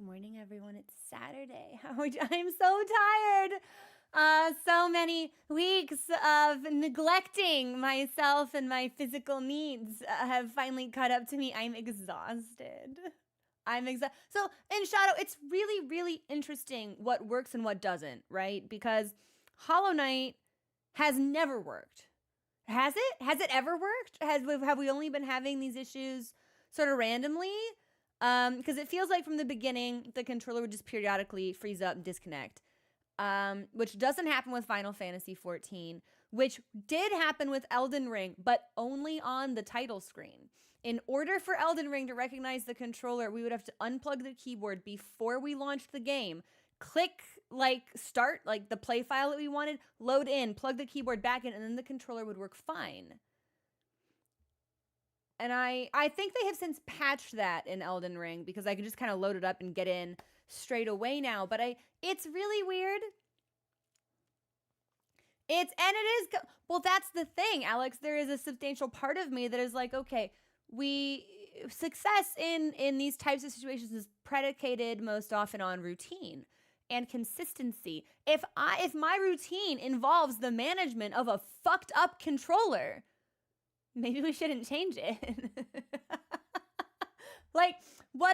Good morning, everyone. It's Saturday. I'm so tired. So many weeks of neglecting myself and my physical needs have finally caught up to me. I'm exhausted. So in Shadow, it's really, really interesting what works and what doesn't, right? Because Hollow Knight has never worked. Has it? Has it ever worked? Have we only been having these issues sort of randomly? Because it feels like from the beginning, the controller would just periodically freeze up and disconnect, which doesn't happen with Final Fantasy XIV, which did happen with Elden Ring, but only on the title screen. In order for Elden Ring to recognize the controller, we would have to unplug the keyboard before we launched the game, click start, the play file that we wanted, load in, plug the keyboard back in, and then the controller would work fine. And I think they have since patched that in Elden Ring because I can just kind of load it up and get in straight away now. But it's really weird. Well, that's the thing, Alex. There is a substantial part of me that is like, okay, success in these types of situations is predicated most often on routine and consistency. If my routine involves the management of a fucked up controller, maybe we shouldn't change it. What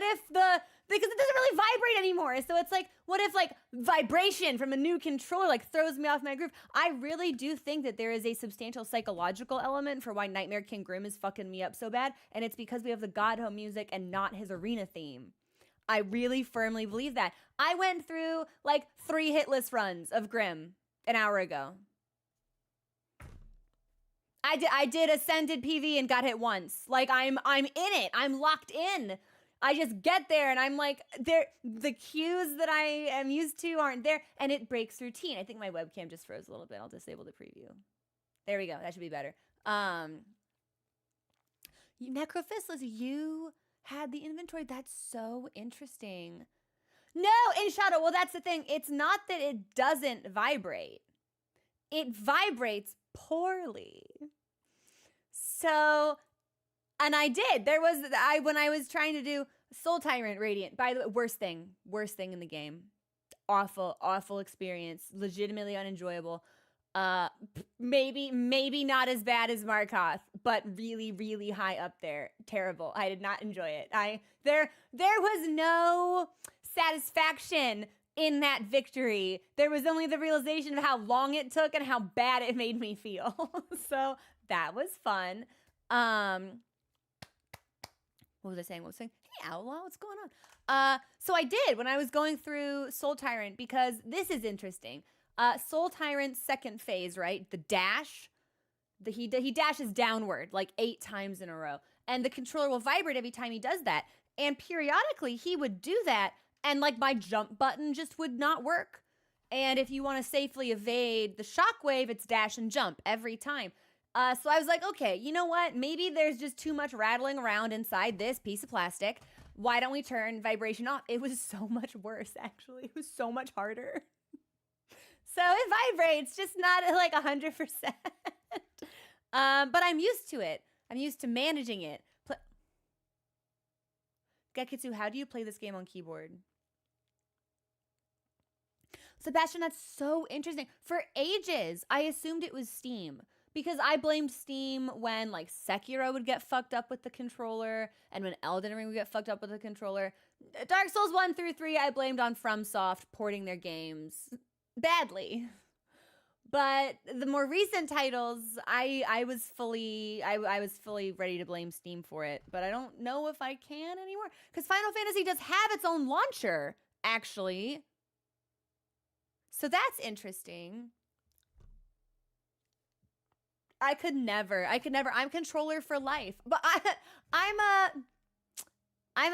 if because it doesn't really vibrate anymore. So it's like, what if vibration from a new controller throws me off my groove? I really do think that there is a substantial psychological element for why Nightmare King Grim is fucking me up so bad. And it's because we have the Godho music and not his arena theme. I really firmly believe that. I went through 3 hitless runs of Grim an hour ago. I did Ascended PV and got hit once. I'm in it. I'm locked in. I just get there and I'm the cues that I am used to aren't there, and it breaks routine. I think my webcam just froze a little bit. I'll disable the preview. There we go. That should be better. Necrophyslis, you had the inventory. That's so interesting. No, in Shadow. Well, that's the thing. It's not that it doesn't vibrate. It vibrates poorly. So, and I did. When I was trying to do Soul Tyrant Radiant, by the way, worst thing in the game. Awful experience. Legitimately unenjoyable. Maybe not as bad as Markoth, but really, really high up there. Terrible. I did not enjoy it. There was no satisfaction in that victory. There was only the realization of how long it took and how bad it made me feel. So that was fun. What was I saying? Hey, Outlaw, what's going on? So I did when I was going through Soul Tyrant, because this is interesting. Soul Tyrant's second phase, right? The dash. He dashes downward 8 times in a row. And the controller will vibrate every time he does that. And periodically he would do that, and my jump button just would not work. And if you want to safely evade the shockwave, it's dash and jump every time. So I was like, okay, you know what? Maybe there's just too much rattling around inside this piece of plastic. Why don't we turn vibration off? It was so much worse, actually. It was so much harder. So it vibrates, just not at 100%. But I'm used to it. I'm used to managing it. Gekitsu, how do you play this game on keyboard? Sebastian, that's so interesting. For ages, I assumed it was Steam, because I blamed Steam when Sekiro would get fucked up with the controller, and when Elden Ring would get fucked up with the controller. Dark Souls 1 through 3, I blamed on FromSoft porting their games badly. But the more recent titles, I was fully ready to blame Steam for it. But I don't know if I can anymore, because Final Fantasy does have its own launcher, actually. So that's interesting. I could never. I'm controller for life. But I'm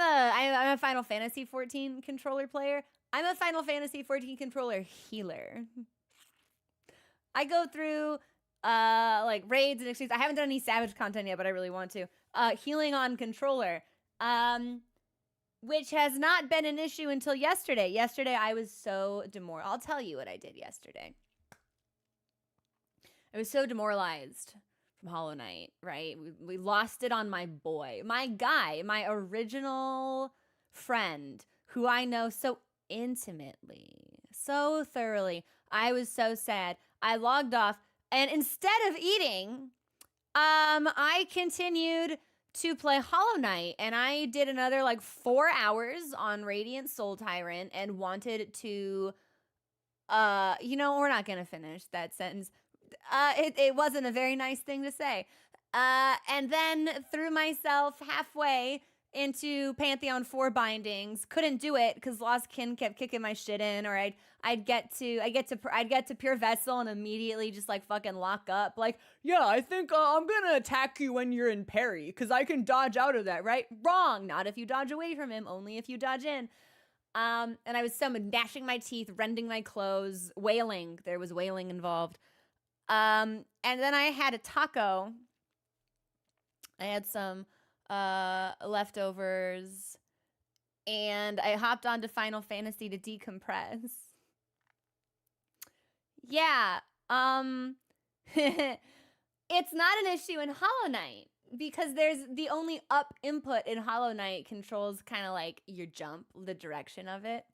a Final Fantasy 14 controller player. I'm a Final Fantasy 14 controller healer. I go through raids and extremes. I haven't done any Savage content yet, but I really want to. Healing on controller. Which has not been an issue until yesterday. Yesterday, I was so demoralized. I'll tell you what I did yesterday. I was so demoralized from Hollow Knight, right? We lost it on my boy. My guy, my original friend who I know so intimately, so thoroughly. I was so sad. I logged off, and instead of eating, I continued to play Hollow Knight, and I did another like 4 hours on Radiant Soul Tyrant and wanted to we're not gonna finish that sentence. It wasn't a very nice thing to say. And then threw myself halfway into Pantheon 4 bindings. Couldn't do it because Lost Kin kept kicking my shit in, or I'd get to Pure Vessel and immediately just like fucking lock up. Like, yeah, I think I'm gonna attack you when you're in parry because I can dodge out of that, right? Wrong. Not if you dodge away from him. Only if you dodge in. And I was so gnashing my teeth, rending my clothes, wailing. There was wailing involved. And then I had a taco. I had some leftovers, and I hopped onto Final Fantasy to decompress. Yeah, it's not an issue in Hollow Knight because there's the only up input in Hollow Knight controls kind of like your jump, the direction of it.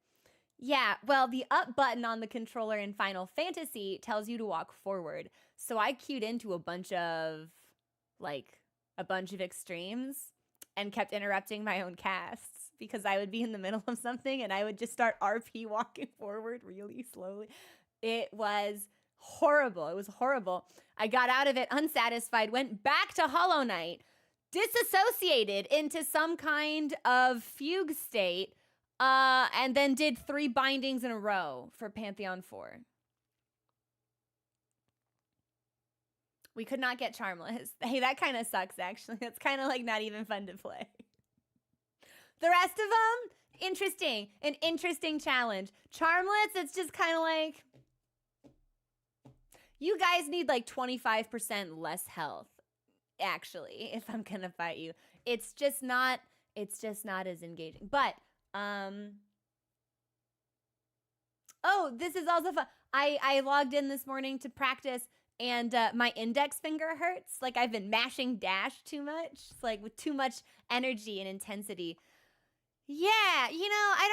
Yeah, well, the up button on the controller in Final Fantasy tells you to walk forward. So I queued into a bunch of extremes and kept interrupting my own casts because I would be in the middle of something and I would just start RP walking forward really slowly. It was horrible. It was horrible. I got out of it unsatisfied, went back to Hollow Knight, disassociated into some kind of fugue state, and then did 3 bindings in a row for Pantheon 4. We could not get Charmless. Hey, that kind of sucks, actually. That's kind of like not even fun to play. The rest of them, interesting. An interesting challenge. Charmless, it's just kind of like, you guys need like 25% less health, actually, if I'm going to fight you. It's just not as engaging. But, oh, this is also fun. I logged in this morning to practice, and my index finger hurts. Like I've been mashing dash too much. It's like with too much energy and intensity. Yeah, I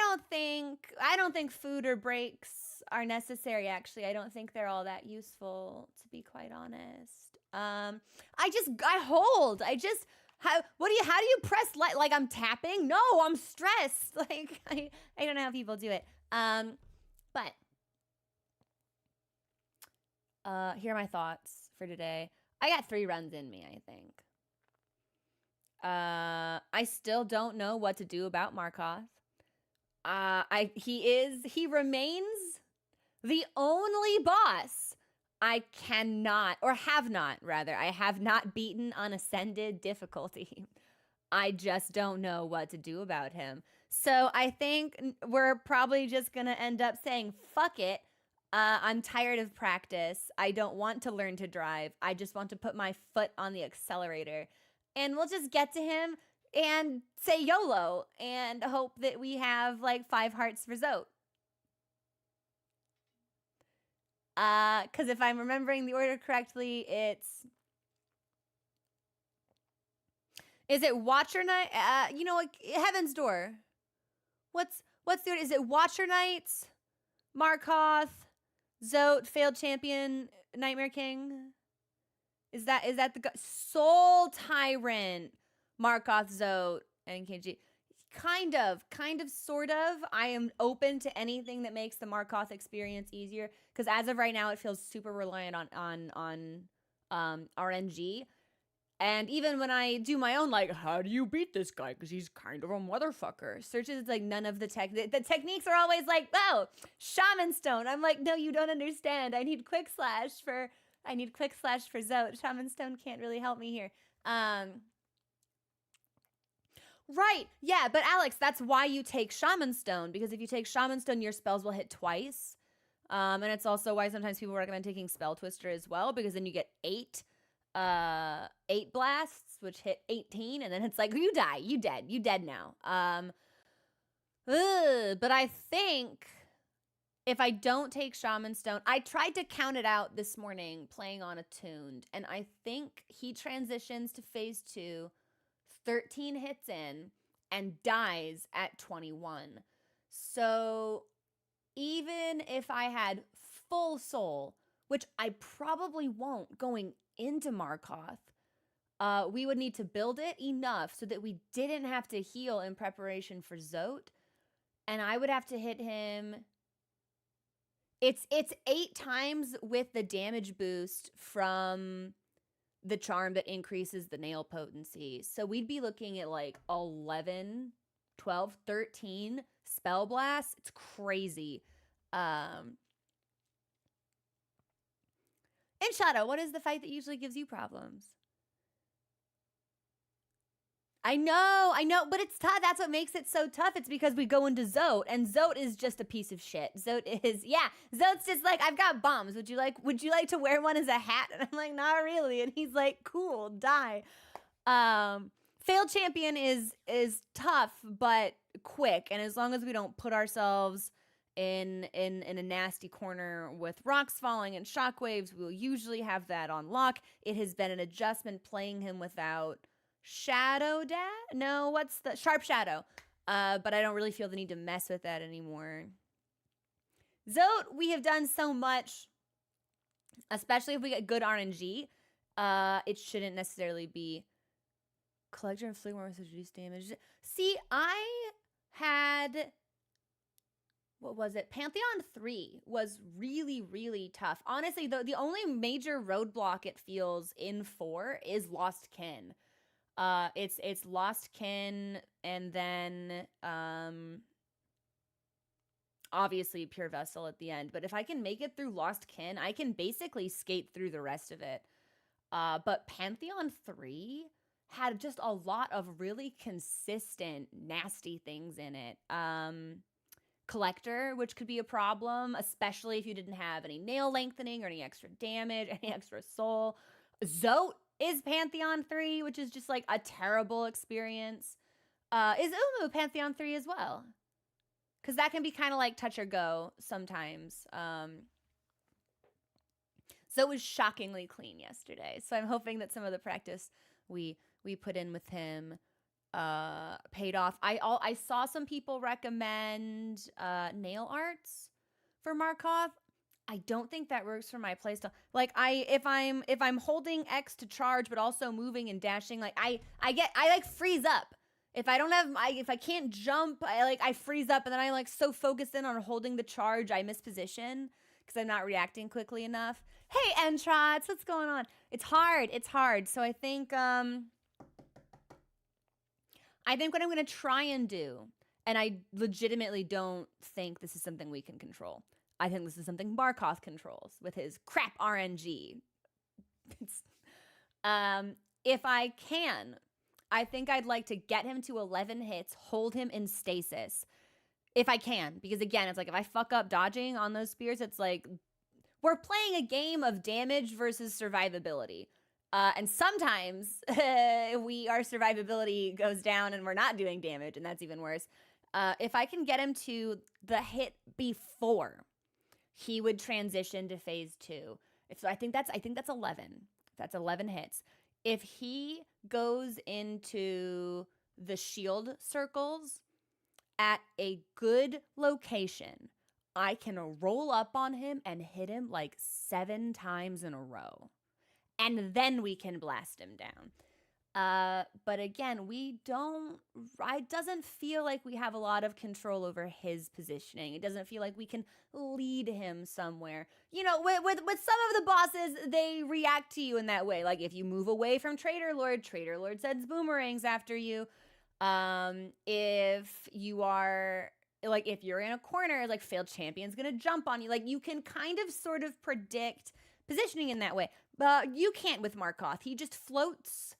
don't think food or breaks are necessary, actually. I don't think they're all that useful, to be quite honest. I hold. How do you press like I'm tapping? No, I'm stressed. Like I don't know how people do it. But here are my thoughts for today. I got 3 runs in me, I think. I still don't know what to do about Markoth. He remains the only boss I have not beaten on Ascended difficulty. I just don't know what to do about him. So I think we're probably just gonna end up saying, fuck it. I'm tired of practice. I don't want to learn to drive. I just want to put my foot on the accelerator. And we'll just get to him and say YOLO and hope that we have like 5 hearts for Zote. Because if I'm remembering the order correctly, is it Watcher Knight? Heaven's Door. What's the order? Is it Watcher Knights, Markoth, Zote, Failed Champion, Nightmare King? Is that the Soul Tyrant, Markoth, Zote, and KG? Kind of, sort of. I am open to anything that makes the Markoth experience easier, because as of right now, it feels super reliant on RNG. And even when I do my own, like, how do you beat this guy? Because he's kind of a motherfucker. Searches, like, none of the techniques are always like, oh, Shaman Stone. I'm like, no, you don't understand. I need Quick Slash for Zote. Shaman Stone can't really help me here. Right. Yeah, but Alex, that's why you take Shaman Stone, because if you take Shaman Stone, your spells will hit twice. And it's also why sometimes people recommend taking Spell Twister as well, because then you get 8 blasts, which hit 18, and then it's like, you die, you dead now. But I think if I don't take Shaman Stone, I tried to count it out this morning playing on Attuned, and I think he transitions to phase 2 13 hits in and dies at 21. So even if I had full soul, which I probably won't going into Markoth, we would need to build it enough so that we didn't have to heal in preparation for Zote. And I would have to hit him. It's 8 times with the damage boost from the charm that increases the nail potency. So we'd be looking at like 11, 12, 13 spell blasts. It's crazy. In Shadow, what is the fight that usually gives you problems? I know, but it's tough. That's what makes it so tough. It's because we go into Zote, and Zote is just a piece of shit. Zote's just like, I've got bombs. Would you like to wear one as a hat? And I'm like, not really. And he's like, cool, die. Failed champion is tough, but quick. And as long as we don't put ourselves in a nasty corner with rocks falling and shockwaves, we'll usually have that on lock. It has been an adjustment playing him without Shadow Dad? No, what's the Sharp Shadow? But I don't really feel the need to mess with that anymore. Zote, we have done so much, especially if we get good RNG. It shouldn't necessarily be Collector and Fligmore with reduced damage. See, I had, what was it? Pantheon 3 was really, really tough. Honestly, the only major roadblock it feels in 4 is Lost Kin. It's Lost Kin, and then obviously Pure Vessel at the end. But if I can make it through Lost Kin, I can basically skate through the rest of it. But Pantheon 3 had just a lot of really consistent, nasty things in it. Collector, which could be a problem, especially if you didn't have any nail lengthening or any extra damage, any extra soul. Zote is Pantheon 3, which is just like a terrible experience. Is Umu Pantheon 3 as well? Because that can be kind of like touch or go sometimes. So it was shockingly clean yesterday. So I'm hoping that some of the practice we put in with him paid off. I saw some people recommend nail arts for Markoth. I don't think that works for my playstyle. Like if I'm holding X to charge but also moving and dashing, like I like freeze up. If I can't jump, I freeze up, and then I like so focused in on holding the charge I miss position because I'm not reacting quickly enough. Hey Entrots, what's going on? It's hard. So I think what I'm gonna try and do, and I legitimately don't think this is something we can control. I think this is something Markoth controls with his crap RNG. If I can, I think I'd like to get him to 11 hits, hold him in stasis. If I can, because again, it's like if I fuck up dodging on those spears, it's like we're playing a game of damage versus survivability. And sometimes our survivability goes down and we're not doing damage, and that's even worse. If I can get him to the hit before he would transition to phase 2. So I think that's 11. That's 11 hits. If he goes into the shield circles at a good location, I can roll up on him and hit him like 7 times in a row. And then we can blast him down. But again, it doesn't feel like we have a lot of control over his positioning. It doesn't feel like we can lead him somewhere. You know, with some of the bosses, they react to you in that way. Like if you move away from Traitor Lord sends boomerangs after you. If you are, like if you're in a corner, like Failed Champion's gonna jump on you. Like you can kind of sort of predict positioning in that way. But you can't with Markoth. He just floats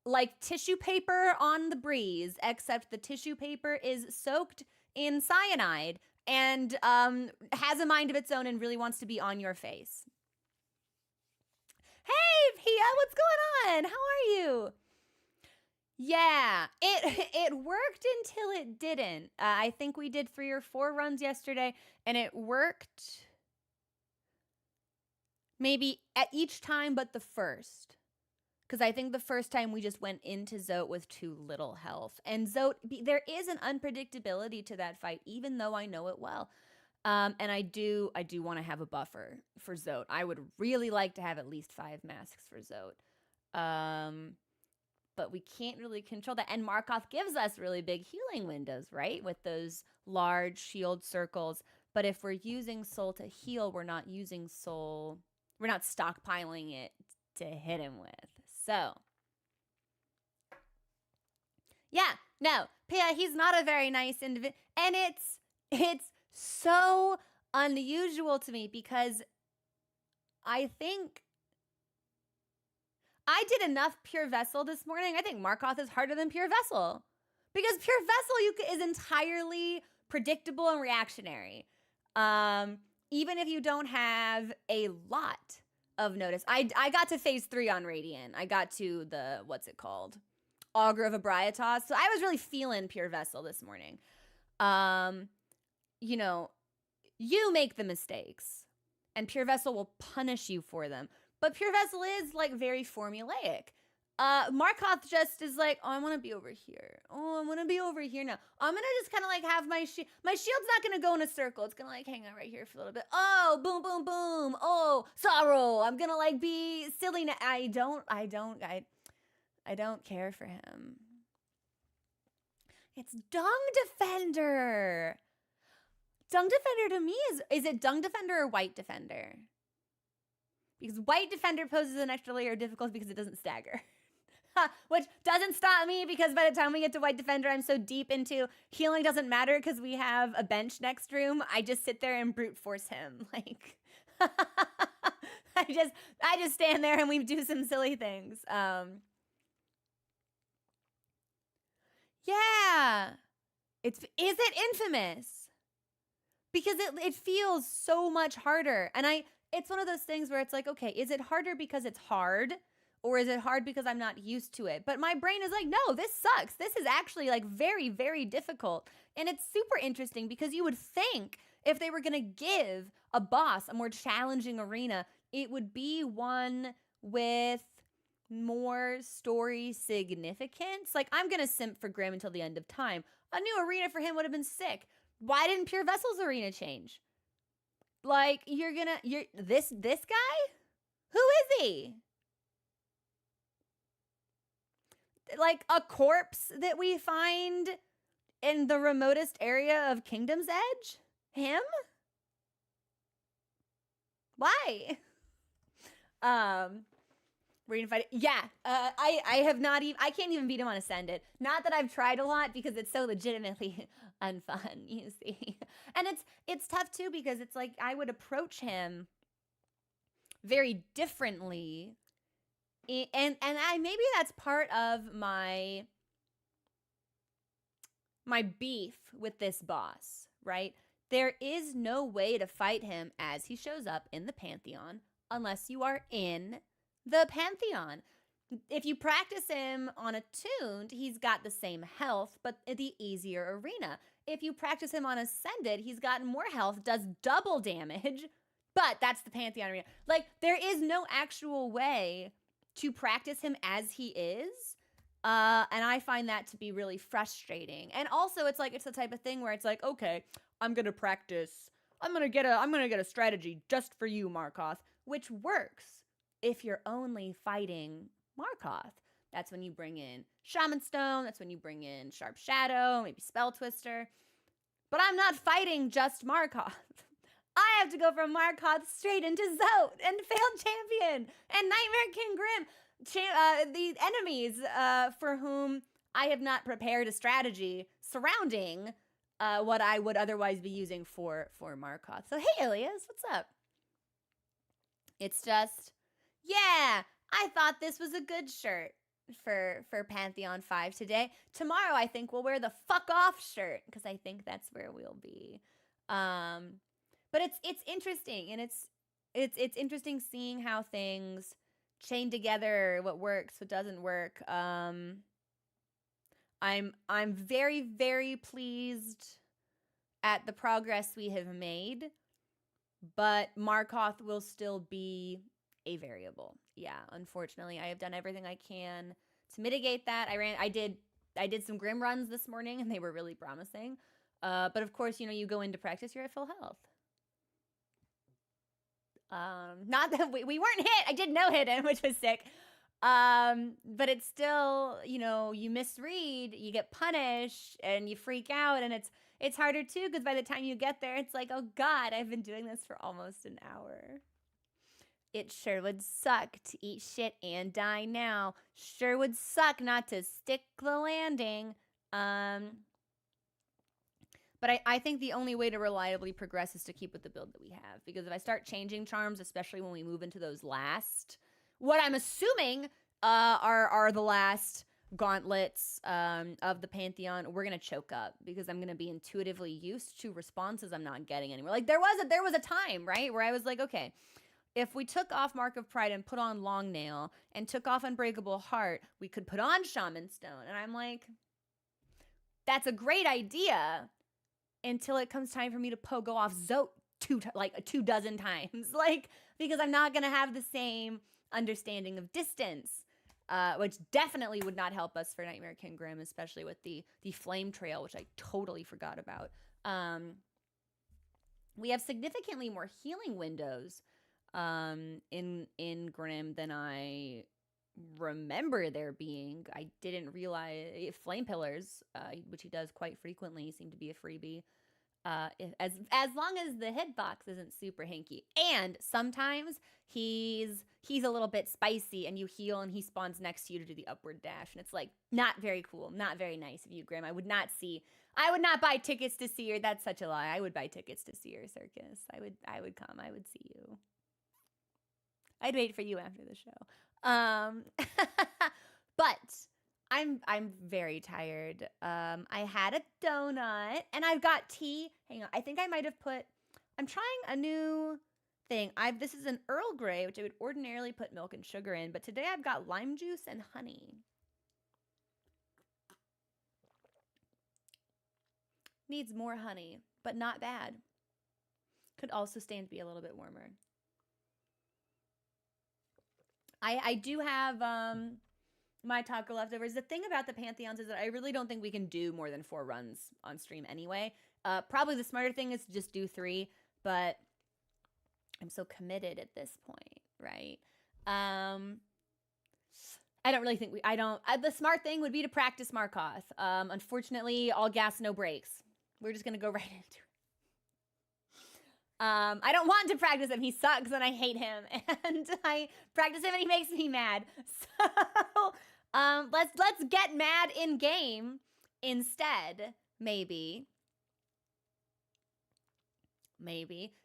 like tissue paper on the breeze, except the tissue paper is soaked in cyanide and has a mind of its own and really wants to be on your face. Hey, Pia, what's going on? How are you? Yeah, it worked until it didn't. I think we did 3 or 4 runs yesterday, and it worked maybe at each time but the first. Because I think the first time we just went into Zote with too little health. And Zote, there is an unpredictability to that fight, even though I know it well. And I do want to have a buffer for Zote. I would really like to have at least 5 masks for Zote. But we can't really control that. And Markoth gives us really big healing windows, right? With those large shield circles. But if we're using soul to heal, we're not using soul. We're not stockpiling it to hit him with. So, yeah, no, Pia, he's not a very nice individual. And it's so unusual to me because I think I did enough Pure Vessel this morning. I think Markoth is harder than Pure Vessel because Pure Vessel is entirely predictable and reactionary. Even if you don't have a lot of notice. I got to phase 3 on Radiant. I got to the, what's it called? Augur of Abriatos. So I was really feeling Pure Vessel this morning. You know, you make the mistakes and Pure Vessel will punish you for them. But Pure Vessel is like very formulaic. Markoth just is like, oh, I want to be over here. Oh, I want to be over here now. I'm going to just kind of like have my shield. My shield's not going to go in a circle. It's going to like hang out right here for a little bit. Oh, boom, boom, boom. Oh, sorrow. I'm going to like be silly. I don't care for him. It's Dung Defender. Dung Defender to me is it Dung Defender or White Defender? Because White Defender poses an extra layer of difficulty because it doesn't stagger. Which doesn't stop me because by the time we get to White Defender, I'm so deep into healing doesn't matter because we have a bench next room. I just sit there and brute force him. Like, I just stand there and we do some silly things. Yeah. Is it infamous? Because it feels so much harder. And it's one of those things where it's like, okay, is it harder because it's hard? Or is it hard because I'm not used to it? But my brain is like, no, this sucks. This is actually like very, very difficult. And it's super interesting because you would think if they were going to give a boss a more challenging arena, it would be one with more story significance. Like, I'm going to simp for Grim until the end of time. A new arena for him would have been sick. Why didn't Pure Vessel's arena change? Like, you're this guy? Who is he? Like a corpse that we find in the remotest area of Kingdom's Edge? Him? Why? We're gonna fight it. Yeah. I have not even, I can't even beat him on Ascended. Not that I've tried a lot because it's so legitimately unfun, you see. And it's tough too because it's like I would approach him very differently. And maybe that's part of my beef with this boss, right? There is no way to fight him as he shows up in the Pantheon unless you are in the Pantheon. If you practice him on Attuned, he's got the same health, but the easier arena. If you practice him on Ascended, he's got more health, does double damage, but that's the Pantheon arena. Like, there is no actual way to practice him as he is. And I find that to be really frustrating. And also it's the type of thing where it's like, okay, I'm going to practice. I'm going to get a strategy just for you, Markoth, which works if you're only fighting Markoth. That's when you bring in Shaman Stone. That's when you bring in Sharp Shadow, maybe Spell Twister. But I'm not fighting just Markoth. I have to go from Markoth straight into Zote and Failed Champion and Nightmare King Grim, the enemies for whom I have not prepared a strategy surrounding what I would otherwise be using for Markoth. So hey, Ilias, what's up? It's just, yeah, I thought this was a good shirt for Pantheon 5 today. Tomorrow, I think we'll wear the fuck off shirt because I think that's where we'll be. But it's interesting, and it's interesting seeing how things chain together, what works, what doesn't work. I'm very, very pleased at the progress we have made, but Markoth will still be a variable. Yeah, unfortunately, I have done everything I can to mitigate that. I did some grim runs this morning, and they were really promising. But of course, you go into practice, you're at full health. Not that we weren't hit. I did no hidden, which was sick. But it's still, you misread, you get punished, and you freak out, and it's harder too, because by the time you get there, it's like, oh God, I've been doing this for almost an hour. It sure would suck to eat shit and die now. Sure would suck not to stick the landing. But I think the only way to reliably progress is to keep with the build that we have. Because if I start changing charms, especially when we move into those last, what I'm assuming are the last gauntlets of the Pantheon, we're going to choke up. Because I'm going to be intuitively used to responses I'm not getting anymore. Like, there was a time, right, where I was like, okay, if we took off Mark of Pride and put on Long Nail and took off Unbreakable Heart, we could put on Shaman Stone. And I'm like, that's a great idea. Until it comes time for me to pogo off Zote 24 times. Because I'm not going to have the same understanding of distance, which definitely would not help us for Nightmare King Grim, especially with the Flame Trail, which I totally forgot about. We have significantly more healing windows in Grim than I remember there being. I didn't realize Flame Pillars, which he does quite frequently, seem to be a freebie. As long as the hitbox isn't super hinky, and sometimes he's a little bit spicy, and you heal, and he spawns next to you to do the upward dash, and it's like not very cool, not very nice of you, Grim. I would not buy tickets to see your. That's such a lie. I would buy tickets to see your circus. I would come. I would see you. I'd wait for you after the show. But I'm very tired. I had a donut and I've got tea. Hang on. I think I might have I'm trying a new thing. This is an Earl Grey, which I would ordinarily put milk and sugar in, but today I've got lime juice and honey. Needs more honey, but not bad. Could also stand to be a little bit warmer. I do have my taco leftovers. The thing about the Pantheons is that I really don't think we can do more than 4 runs on stream anyway. Probably the smarter thing is to just do 3, but I'm so committed at this point, right? I don't really think the smart thing would be to practice Markoth. Unfortunately, all gas, no brakes. We're just going to go right into it. I don't want to practice him. He sucks and I hate him. And I practice him and he makes me mad. So let's get mad in game instead. Maybe.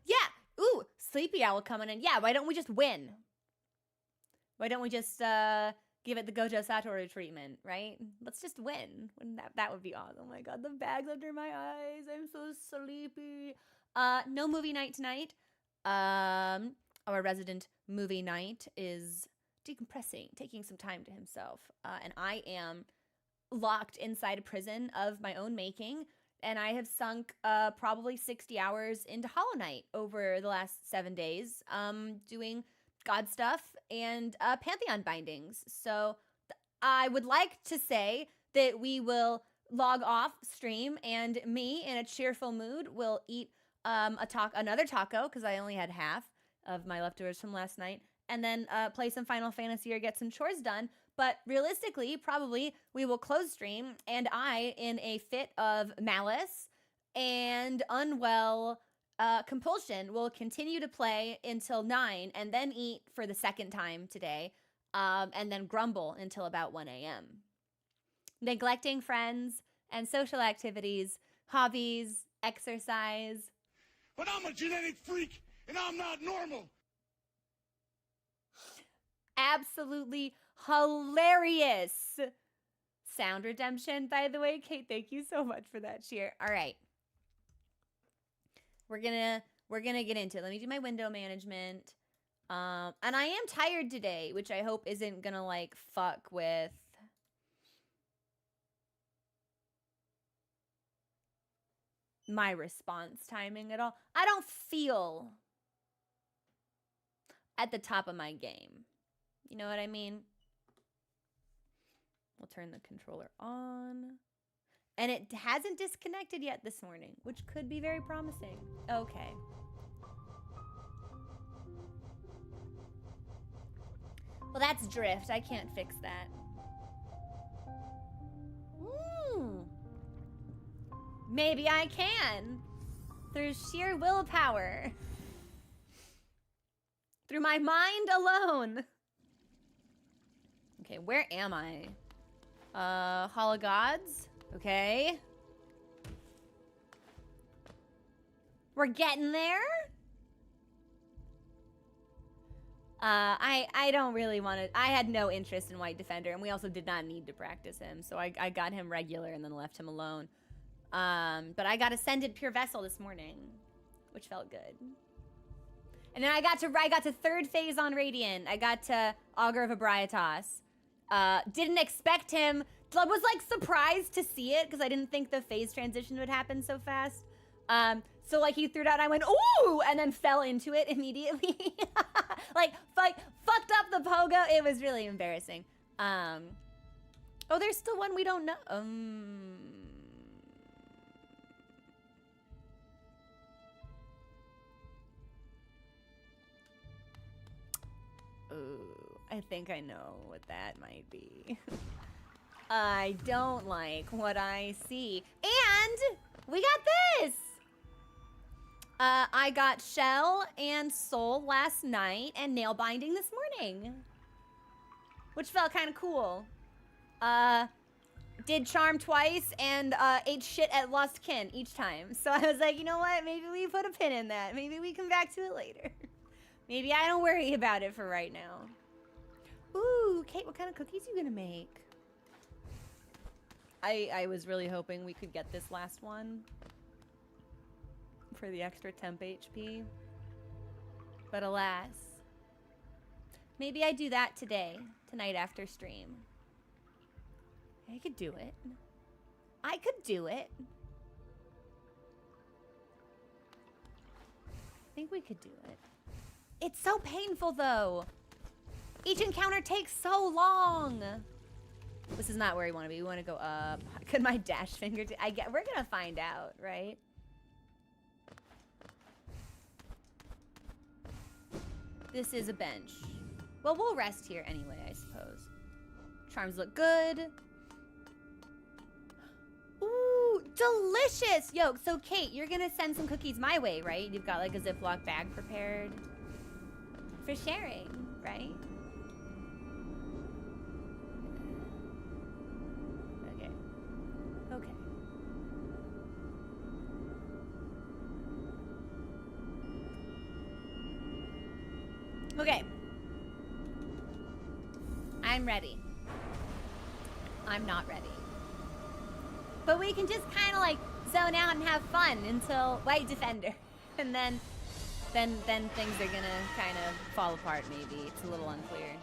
Yeah. Ooh, Sleepy Owl coming in. Yeah, why don't we just win? Why don't we just give it the Gojo Satoru treatment, right? Let's just win. That would be awesome. Oh my god, the bags under my eyes. I'm so sleepy. No movie night tonight. Our resident movie night is decompressing, taking some time to himself. And I am locked inside a prison of my own making. And I have sunk probably 60 hours into Hollow Knight over the last 7 days, doing God stuff and Pantheon bindings. So I would like to say that we will log off stream and me in a cheerful mood will eat another taco, because I only had half of my leftovers from last night, and then play some Final Fantasy or get some chores done. But realistically, probably we will close stream, and I, in a fit of malice and unwell compulsion, will continue to play until 9, and then eat for the second time today, and then grumble until about 1 a.m. Neglecting friends and social activities, hobbies, exercise. But I'm a genetic freak, and I'm not normal. Absolutely hilarious. Sound redemption, by the way. Kate, thank you so much for that cheer. All right. We're gonna get into it. Let me do my window management. And I am tired today, which I hope isn't gonna like fuck with my response timing at all. I don't feel at the top of my game. You know what I mean? We'll turn the controller on. And it hasn't disconnected yet this morning, which could be very promising. Okay. Well, that's drift. I can't fix that. Maybe I can. Through sheer willpower. Through my mind alone. Okay, where am I? Hall of Gods? Okay. We're getting there. I don't really want to. I had no interest in White Defender, and we also did not need to practice him, so I got him regular and then left him alone. But I got Ascended Pure Vessel this morning, which felt good. And then I got to third phase on Radiant. I got to Augur of Abraiatas. Didn't expect him. I was like surprised to see it because I didn't think the phase transition would happen so fast. So like he threw it out and I went, ooh, and then fell into it immediately. like fucked up the pogo. It was really embarrassing. Oh, there's still one we don't know. Ooh, I think I know what that might be. I don't like what I see. And we got this! I got Shell and Soul last night and Nail Binding this morning. Which felt kind of cool. Did Charm twice and ate shit at Lost Kin each time. So I was like, you know what? Maybe we put a pin in that. Maybe we come back to it later. Maybe I don't worry about it for right now. Ooh, Kate, what kind of cookies are you gonna make? I was really hoping we could get this last one for the extra temp HP. But alas. Maybe I do that tonight after stream. I could do it. I could do it. I think we could do it. It's so painful though. Each encounter takes so long. This is not where we want to be. We want to go up. Could my dash finger do? We're gonna find out, right? This is a bench. Well, we'll rest here anyway, I suppose. Charms look good. Ooh, delicious! Yo, so Kate, you're gonna send some cookies my way, right? You've got like a Ziploc bag prepared for sharing, right? Okay. Okay. Okay. I'm ready. I'm not ready. But we can just kind of like zone out and have fun until White Defender. And then things are gonna kind of fall apart maybe. It's a little unclear.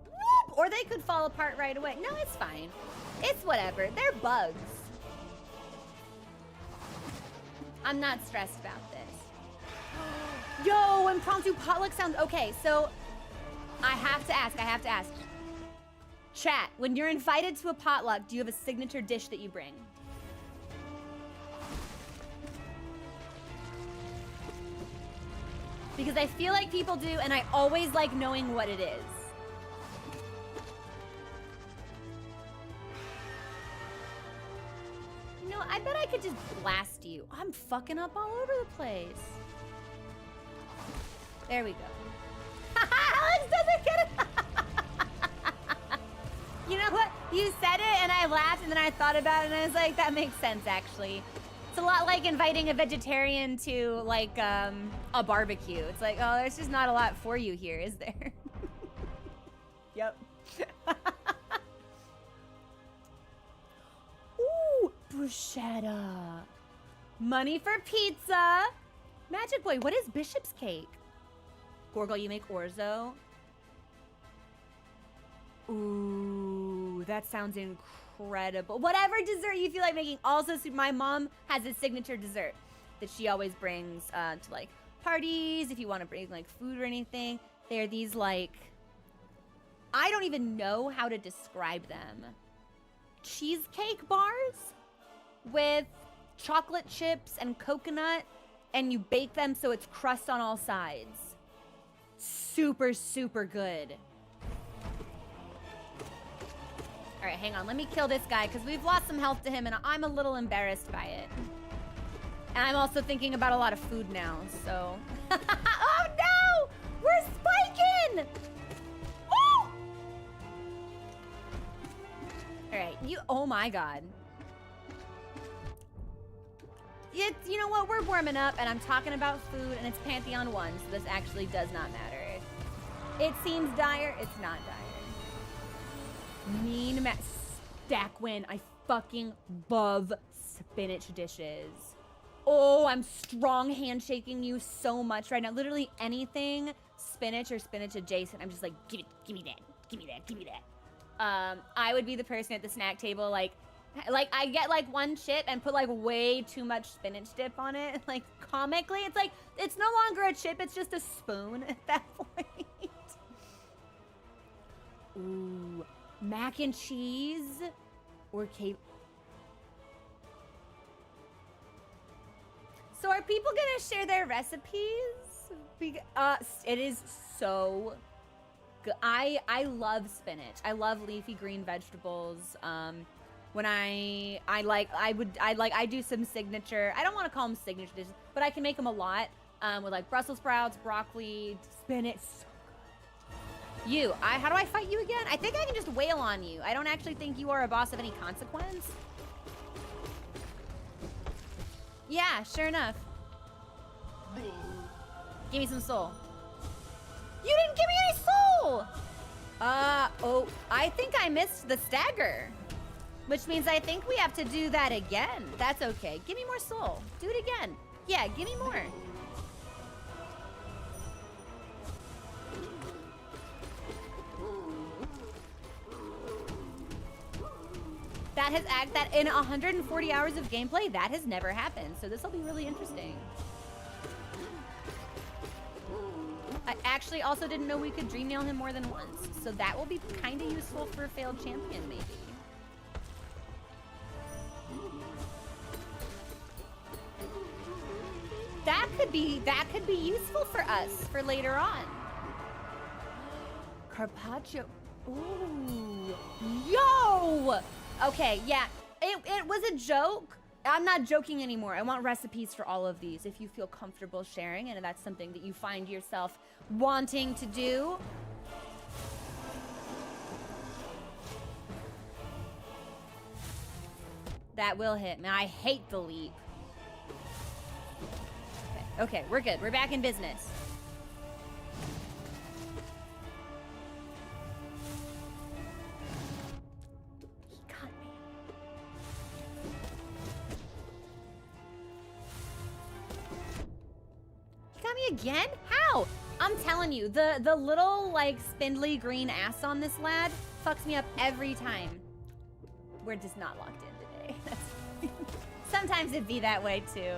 Whoop! Or they could fall apart right away. No, it's fine. It's whatever. They're bugs. I'm not stressed about this. Yo, impromptu potluck sounds okay. So I have to ask. Chat, when you're invited to a potluck, do you have a signature dish that you bring? Because I feel like people do, and I always like knowing what it is. You know, I bet I could just blast you. I'm fucking up all over the place. There we go. Alex doesn't get it. You know what? You said it and I laughed and then I thought about it and I was like, that makes sense actually. It's a lot like inviting a vegetarian to like a barbecue. It's like, oh, there's just not a lot for you here, is there? Yep. Ooh, bruschetta. Money for pizza. Magic Boy, what is Bishop's Cake? Gorgle, you make orzo. Ooh, that sounds incredible. Whatever dessert you feel like making. Also, my mom has a signature dessert. that she always brings to like parties, if you want to bring like food or anything. They're these like, I don't even know how to describe them. Cheesecake bars with chocolate chips and coconut, and you bake them so it's crust on all sides. Super, super good. All right, hang on. Let me kill this guy because we've lost some health to him and I'm a little embarrassed by it. And I'm also thinking about a lot of food now, so. Oh no! We're spiking! Woo! All right, oh my God. It's, you know what, we're warming up and I'm talking about food and it's Pantheon 1, so this actually does not matter. It seems dire, it's not dire. Mean stack win. I fucking love spinach dishes. Oh, I'm strong handshaking you so much right now. Literally anything spinach or spinach adjacent, I'm just like, give me that, give me that, give me that. I would be the person at the snack table, like I get like one chip and put like way too much spinach dip on it. Like comically, it's like, it's no longer a chip, it's just a spoon at that point. Ooh, mac and cheese or cake. So are people gonna share their recipes? It is so good. I love spinach. I love leafy green vegetables. When I do some signature, I don't want to call them signature dishes, but I can make them a lot with like Brussels sprouts, broccoli, spinach. So good. How do I fight you again? I think I can just wail on you. I don't actually think you are a boss of any consequence. Yeah, sure enough. Give me some soul. You didn't give me any soul! Oh, I think I missed the stagger. Which means I think we have to do that again. That's okay. Give me more soul. Do it again. Yeah, give me more. That in 140 hours of gameplay, that has never happened. So this will be really interesting. I actually also didn't know we could dream nail him more than once. So that will be kind of useful for a failed champion, maybe. That could be useful for us for later on. Carpaccio. Ooh. Yo! Okay, yeah. It was a joke. I'm not joking anymore. I want recipes for all of these if you feel comfortable sharing and that's something that you find yourself wanting to do. That will hit me. I hate the leap. Okay, we're good. We're back in business. He got me. He got me again? How? I'm telling you, the little like spindly green ass on this lad fucks me up every time. We're just not locked in today. Sometimes it'd be that way too.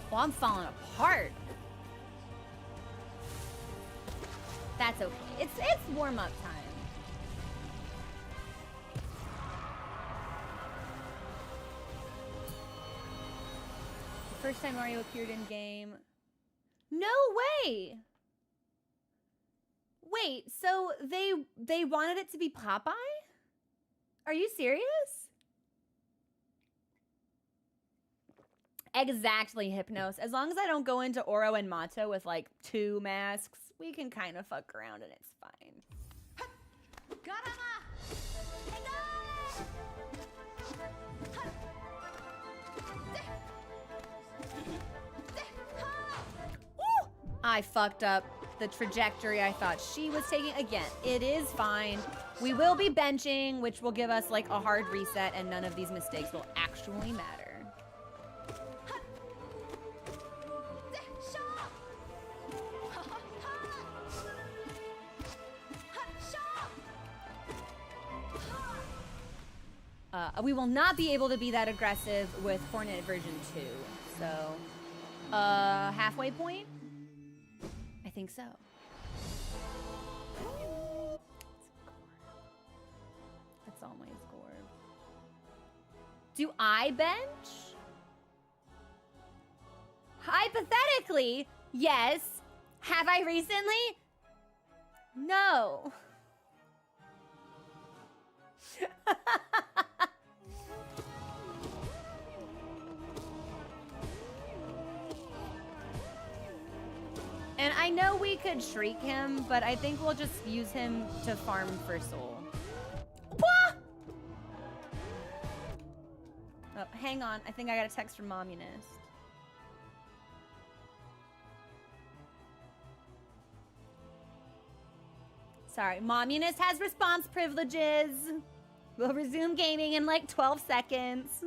Well, I'm falling apart. That's okay. It's warm-up time. The first time Mario appeared in game. No way. Wait, so they wanted it to be Popeye? Are you serious? Exactly, Hypnos. As long as I don't go into Oro and Mato with like 2 masks, we can kind of fuck around and it's fine. Woo! I fucked up the trajectory I thought she was taking. Again, it is fine. We will be benching, which will give us like a hard reset, and none of these mistakes will actually matter. We will not be able to be that aggressive with Hornet version 2. So, halfway point? I think so. That's all my score. Do I bench? Hypothetically, yes. Have I recently? No. And I know we could shriek him, but I think we'll just use him to farm for soul. Oh, hang on. I think I got a text from Momunist. Sorry, Momunist has response privileges. We'll resume gaming in like 12 seconds.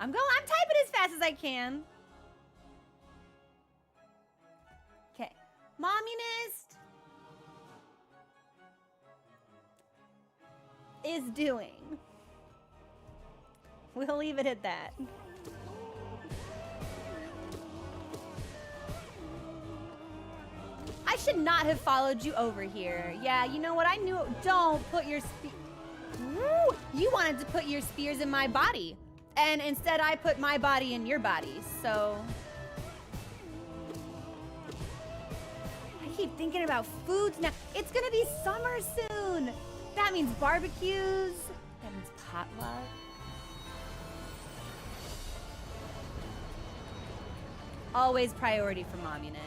I'm typing as fast as I can. Okay. Momunist is doing. We'll leave it at that. I should not have followed you over here. Yeah, you know what? I knew it. Don't put your Woo! You wanted to put your spears in my body. And instead I put my body in your body, so. I keep thinking about foods now. It's gonna be summer soon. That means barbecues. That means potluck. Always priority for Momunist.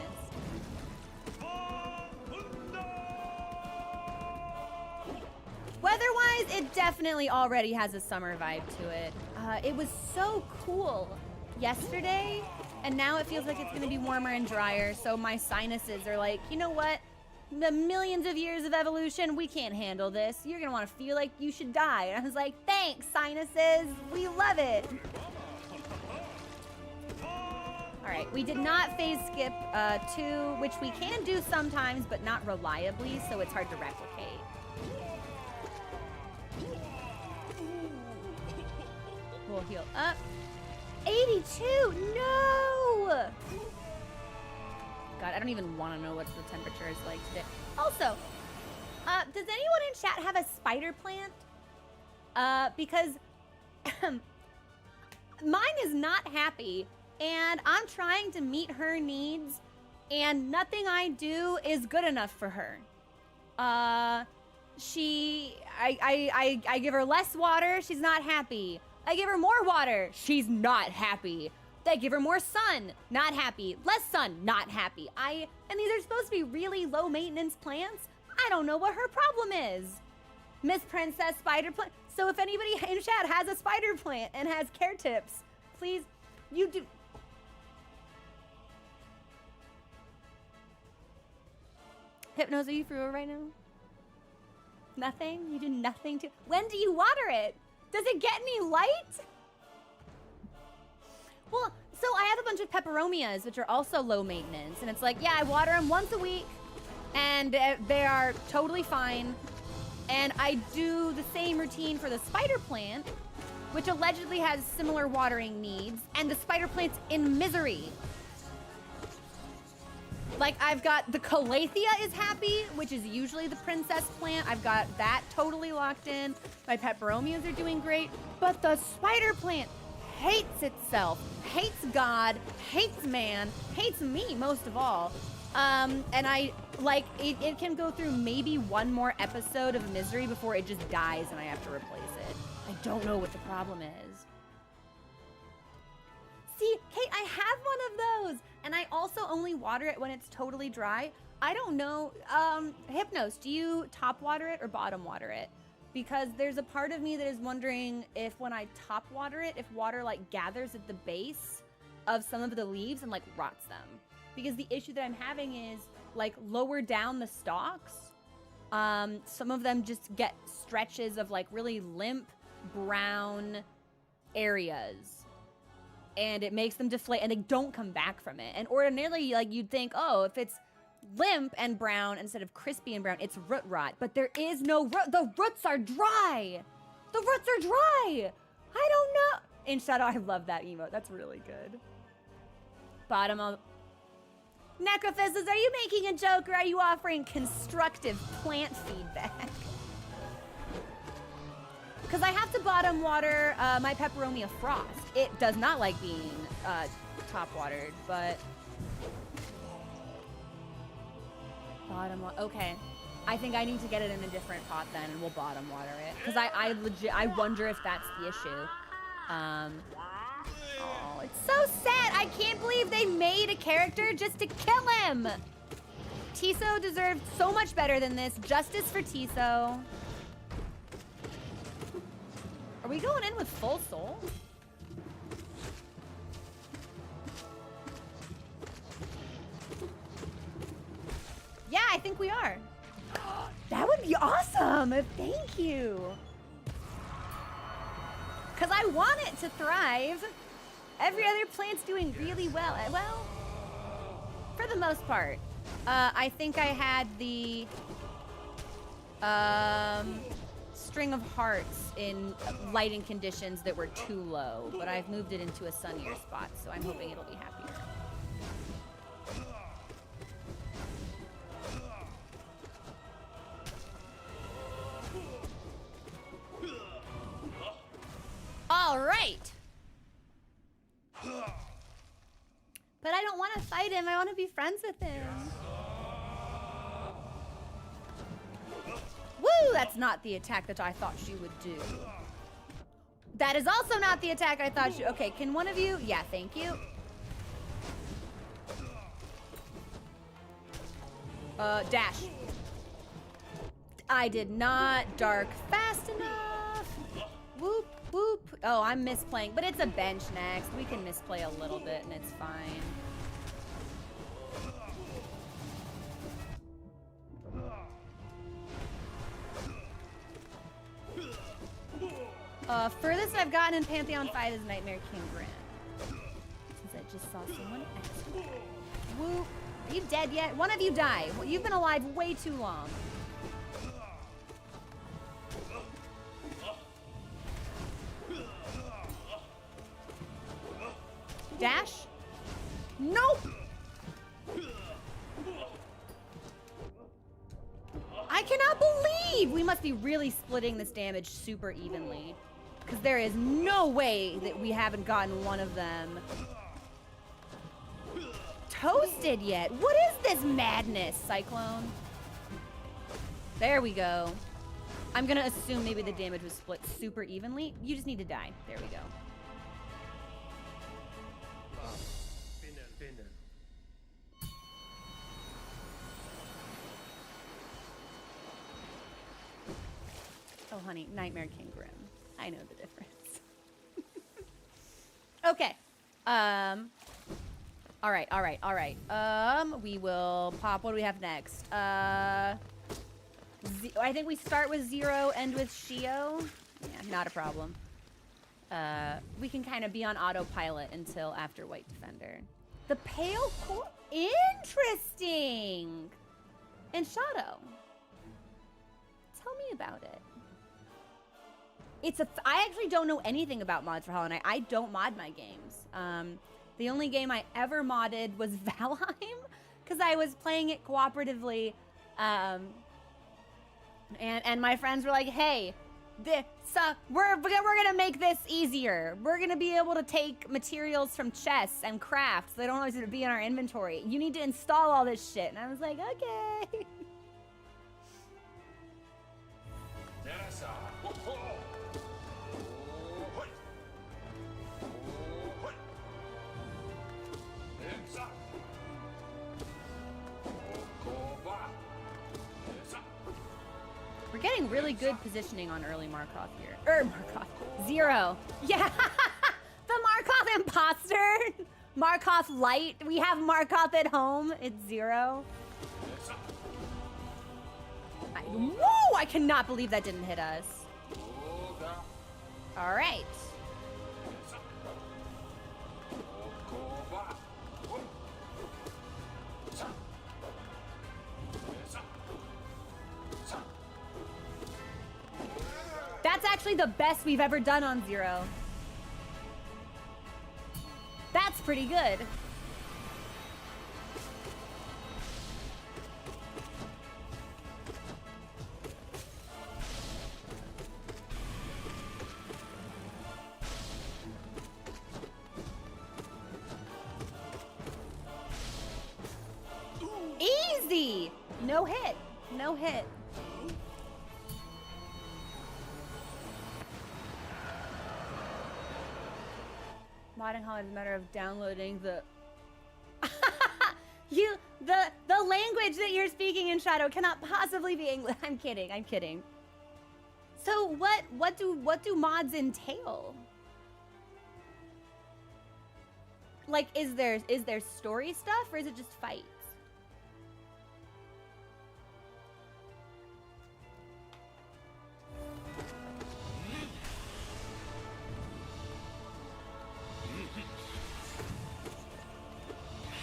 Weather-wise, it definitely already has a summer vibe to it. It was so cool yesterday, and now it feels like it's gonna be warmer and drier, so my sinuses are like, you know what? The millions of years of evolution, we can't handle this. You're gonna wanna feel like you should die. And I was like, thanks, sinuses. We love it. All right, we did not phase skip 2, which we can do sometimes, but not reliably, so it's hard to replicate. We'll heal up. 82, no! God, I don't even want to know what the temperature is like today. Also, does anyone in chat have a spider plant? Because mine is not happy, and I'm trying to meet her needs, and nothing I do is good enough for her. I give her less water, she's not happy. I give her more water, she's not happy. I give her more sun, not happy. Less sun, not happy. And these are supposed to be really low maintenance plants. I don't know what her problem is. Miss Princess Spider Plant. So if anybody in chat has a spider plant and has care tips, please, you do. Hypnos, are you through it right now? Nothing? You do nothing to. When do you water it? Does it get any light? Well, so I have a bunch of peperomias, which are also low maintenance. And it's like, yeah, I water them once a week, and they are totally fine. And I do the same routine for the spider plant, which allegedly has similar watering needs. And the spider plant's in misery. Like, I've got the Calathea is happy, which is usually the princess plant. I've got that totally locked in. My peperomias are doing great. But the spider plant hates itself, hates God, hates man, hates me most of all. And it can go through maybe one more episode of misery before it just dies and I have to replace it. I don't know what the problem is. See, Kate, I have one of those, and I also only water it when it's totally dry. I don't know, Hypnos, do you top water it or bottom water it? Because there's a part of me that is wondering if when I top water it, if water like gathers at the base of some of the leaves and like rots them. Because the issue that I'm having is like lower down the stalks, Some of them just get stretches of like really limp brown areas, and it makes them deflate, and they don't come back from it. And ordinarily, like, you'd think, oh, if it's limp and brown instead of crispy and brown, it's root rot. But there is no root. The roots are dry. The roots are dry. I don't know. In Shadow, I love that emote. That's really good. Bottom of Necrophysis, are you making a joke, or are you offering constructive plant feedback? Because I have to bottom water my Peperonia Frost. It does not like being top watered, but okay. I think I need to get it in a different pot then, and we'll bottom water it. Because I wonder if that's the issue. Oh, it's so sad. I can't believe they made a character just to kill him. Tiso deserved so much better than this. Justice for Tiso. Are we going in with full soul? Yeah, I think we are. That would be awesome. Thank you. Because I want it to thrive. Every other plant's doing really well. Well, for the most part. I think I had the String of Hearts in lighting conditions that were too low, but I've moved it into a sunnier spot, so I'm hoping it'll be happier. All right. But I don't want to fight him. I want to be friends with him. Woo! That's not the attack that I thought she would do. That is also not the attack I thought she... Okay, can one of you... Yeah, thank you. Dash. I did not dark fast enough. Whoop, whoop. Oh, I'm misplaying. But it's a bench next. We can misplay a little bit and it's fine. Furthest I've gotten in Pantheon fight is Nightmare King Grand. Since I just saw someone else. Whoop. Are you dead yet? One of you die. Well, you've been alive way too long. Dash? Nope! I cannot believe we must be really splitting this damage super evenly. Because there is no way that we haven't gotten one of them toasted yet. What is this madness, Cyclone? There we go. I'm gonna assume maybe the damage was split super evenly. You just need to die. There we go. Oh, honey, Nightmare King Grim. I know the difference. Okay. All right. We will pop. What do we have next? I think we start with 0, end with Shio. Yeah, not a problem. We can kind of be on autopilot until after White Defender. The Pale Core. Interesting. And Shadow. Tell me about it. I actually don't know anything about mods for Hollow Knight. I don't mod my games. The only game I ever modded was Valheim, because I was playing it cooperatively. And my friends were like, hey, we're gonna make this easier. We're gonna be able to take materials from chests and crafts. They don't always have to be in our inventory. You need to install all this shit. And I was like, okay. We're getting really good positioning on early Markoth here. Markoth. 0. Yeah. The Markoth imposter. Markoth light. We have Markoth at home. It's 0. Woo! I cannot believe that didn't hit us. All right. That's actually the best we've ever done on Zero. That's pretty good. Easy! No hit. No hit. Modding Hall is a matter of downloading the the language that you're speaking in Shadow cannot possibly be English. I'm kidding. I'm kidding. So what do mods entail? Like, is there story stuff or is it just fights?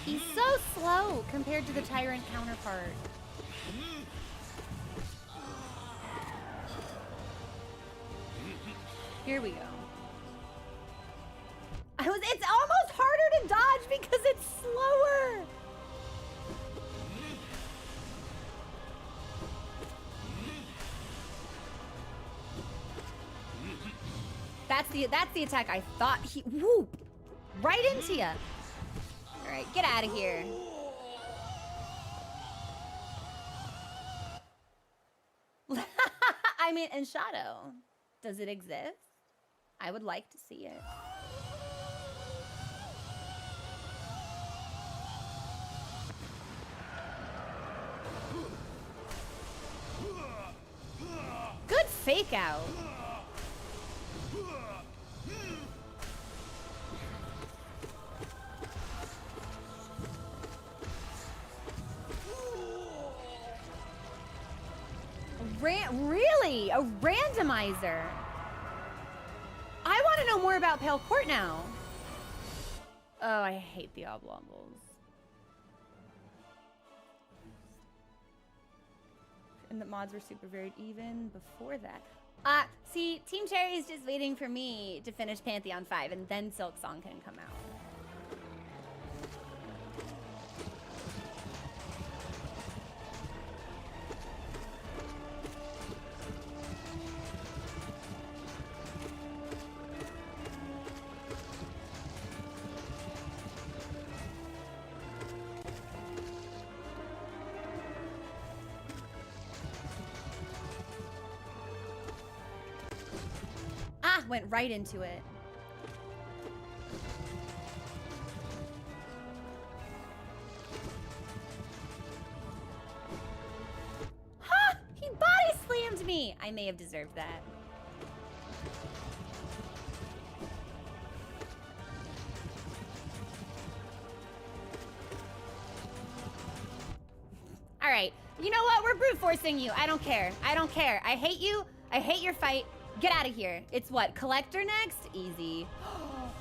He's so slow compared to the Tyrant counterpart. Here we go. It's almost harder to dodge because it's slower. That's the attack I thought he whoop right into you. All right, get out of here. I mean, in Shadow, does it exist? I would like to see it. Good fake out. Really? A randomizer? I want to know more about Pale Court now. Oh, I hate the oblongles. And the mods were super varied even before that. See, Team Cherry is just waiting for me to finish Pantheon 5 and then Silk Song can come out. Went right into it. Ha! He body slammed me! I may have deserved that. All right. You know what? We're brute forcing you. I don't care. I don't care. I hate you. I hate your fight. Get out of here. It's what? Collector next? Easy.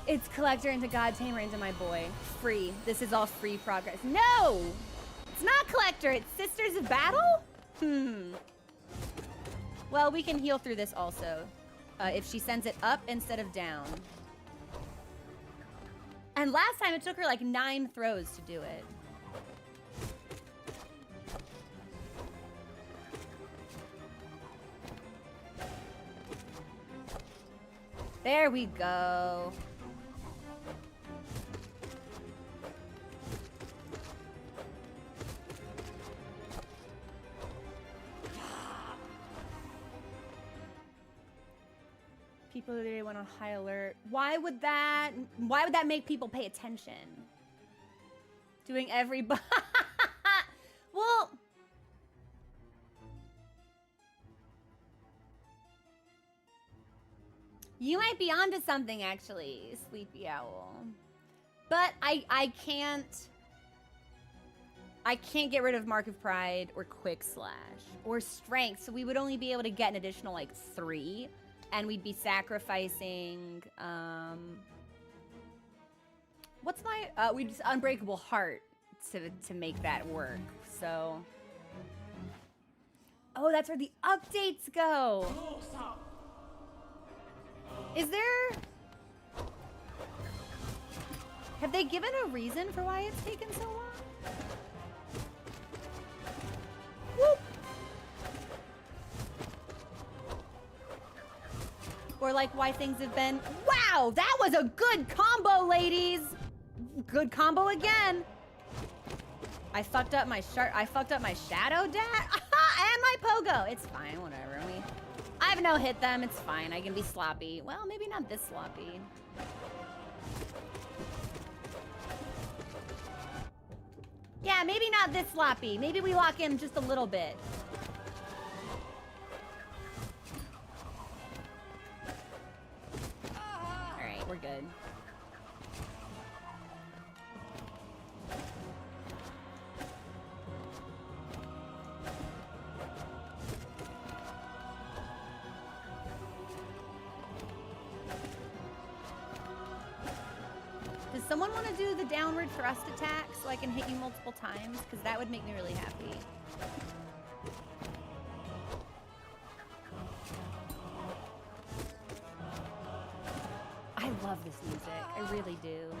It's Collector into God Tamer into my boy. Free. This is all free progress. No! It's not Collector. It's Sisters of Battle? Well, we can heal through this also. If she sends it up instead of down. And last time it took her like 9 throws to do it. There we go. People today went on high alert. Why would that make people pay attention? Doing every well, you might be onto something, actually, Sleepy Owl. But I can't... I can't get rid of Mark of Pride or Quick Slash or Strength, so we would only be able to get an additional, like, 3. And we'd be sacrificing, what's my, we just Unbreakable Heart to make that work, so. Oh, that's where the updates go. Is there, have they given a reason for why it's taken so long? Whoop. Or like why things have been, wow, that was a good combo, ladies. Good combo again. I fucked up my shadow dash and my pogo. It's fine, whatever. I've no hit them, it's fine. I can be sloppy. Well, maybe not this sloppy. Yeah, maybe not this sloppy. Maybe we lock in just a little bit. All right, we're good. Does someone want to do the downward thrust attack so I can hit you multiple times? Because that would make me really happy. I love this music. I really do.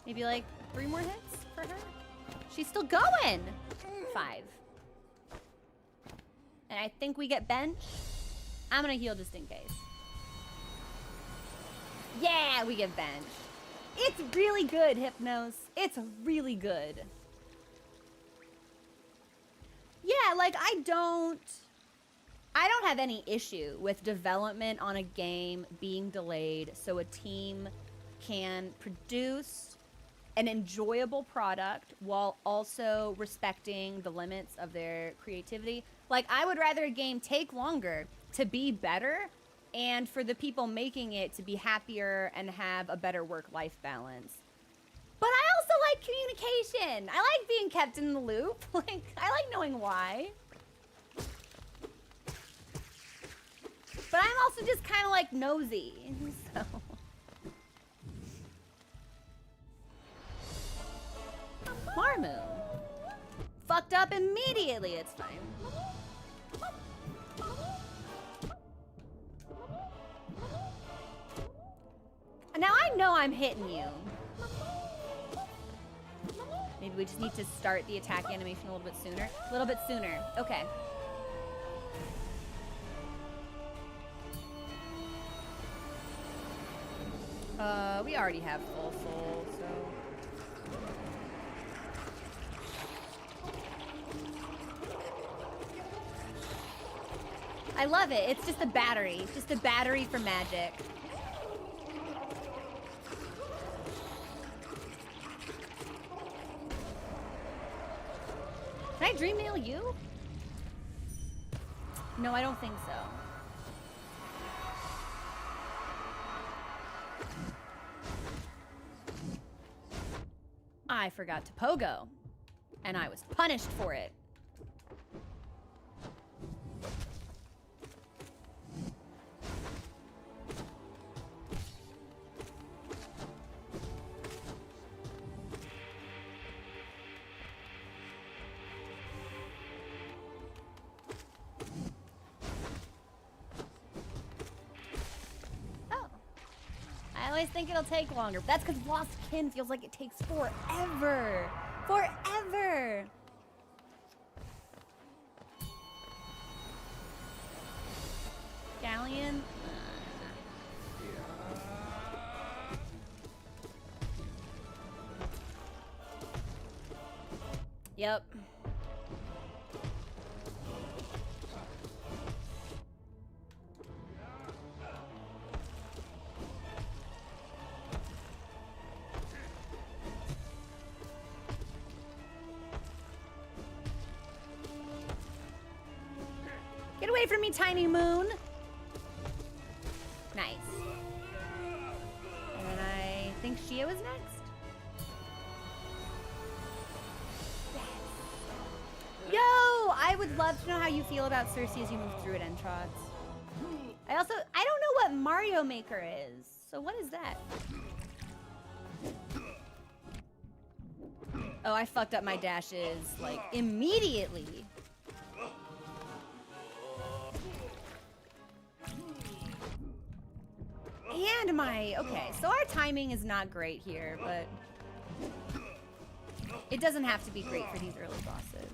Maybe like 3 more hits for her? She's still going! 5. And I think we get bench. I'm gonna heal just in case. Yeah, we get bench. It's really good, Hypnos. It's really good. Yeah, like I don't have any issue with development on a game being delayed so a team can produce an enjoyable product while also respecting the limits of their creativity. Like, I would rather a game take longer to be better and for the people making it to be happier and have a better work-life balance. But I also like communication. I like being kept in the loop. Like, I like knowing why. But I'm also just kind of like nosy, so. Marmu. Fucked up immediately, it's fine. Now I know I'm hitting you. Maybe we just need to start the attack animation a little bit sooner. A little bit sooner, okay. We already have full soul, so. I love it. It's just a battery. It's just a battery for magic. Can I dream mail you? No, I don't think so. I forgot to pogo, and I was punished for it. I think it'll take longer. That's because Lost Kin feels like it takes forever. Forever. Galleon. Yep. Get away away from me, tiny moon. Nice. And then I think Shia was next. Yo, I would love to know how you feel about Cersei as you move through it, Entrods. I don't know what Mario Maker is. So what is that? Oh, I fucked up my dashes, like, immediately. And okay, so our timing is not great here, but it doesn't have to be great for these early bosses.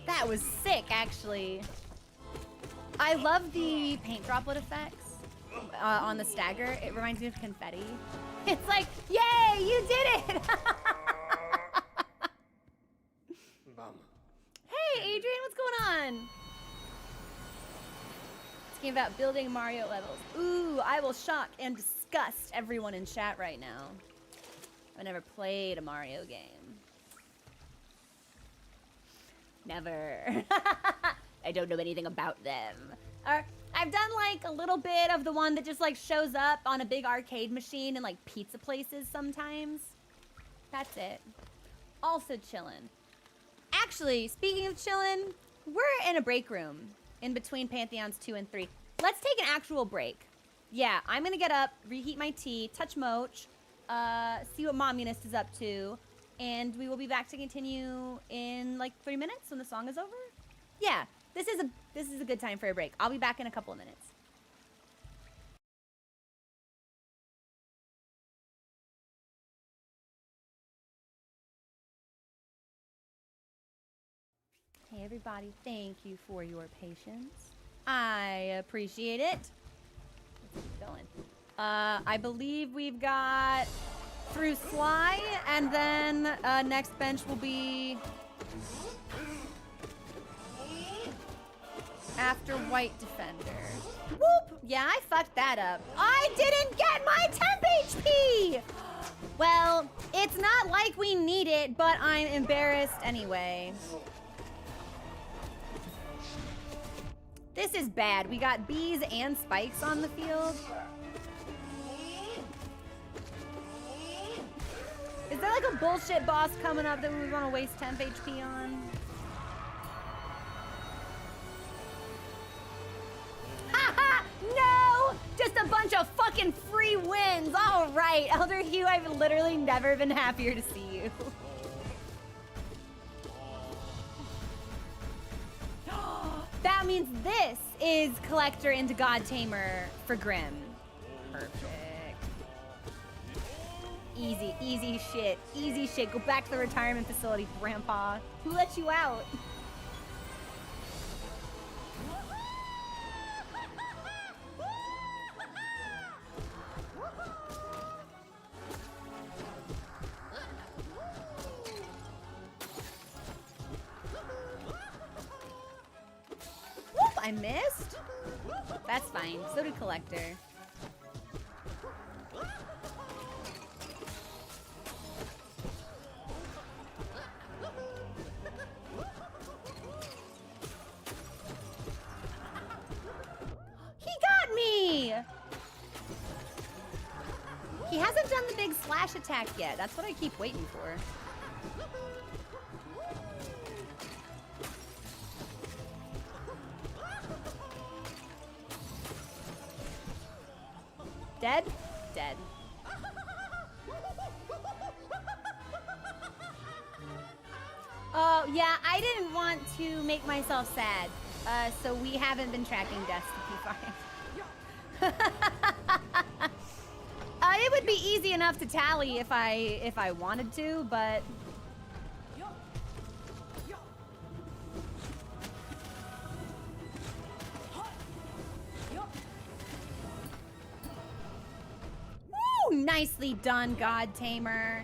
That was sick, actually. I love the paint droplet effects on the stagger. It reminds me of confetti. It's like, yay, you did it! Hey, Adrian, what's going on? Talking about building Mario levels. Ooh, I will shock and disgust everyone in chat right now. I've never played a Mario game. Never. I don't know anything about them. I've done like a little bit of the one that just like shows up on a big arcade machine and like pizza places sometimes. That's it. Also chillin'. Actually, speaking of chillin', we're in a break room in between Pantheons 2 and 3. Let's take an actual break. Yeah, I'm gonna get up, reheat my tea, touch Moch, see what Mommunist is up to. And we will be back to continue in like 3 minutes when the song is over. Yeah, this is a good time for a break. I'll be back in a couple of minutes. Hey everybody, thank you for your patience. I appreciate it. Let's keep going. I believe we've got through Sly, and then next bench will be after White Defender. Whoop! Yeah, I fucked that up. I didn't get my temp HP! Well, it's not like we need it, but I'm embarrassed anyway. This is bad. We got bees and spikes on the field. Is there like a bullshit boss coming up that we want to waste temp HP on? Haha! No! Just a bunch of fucking free wins! Alright, Elder Hugh, I've literally never been happier to see you. That means this is Collector into God Tamer for Grim. Perfect. Easy, easy shit. Easy shit. Go back to the retirement facility, Grandpa. Who let you out? Whoop, I missed? That's fine. So did Collector. He hasn't done the big slash attack yet. That's what I keep waiting for. Dead? Dead. Oh, yeah, I didn't want to make myself sad. So we haven't been tracking deaths to P5. It would be easy enough to tally if I wanted to, but Nicely done, God Tamer.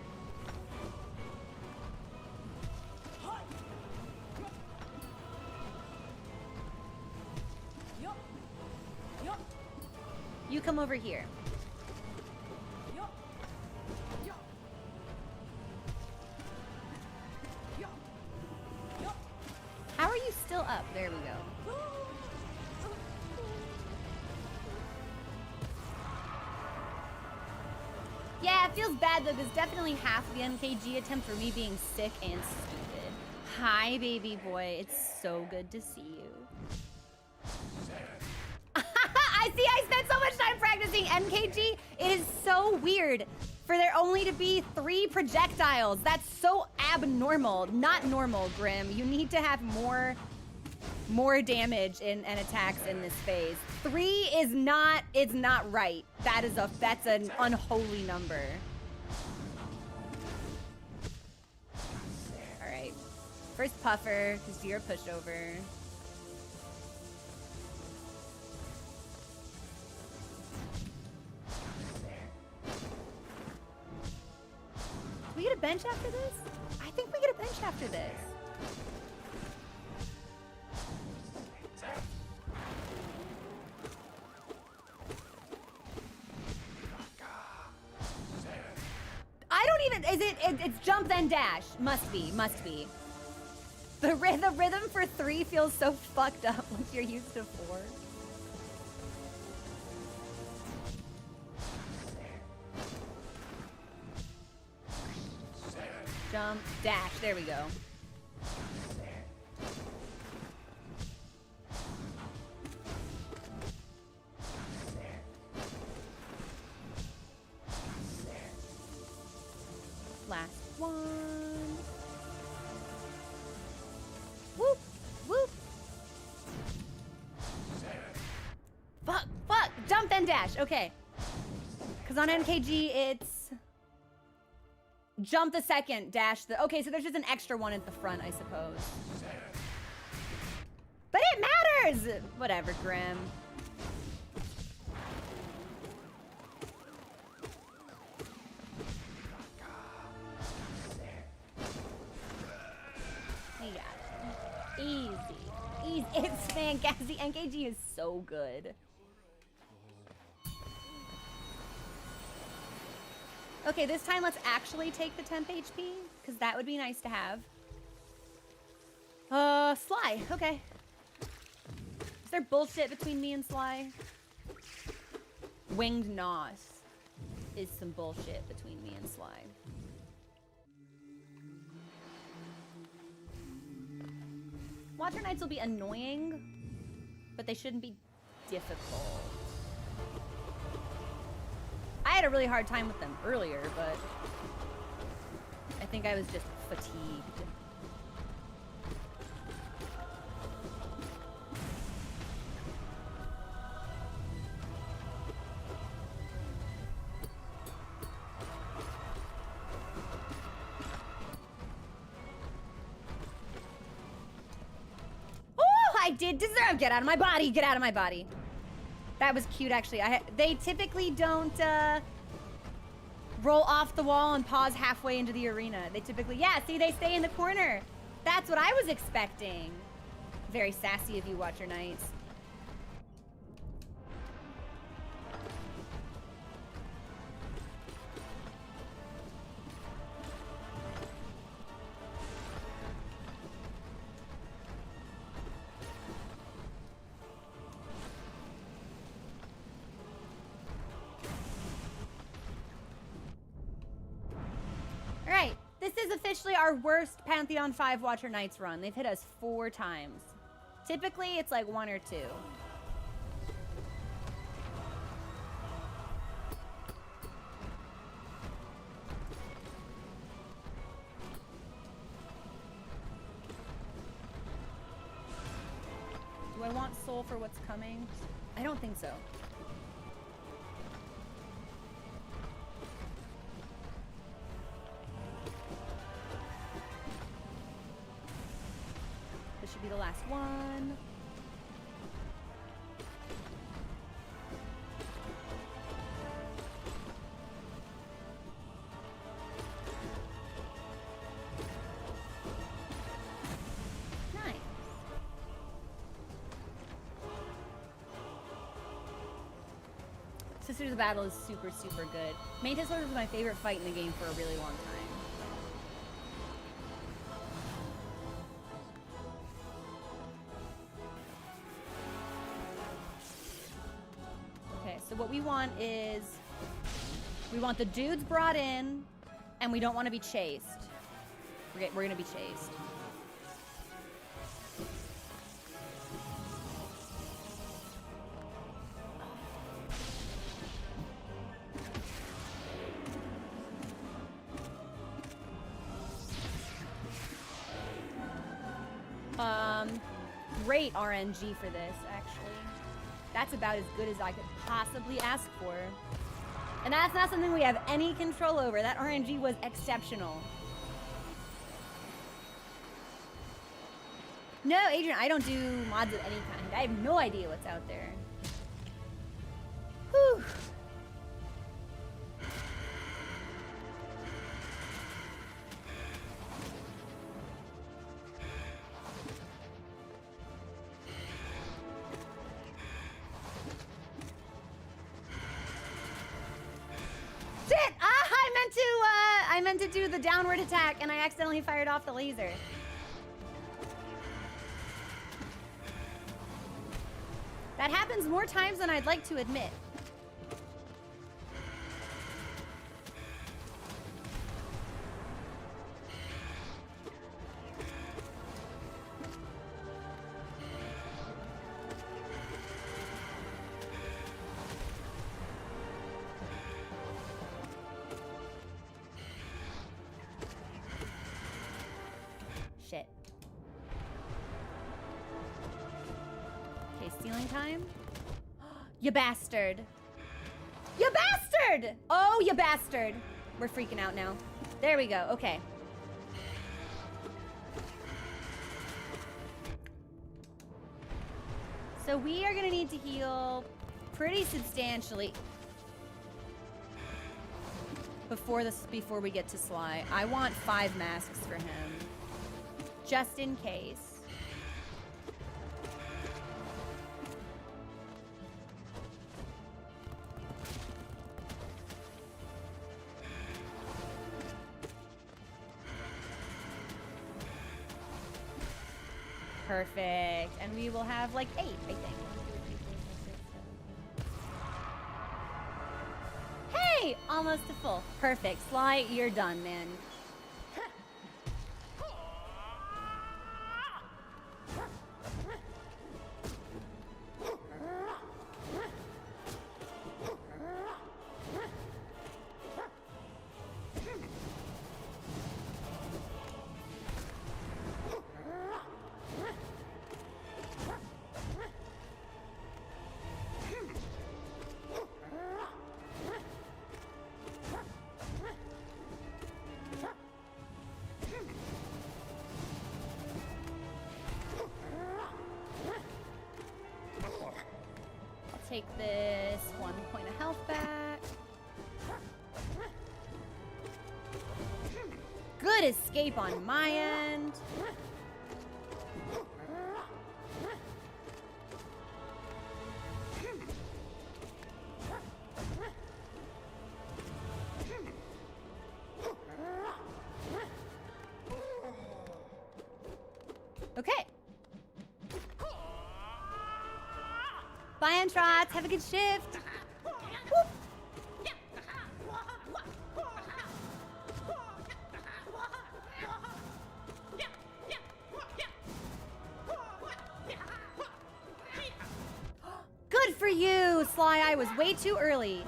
You come over here. How are you still up? There we go. Yeah, it feels bad though, because definitely half the NKG attempt for me being sick and stupid. Hi, baby boy. It's so good to see you. I see, I spent so much time practicing NKG. It is so weird for there only to be 3 projectiles. That's so abnormal. Not normal, Grim. You need to have more damage and attacks in this phase. 3 is not, it's not right. That's an unholy number. All right. First Puffer, because you're a pushover. Do we get a bench after this? I think we get a bench after this. I don't even, it's jump then dash. Must be. The rhythm for 3 feels so fucked up once you're used to 4. Jump, dash, there we go. Last one. Whoop, whoop. Fuck, jump then dash, okay. Because on NKG, it's jump the second, dash the, okay, so there's just an extra one at the front, I suppose. But it matters! Whatever, Grim. You got it. Easy. It's fantastic. NKG is so good. Okay, this time let's actually take the temp HP, because that would be nice to have. Sly, okay. Is there bullshit between me and Sly? Winged Nos is some bullshit between me and Sly. Watcher Knights will be annoying, but they shouldn't be difficult. I had a really hard time with them earlier, but I think I was just fatigued. Oh, I did deserve. Get out of my body. Get out of my body. That was cute, actually. They typically don't roll off the wall and pause halfway into the arena. They typically, yeah, see, they stay in the corner. That's what I was expecting. Very sassy of you, Watcher Knights. This is officially our worst Pantheon 5 Watcher Knights run. They've hit us 4 times. Typically, it's like 1 or 2. Do I want soul for what's coming? I don't think so. Should be the last one. Sisters of Battle is super, super good. Mantis Lord was my favorite fight in the game for a really long time. Okay, so what we want is... we want the dudes brought in, and we don't want to be chased. We're gonna be chased. Great RNG for this, actually. That's about as good as I could possibly ask for. And that's not something we have any control over. That RNG was exceptional. No, Adrian, I don't do mods of any kind. I have no idea what's out there. Whew. I meant to do the downward attack and I accidentally fired off the laser. That happens more times than I'd like to admit. Shit. Okay, stealing time. You bastard. You bastard! Oh, you bastard. We're freaking out now. There we go. Okay. So we are gonna need to heal pretty substantially before we get to Sly. I want 5 masks for him. Just in case. Perfect. And we will have like 8, I think. Hey! Almost to full. Perfect. Sly, you're done, man. Take this 1 point of health back. Good escape on my end. Okay. Bye, Antrots. Have a good shift. Whoop. Good for you, Sly. I was way too early.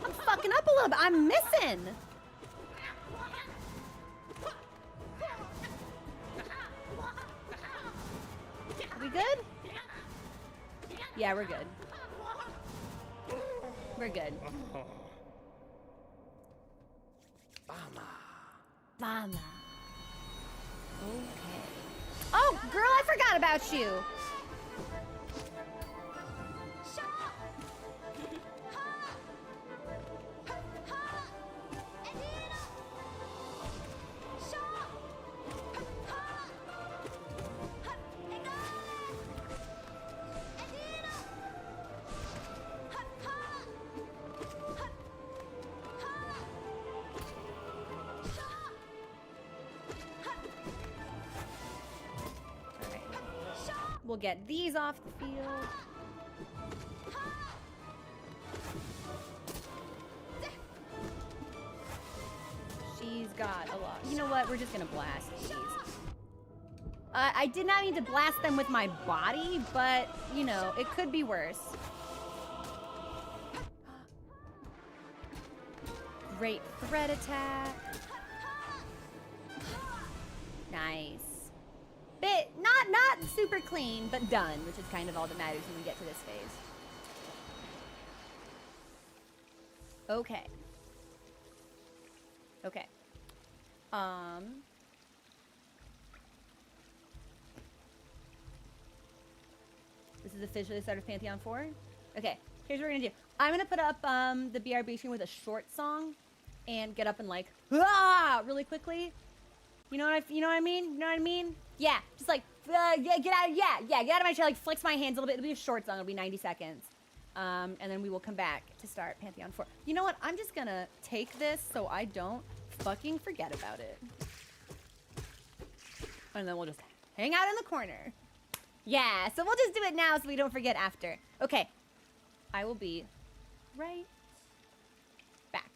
I'm fucking up a little bit. I'm missing. We good? Yeah, we're good. We're good. Mama. Okay. Oh, girl, I forgot about you. We'll get these off the field. She's got a lot. You know what? We're just gonna blast these. I did not need to blast them with my body, but, you know, it could be worse. Great threat attack. Nice. Bit, not super clean, but done, which is kind of all that matters when we get to this phase. Okay. Okay. This is officially the start of Pantheon 4. Okay, here's what we're gonna do. I'm gonna put up the BRB screen with a short song and get up and like really quickly. You know what I mean? You know what I mean? Yeah, just like get out of my chair, like flex my hands a little bit. It'll be a short song, it'll be 90 seconds. And then we will come back to start Pantheon 4. You know what? I'm just gonna take this so I don't fucking forget about it. And then we'll just hang out in the corner. Yeah, so we'll just do it now so we don't forget after. Okay, I will be right back.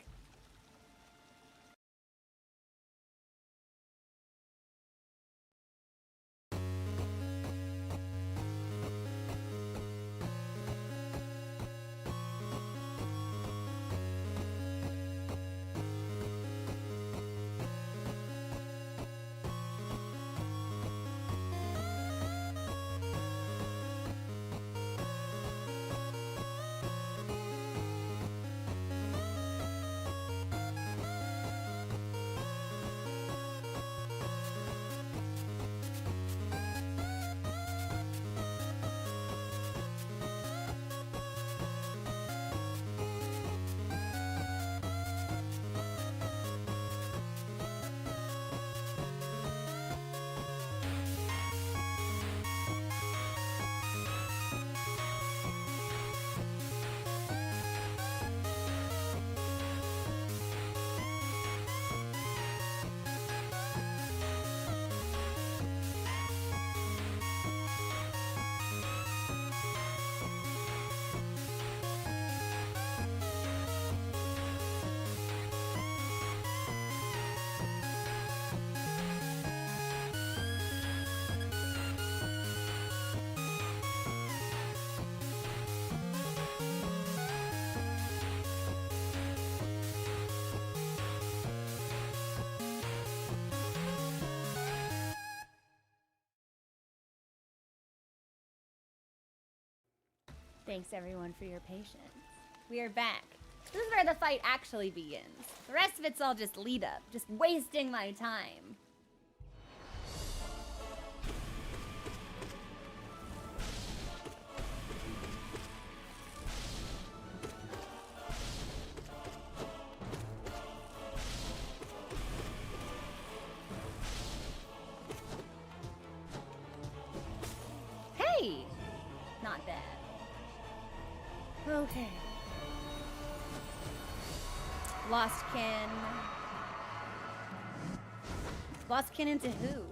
Thanks everyone for your patience. We are back. This is where the fight actually begins. The rest of it's all just lead up, just wasting my time. Hey! Not bad. Okay. Lost kin. Lost kin into who?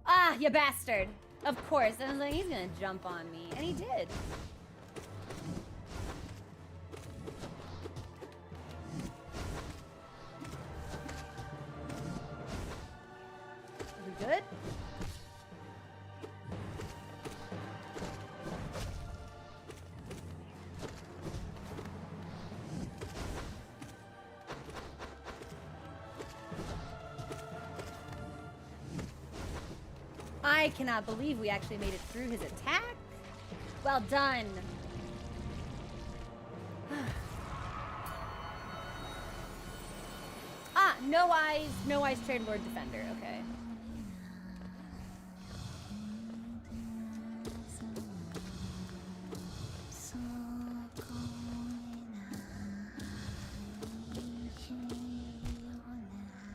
Ah, you bastard! Of course, I was like, he's gonna jump on me, and he did. Are we good? I cannot believe we actually made it through his attack. Well done. Ah, no eyes, Trade Lord Defender, okay.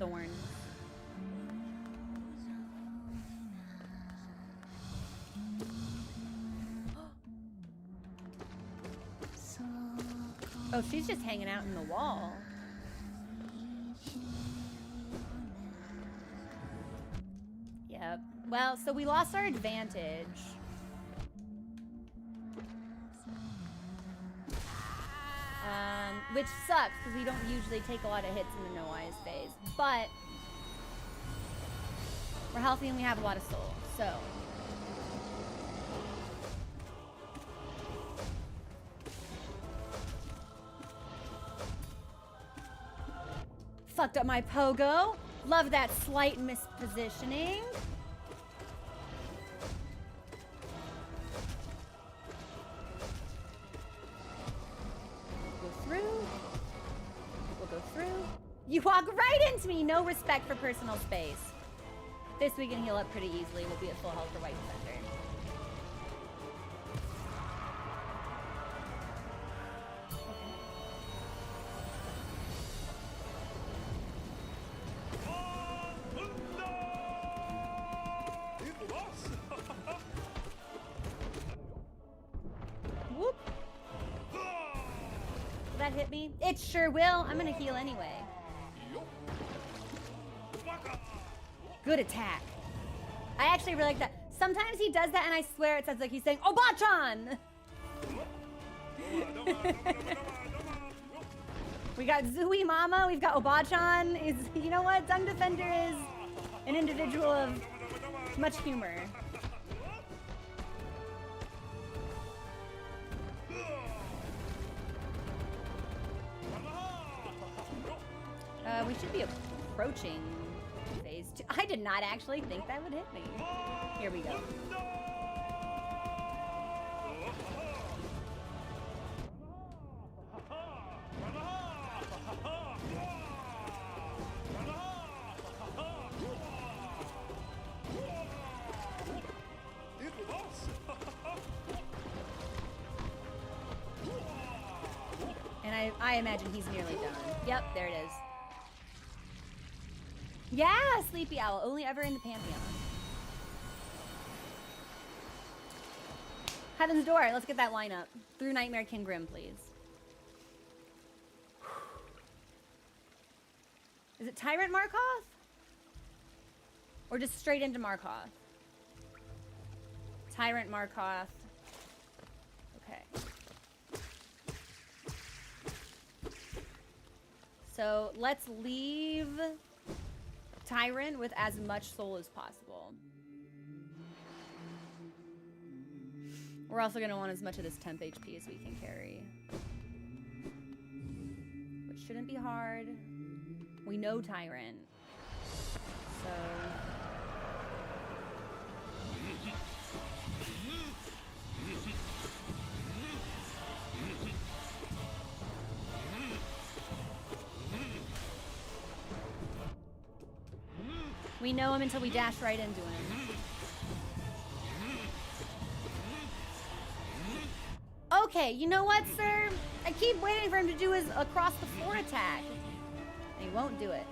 thorns. Oh, she's just hanging out in the wall. Yep. Well, so we lost our advantage. Which sucks, because we don't usually take a lot of hits in the no-eyes phase. But we're healthy and we have a lot of soul, so... Fucked up my pogo. Love that slight mispositioning. Go through. We'll go through. You walk right into me. No respect for personal space. This we can heal up pretty easily. We'll be at full health for White Defender. That hit me? It sure will. I'm gonna heal anyway. Good attack. I actually really like that. Sometimes he does that and I swear it sounds like he's saying Obachan! We got Zui Mama, we've got Obachan. You know what? Dung Defender is an individual of much humor. We should be approaching phase 2. I did not actually think that would hit me. Here we go. And I imagine he's nearly done. Yep, there it is. Yeah, Sleepy Owl, only ever in the Pantheon. Heaven's Door, let's get that lineup. Through Nightmare King Grim, please. Is it Tyrant Markoth? Or just straight into Markoth? Tyrant Markoth. Okay. So let's leave Tyrant with as much soul as possible. We're also going to want as much of this temp HP as we can carry. Which shouldn't be hard. We know Tyrant. So... we know him until we dash right into him. Okay, you know what, sir? I keep waiting for him to do his across the floor attack. And he won't do it.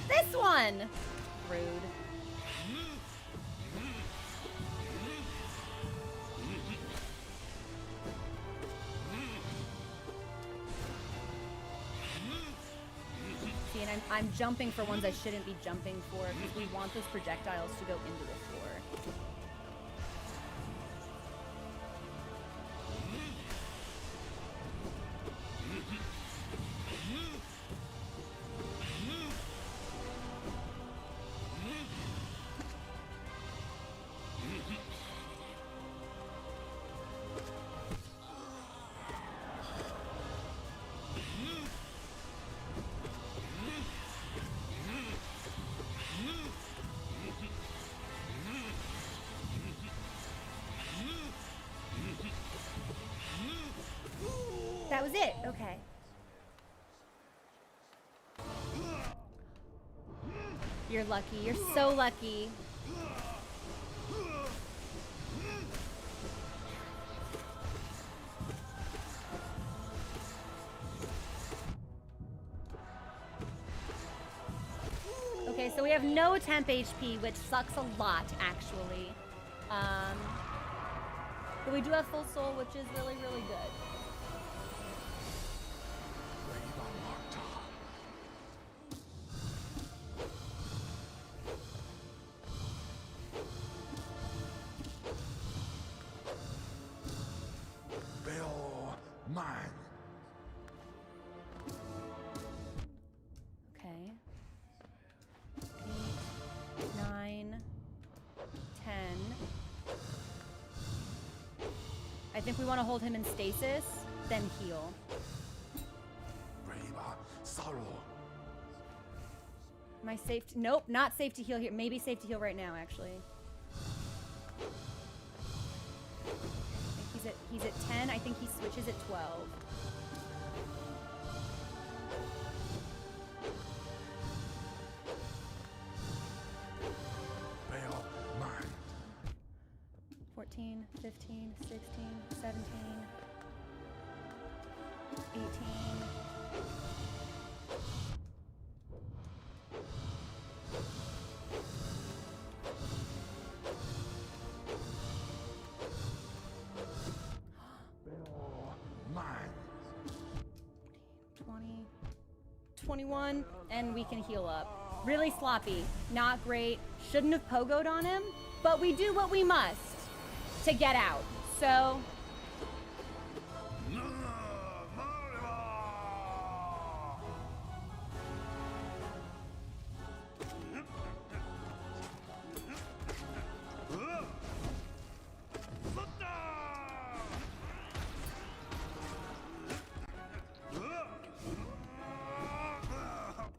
This one! Rude. See, and I'm jumping for ones I shouldn't be jumping for because we want those projectiles to go into the floor. That was it. Okay. You're lucky. You're so lucky. Okay, so we have no temp HP, which sucks a lot, actually. But we do have full soul, which is really, really good. Bill, mine. Okay. 8, 9, 10. I think we want to hold him in stasis, then heal. Am I safe to, nope, not safe to heal here. Maybe safe to heal right now, actually. I think he's at 10. I think he switches at 12. Bill, mine. 14, 15, 16, 17, 18. Bill, mine. 20, 21, and we can heal up. Really sloppy, not great. Shouldn't have pogoed on him, but we do what we must to get out. So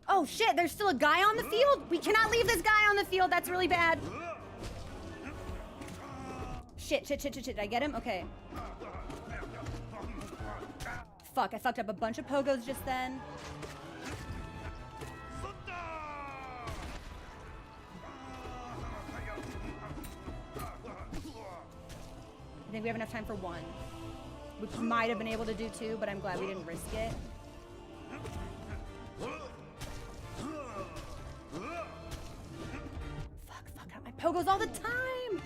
oh shit, there's still a guy on the field? We cannot leave this guy on the field. That's really bad. Shit. Did I get him? Okay. Fuck, I fucked up a bunch of pogos just then. I think we have enough time for one. Which we might have been able to do two, but I'm glad we didn't risk it. Fuck, my pogos all the time!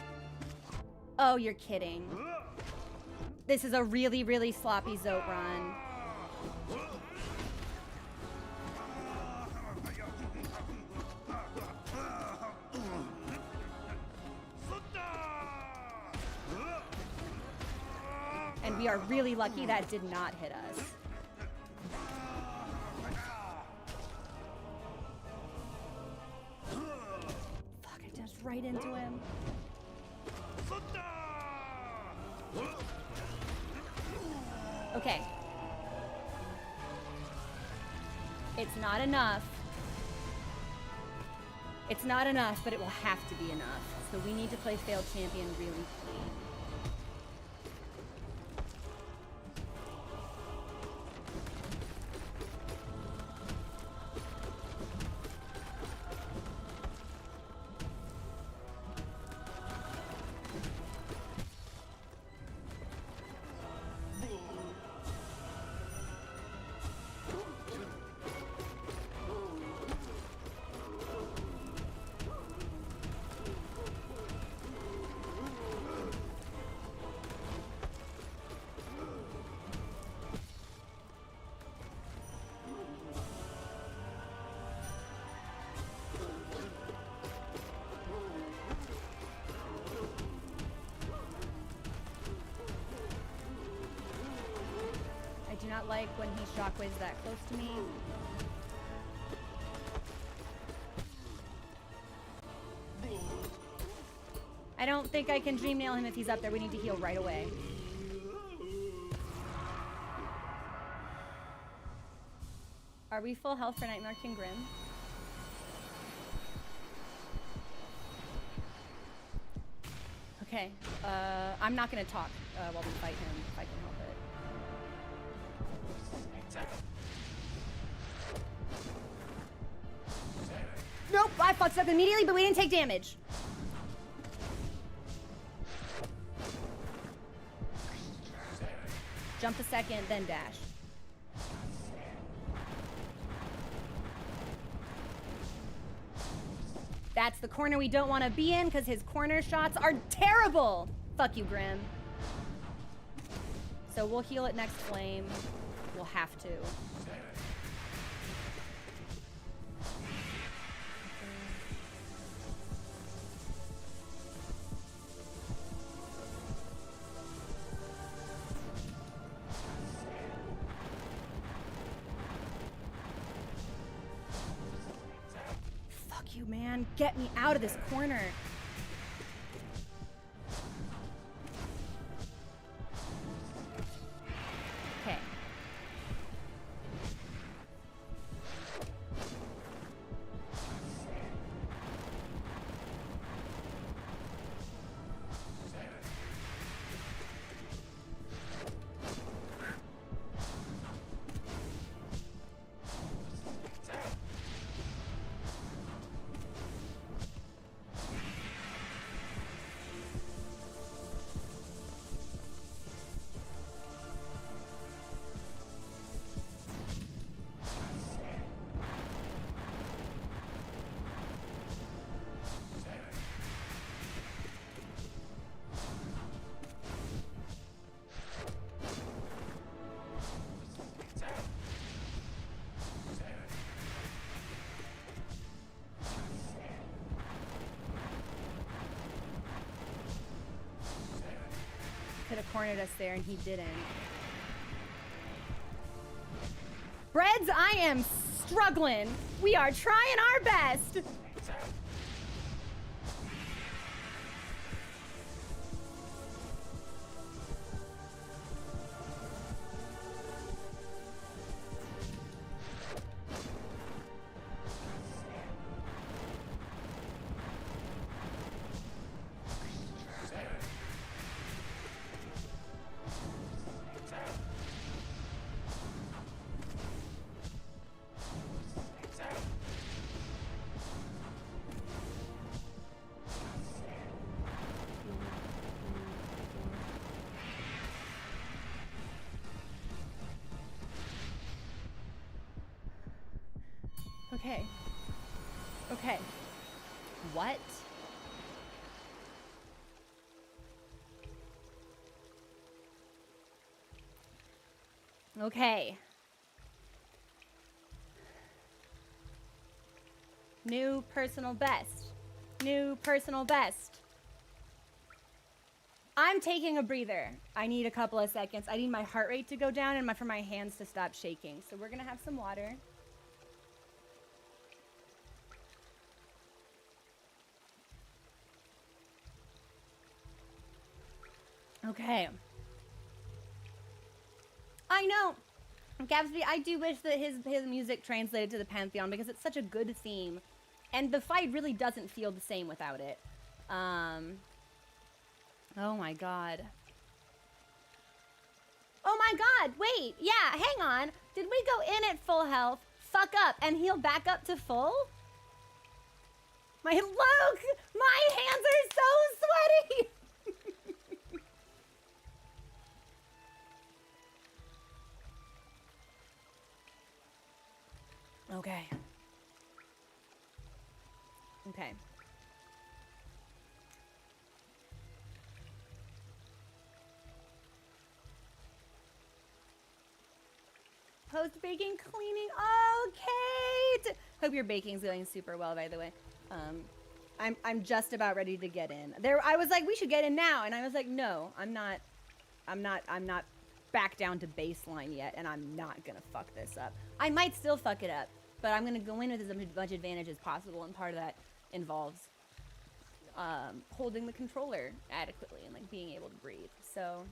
Oh, you're kidding. This is a really, really sloppy Zote run. And we are really lucky that did not hit us. Fuck, I dashed right into him. Okay. It's not enough. It's not enough, but it will have to be enough. So we need to play failed champion really clean. I do not like when he shockwaves that close to me. I don't think I can dream nail him if he's up there. We need to heal right away. Are we full health for Nightmare King Grim? Okay, I'm not gonna talk while we fight him if I can help it. Nope, I fucked up immediately, but we didn't take damage. Jump a second, then dash. That's the corner we don't want to be in because his corner shots are terrible. Fuck you, Grim. So we'll heal it next flame. We'll have to. Fuck you, man. Get me out of this corner. Okay. Could have cornered us there and he didn't. Breads, I am struggling. We are trying our best. Okay. Okay. What? Okay. New personal best. New personal best. I'm taking a breather. I need a couple of seconds. I need my heart rate to go down and for my hands to stop shaking. So we're gonna have some water. Okay. I know. Gatsby, I do wish that his music translated to the Pantheon because it's such a good theme. And the fight really doesn't feel the same without it. Oh my god. Oh my god, wait, yeah, hang on. Did we go in at full health, fuck up, and heal back up to full? My Luke, my hands are so sweaty! Okay. Okay. Post-baking cleaning. Oh, Kate! Hope your baking's going super well, by the way. I'm just about ready to get in. I was like, we should get in now, and I was like, no, I'm not back down to baseline yet, and I'm not gonna fuck this up. I might still fuck it up, but I'm gonna go in with as much advantage as possible, and part of that involves holding the controller adequately and like being able to breathe. So,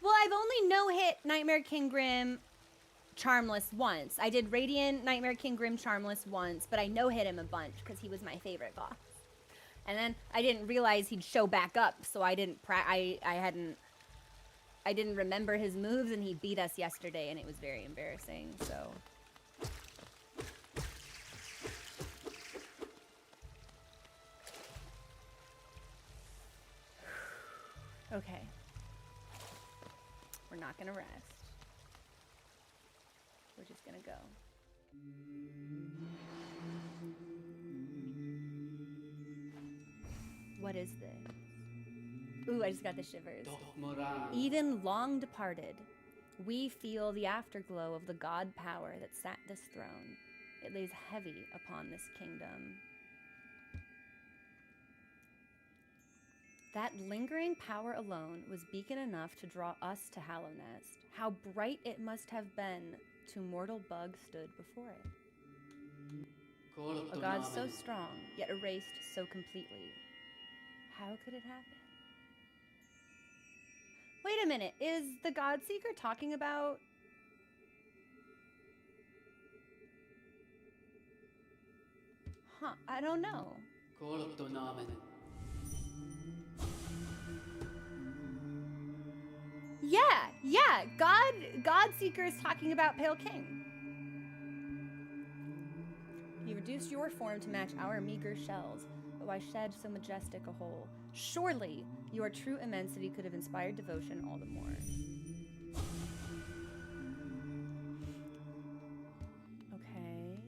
well, I've only no-hit Nightmare King Grim Charmless once. I did Radiant Nightmare King Grim Charmless once, but I no-hit him a bunch because he was my favorite boss. And then I didn't realize he'd show back up, so I didn't I didn't remember his moves, and he beat us yesterday, and it was very embarrassing. So. Okay. We're not gonna rest. We're just gonna go. What is this? Ooh, I just got the shivers. Even long departed, we feel the afterglow of the god power that sat this throne. It lays heavy upon this kingdom. That lingering power alone was beacon enough to draw us to Hallownest. How bright it must have been to mortal bug stood before it. A god so strong, yet erased so completely. How could it happen? Wait a minute, is the Godseeker talking about... Huh, I don't know. Yeah, Godseeker is talking about Pale King. You reduced your form to match our meager shells, but why shed so majestic a whole? Surely your true immensity could have inspired devotion all the more. Okay.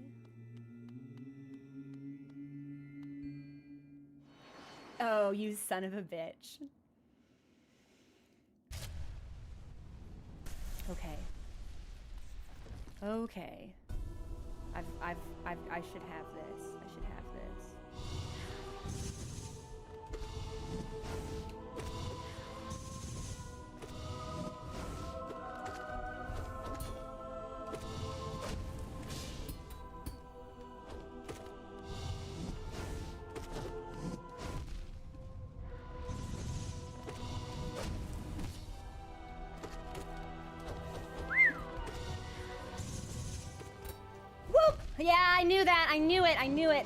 Oh, you son of a bitch. Okay. Okay. I should have this. I should have this. Yeah, I knew that. I knew it. I knew it.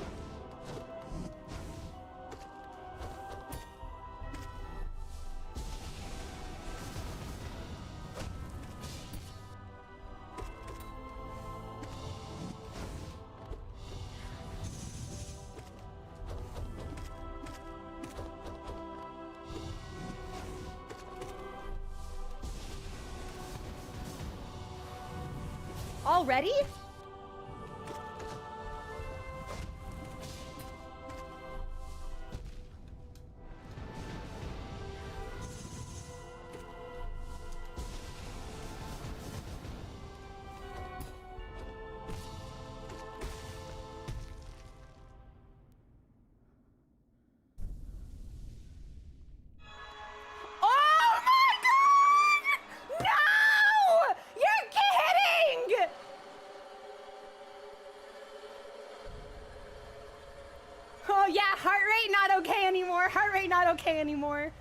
Already? Not okay anymore.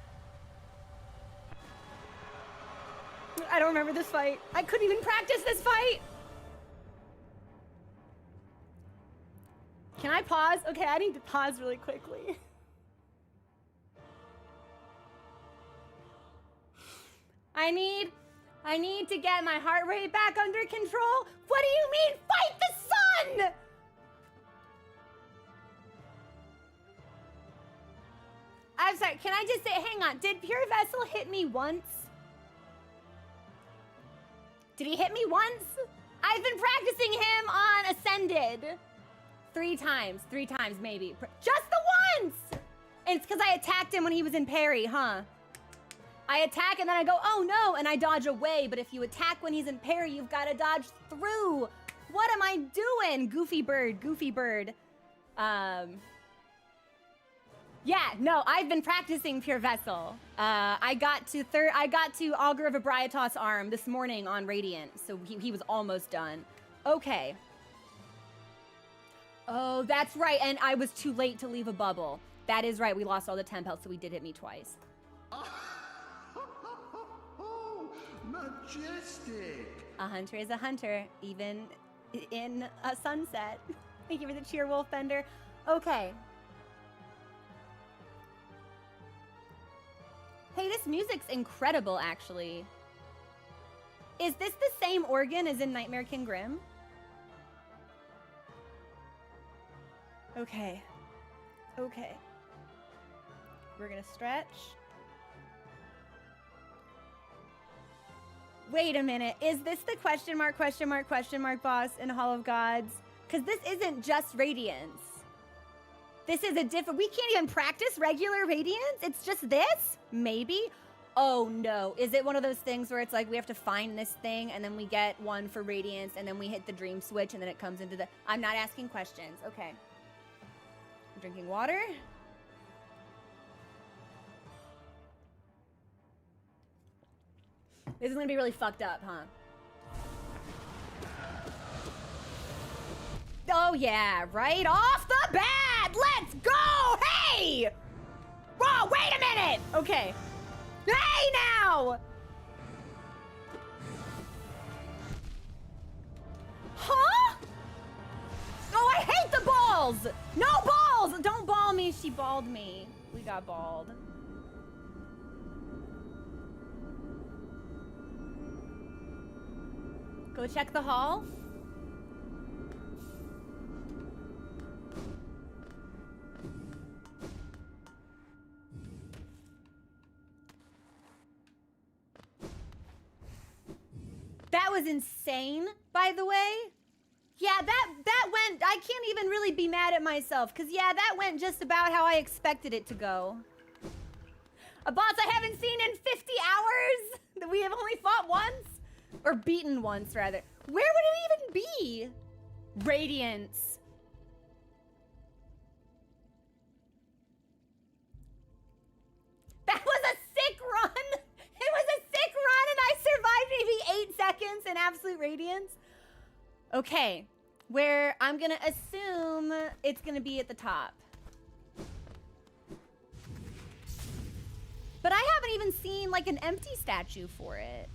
I don't remember this fight. I couldn't even practice this fight. Can I pause? Okay, I need to pause really quickly. I need to get my heart rate back under control. What do you mean, fight the sun? I'm sorry, can I just say, hang on, did Pure Vessel hit me once? Did he hit me once? I've been practicing him on Ascended. 3 times maybe. Just the once! And it's because I attacked him when he was in parry, huh? I attack and then I go, oh no, and I dodge away, but if you attack when he's in parry, you've got to dodge through. What am I doing? Goofy bird. Yeah, no, I've been practicing Pure Vessel. I got to Augur of Abriatos arm this morning on Radiant, so he was almost done. Okay. Oh, that's right, and I was too late to leave a bubble. That is right, we lost all the temp health, so he did hit me twice. Majestic! A hunter is a hunter, even in a sunset. Thank you for the cheer, Wolf Bender. Okay. Hey, this music's incredible, actually. Is this the same organ as in Nightmare King Grim? Okay. Okay. We're gonna stretch. Wait a minute. Is this the question mark boss in Hall of Gods? Because this isn't just Radiance. This is a different... We can't even practice regular Radiance? It's just this? Maybe? Oh, no. Is it one of those things where it's like we have to find this thing and then we get one for Radiance and then we hit the dream switch and then it comes into the... I'm not asking questions. Okay. I'm drinking water. This is going to be really fucked up, huh? Oh, yeah. Right off the bat. Let's go. Hey! Whoa, wait a minute. Okay. Hey, now! Huh? Oh, I hate the balls! No balls! Don't ball me. She balled me. We got balled. Go check the hall. That was insane, by the way. Yeah, that went, I can't even really be mad at myself, because yeah, that went just about how I expected it to go. A boss I haven't seen in 50 hours? That we have only fought once? Or beaten once, rather. Where would it even be? Radiance. That was a sick run! It was a sick run and I survived maybe 8 seconds in absolute radiance. Okay, where I'm gonna assume it's gonna be at the top. But I haven't even seen like an empty statue for it.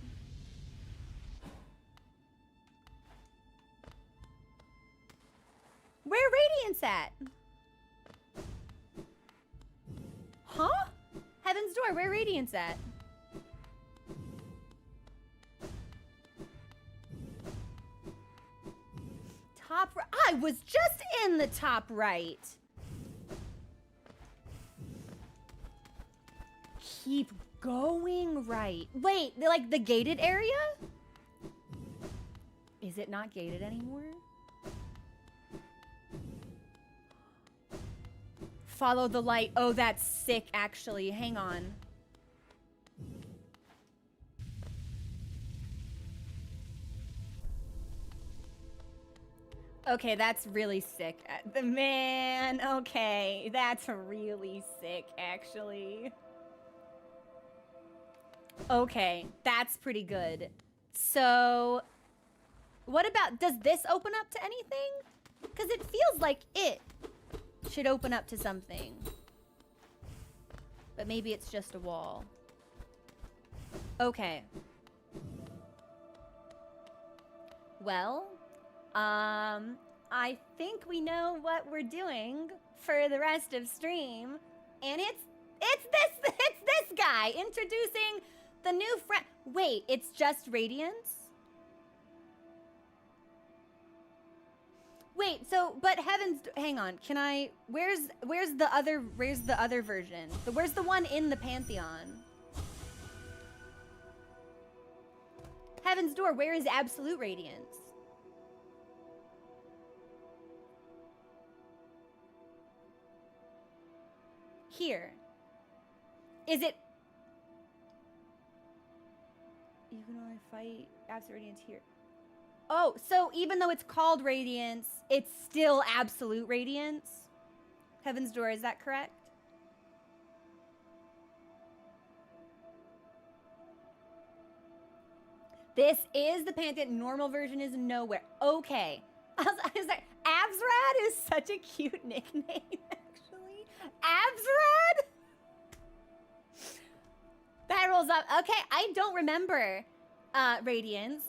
Where Radiance at? Huh? Heaven's Door, where Radiance at? Top right. I was just in the top right. Keep going right. Wait, like the gated area? Is it not gated anymore? Follow the light. Oh, that's sick, actually. Hang on. Okay, that's really sick. Man, okay. That's really sick, actually. Okay, that's pretty good. So, what about... Does this open up to anything? Because it feels like it should open up to something. But maybe it's just a wall. Okay. Well, I think we know what we're doing for the rest of stream. And it's this guy introducing the new friend. Wait, it's just Radiance? Wait, so, but hang on, can I, where's the other version? Where's the one in the Pantheon? Heaven's Door, where is Absolute Radiance? Here. Is it? You can only fight Absolute Radiance here. Oh, so even though it's called Radiance, it's still Absolute Radiance? Heaven's Door, is that correct? This is the Pantheon. Normal version is nowhere. Okay. I was like, Absrad is such a cute nickname, actually. Absrad? That rolls up. Okay, I don't remember Radiance.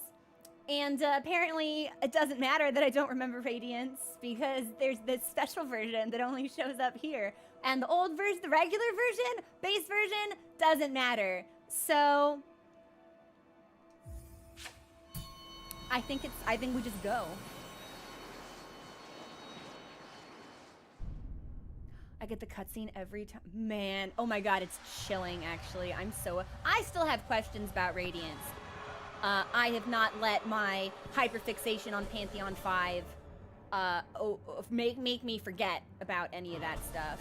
And apparently it doesn't matter that I don't remember Radiance because there's this special version that only shows up here. And the old version, the regular version, base version, doesn't matter. So I think we just go. I get the cutscene every time. Man, oh my god, it's chilling actually. I still have questions about Radiance. I have not let my hyperfixation on Pantheon 5 make me forget about any of that stuff.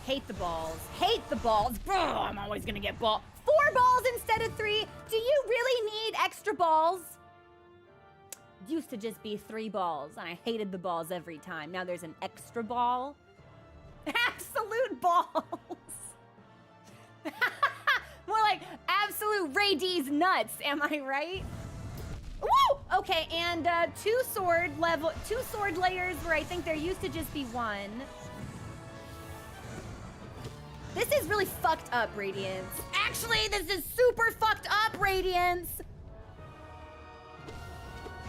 Hate the balls. Hate the balls. Ugh, I'm always gonna get 4 balls instead of 3. Do you really need extra balls? Used to just be 3 balls, and I hated the balls every time. Now there's an extra ball. Absolute balls. More like absolute Ray D's nuts, am I right? Woo! Okay, and 2 sword layers where I think there used to just be 1. This is really fucked up, Radiance. Actually, this is super fucked up, Radiance.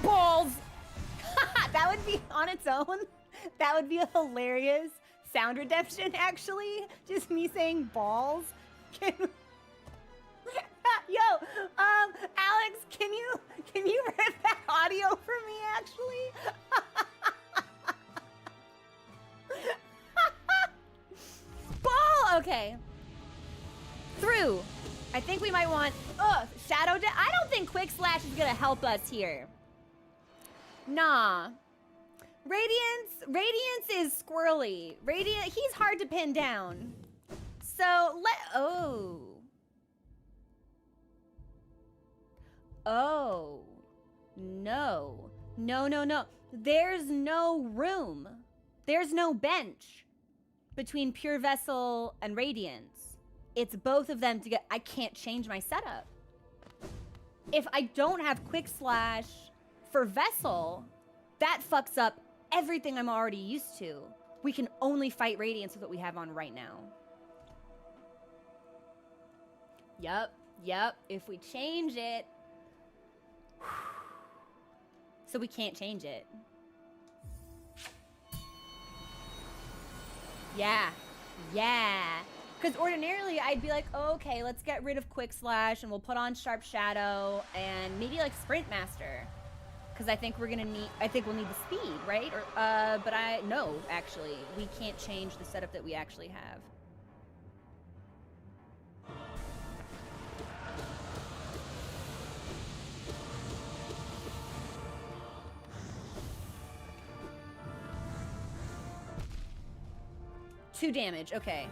Balls. That would be on its own. That would be a hilarious sound redemption, actually. Just me saying balls. Yo, Alex, can you rip that audio for me, actually? Ball! Okay. Through. I think we might want... Shadow... I don't think Quick Slash is gonna help us here. Nah. Radiance is squirrely. He's hard to pin down. So, oh. Oh. No. No. There's no room. There's no bench between Pure Vessel and Radiance. It's both of them together. I can't change my setup. If I don't have Quick Slash for Vessel, that fucks up everything I'm already used to. We can only fight Radiance with what we have on right now. Yup. If we change it... So we can't change it. Yeah. Because ordinarily I'd be like, oh, okay, let's get rid of Quick Slash and we'll put on Sharp Shadow and maybe like Sprint Master. Because I think we'll need the speed, right? Or but no, actually, we can't change the setup that we actually have. Two damage, okay.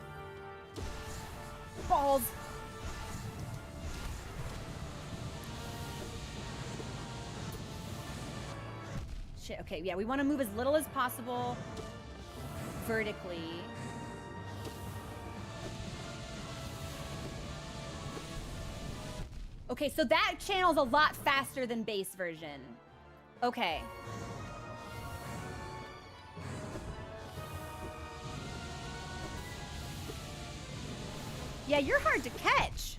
Balls. Shit, okay, yeah, we want to move as little as possible vertically. Okay, so that channel's a lot faster than base version. Okay. Yeah, you're hard to catch.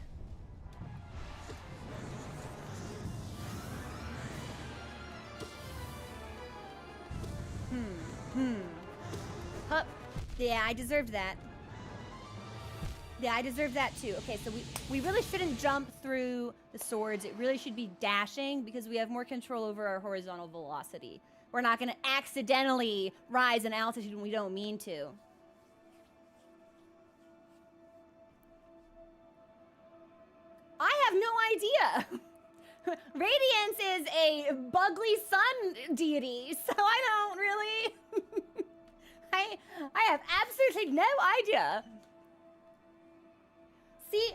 Huh. Yeah, I deserved that. Yeah, I deserve that too. Okay, so we really shouldn't jump through the swords. It really should be dashing because we have more control over our horizontal velocity. We're not going to accidentally rise in altitude when we don't mean to. I have no idea. Radiance is a bugly sun deity, so I don't really... I have absolutely no idea. See,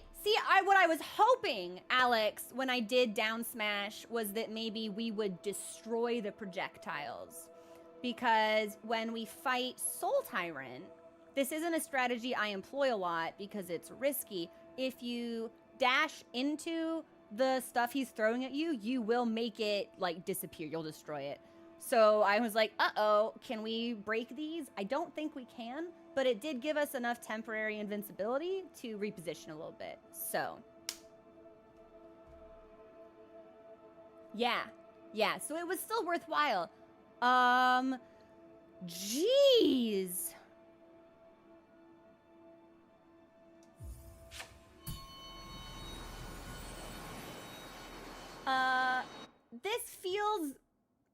what I was hoping, Alex, when I did down smash was that maybe we would destroy the projectiles. Because when we fight Soul Tyrant, this isn't a strategy I employ a lot because it's risky. If you dash into the stuff he's throwing at you, you will make it, like, disappear. You'll destroy it. So I was like, uh-oh, can we break these? I don't think we can, but it did give us enough temporary invincibility to reposition a little bit. So, yeah, so it was still worthwhile. Jeez. This feels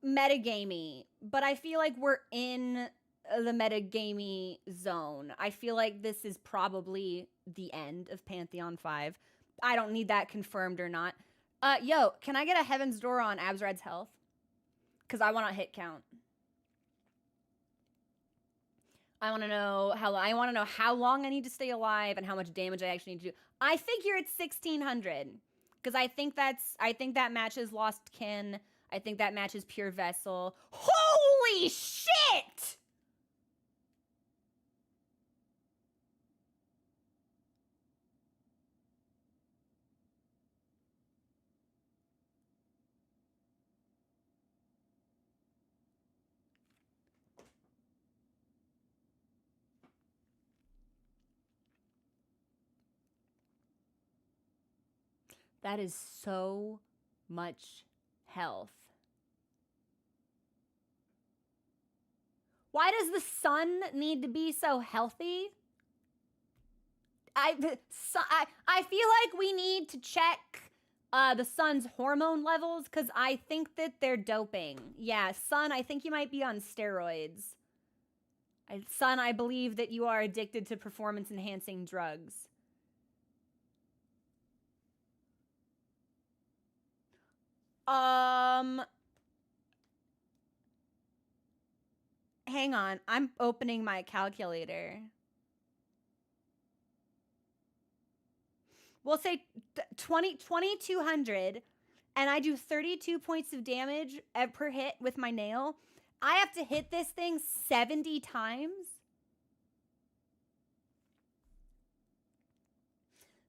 metagamey, but I feel like we're in the metagamey zone. I feel like this is probably the end of Pantheon 5. I don't need that confirmed or not. Yo, can I get a Heaven's Door on Absrad's health? Because I want a hit count. I want to know how long I need to stay alive and how much damage I actually need to do. I figure it's 1600 because I think that matches Lost Kin. I think that matches Pure Vessel. Holy shit! That is so much health. Why does the sun need to be so healthy? I feel like we need to check the sun's hormone levels because I think that they're doping. Yeah, sun, I think you might be on steroids. Sun, I believe that you are addicted to performance-enhancing drugs. Hang on. I'm opening my calculator. We'll say 2200, and I do 32 points of damage per hit with my nail. I have to hit this thing 70 times.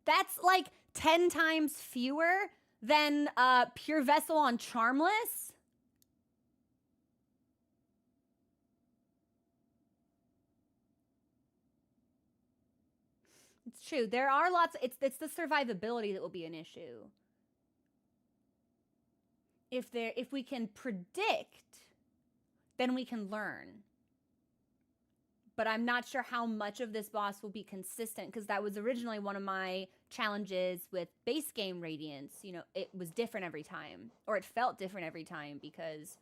That's like 10 times fewer than Pure Vessel on Charmless. It's true. There are lots. It's the survivability that will be an issue. If we can predict, then we can learn. But I'm not sure how much of this boss will be consistent because that was originally one of my challenges with base game Radiance. You know, it was different every time, or it felt different every time because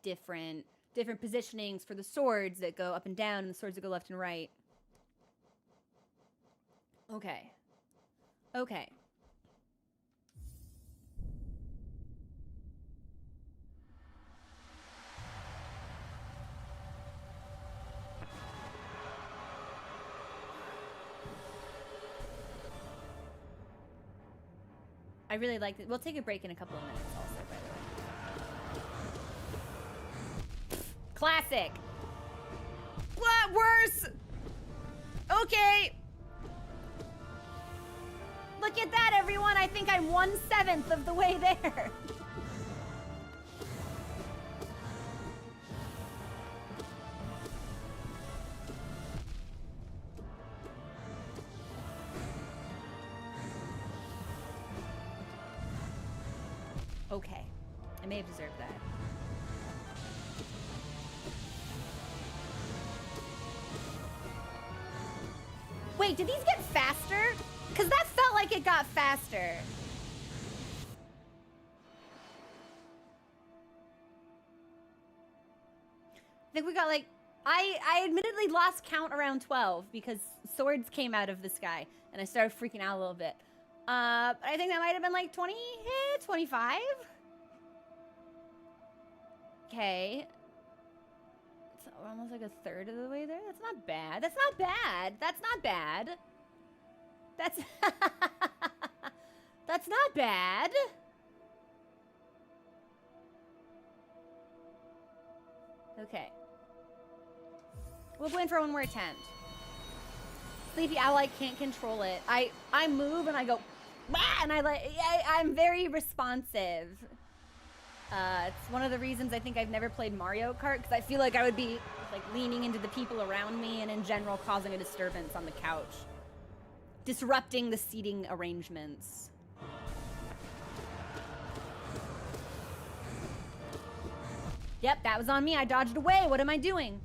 different positionings for the swords that go up and down and the swords that go left and right. Okay. Okay. I really like it. We'll take a break in a couple of minutes also, by the way. Classic. What? Worse? Okay. Look at that, everyone. I think I'm 1/7 of the way there. Okay. I may have deserved that. Wait, did these get faster? Because that felt like it got faster. I think we got like... I admittedly lost count around 12 because swords came out of the sky and I started freaking out a little bit. But I think that might have been like 20, 25? Okay. So we're almost like a third of the way there. That's not bad. That's not bad. That's not bad. That's... That's not bad. Okay. We'll go in for one more attempt. Sleepy Owl, I can't control it. I move and I go, bah! And I'm very responsive. It's one of the reasons I think I've never played Mario Kart because I feel like I would be like leaning into the people around me and in general causing a disturbance on the couch, disrupting the seating arrangements. Yep, that was on me. I dodged away. What am I doing?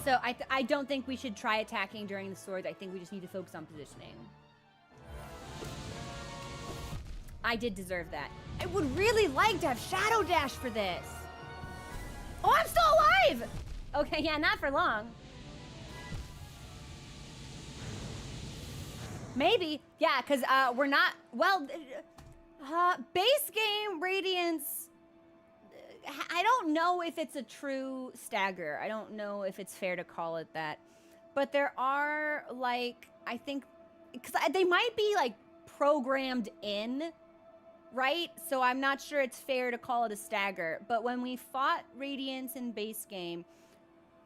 So I don't think we should try attacking during the swords. I think we just need to focus on positioning. I did deserve that. I would really like to have Shadow Dash for this. Oh, I'm still alive! Okay, yeah, not for long. Maybe, yeah, because we're not, well, base game Radiance, I don't know if it's a true stagger. I don't know if it's fair to call it that. But there are, like, I think, because they might be, like, programmed in, right? So I'm not sure it's fair to call it a stagger. But when we fought Radiance in base game,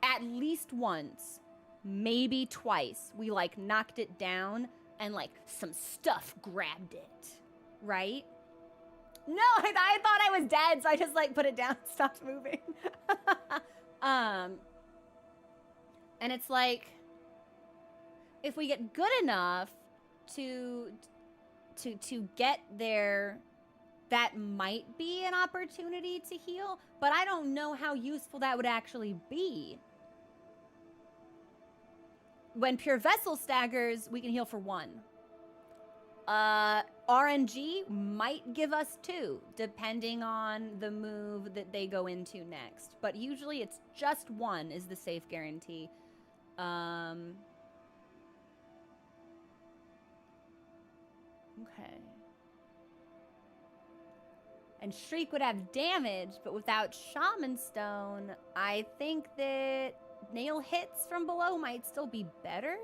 at least once, maybe twice, we, like, knocked it down and, like, some stuff grabbed it, right? No, I thought I was dead, so I just, like, put it down, stopped moving. And it's like, if we get good enough to get there, that might be an opportunity to heal, but I don't know how useful that would actually be. When Pure Vessel staggers, we can heal for 1. RNG might give us 2, depending on the move that they go into next. But usually it's just 1 is the safe guarantee. Okay. And Shriek would have damage, but without Shaman Stone, I think that nail hits from below might still be better.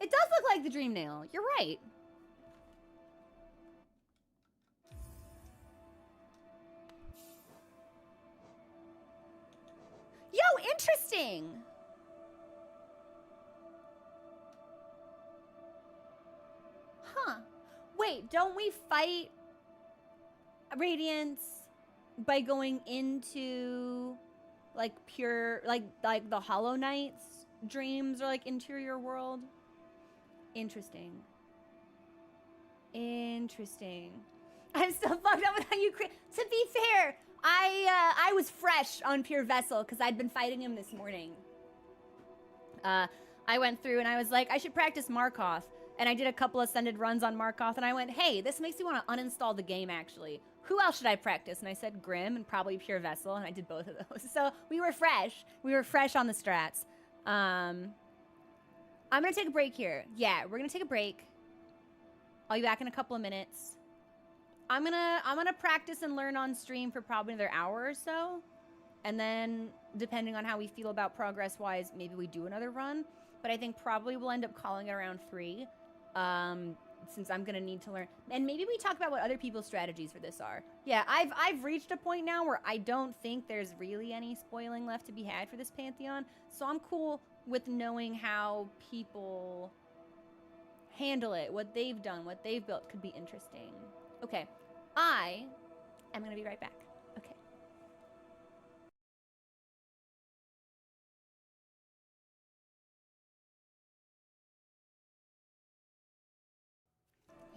It does look like the Dream Nail. You're right. Yo, interesting. Huh. Wait, don't we fight Radiance by going into, like, pure, like the Hollow Knight's dreams or, like, interior world? Interesting. Interesting. I'm still fucked up with how you create. To be fair, I was fresh on Pure Vessel because I'd been fighting him this morning. I went through and I was like, I should practice Markoth. And I did a couple ascended runs on Markoth, and I went, hey, this makes me want to uninstall the game, actually. Who else should I practice? And I said Grim and probably Pure Vessel, and I did both of those. So we were fresh. We were fresh on the strats. I'm going to take a break here. Yeah, we're going to take a break. I'll be back in a couple of minutes. I'm gonna practice and learn on stream for probably another hour or so. And then, depending on how we feel about progress-wise, maybe we do another run. But I think probably we'll end up calling it around 3. Since I'm gonna need to learn, and maybe we talk about what other people's strategies for this are. Yeah, I've reached a point now where I don't think there's really any spoiling left to be had for this Pantheon, so I'm cool with knowing how people handle it, what they've done, what they've built could be interesting. Okay, I am gonna be right back. Okay.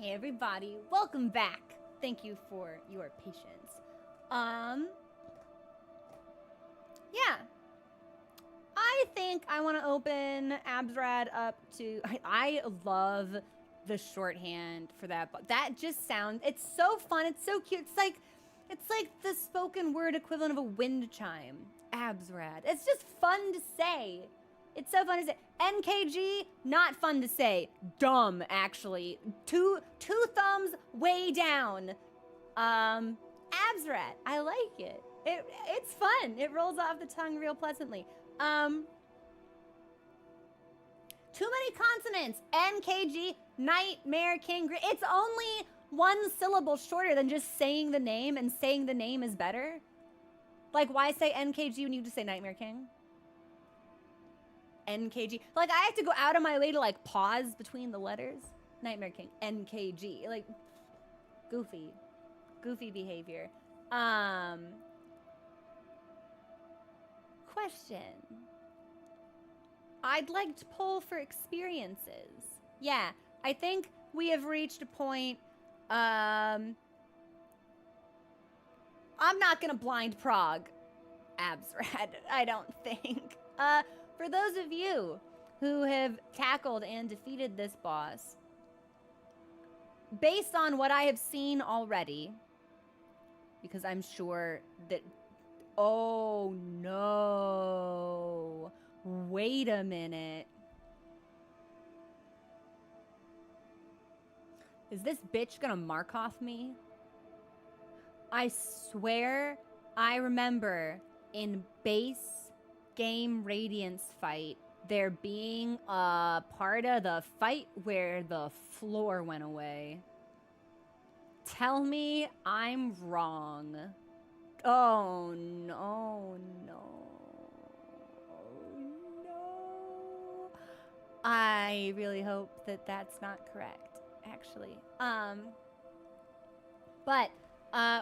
Hey everybody, welcome back. Thank you for your patience. Yeah. I think I want to open Absrad up to, I love the shorthand for that, but that just sounds, it's so fun, it's so cute. It's like the spoken word equivalent of a wind chime. Absrad. It's just fun to say. It's so fun to say. NKG, not fun to say. Dumb, actually. Two thumbs way down. Absrat, I like it. It's fun. It rolls off the tongue real pleasantly. Too many consonants. NKG, Nightmare King. It's only one syllable shorter than just saying the name, and saying the name is better. Like, why say NKG when you just say Nightmare King? NKG. Like, I have to go out of my way to, like, pause between the letters. Nightmare King. NKG. Like, goofy. Goofy behavior. Question. I'd like to poll for experiences. Yeah, I think we have reached a point, I'm not gonna blind prog. abs rad, I don't think. For those of you who have tackled and defeated this boss, based on what I have seen already, because I'm sure that... Oh, no. Wait a minute. Is this bitch gonna Markov me? I swear I remember in base game Radiance fight there being a part of the fight where the floor went away. Tell me I'm wrong. Oh no, no. Oh no. I really hope that that's not correct, actually. But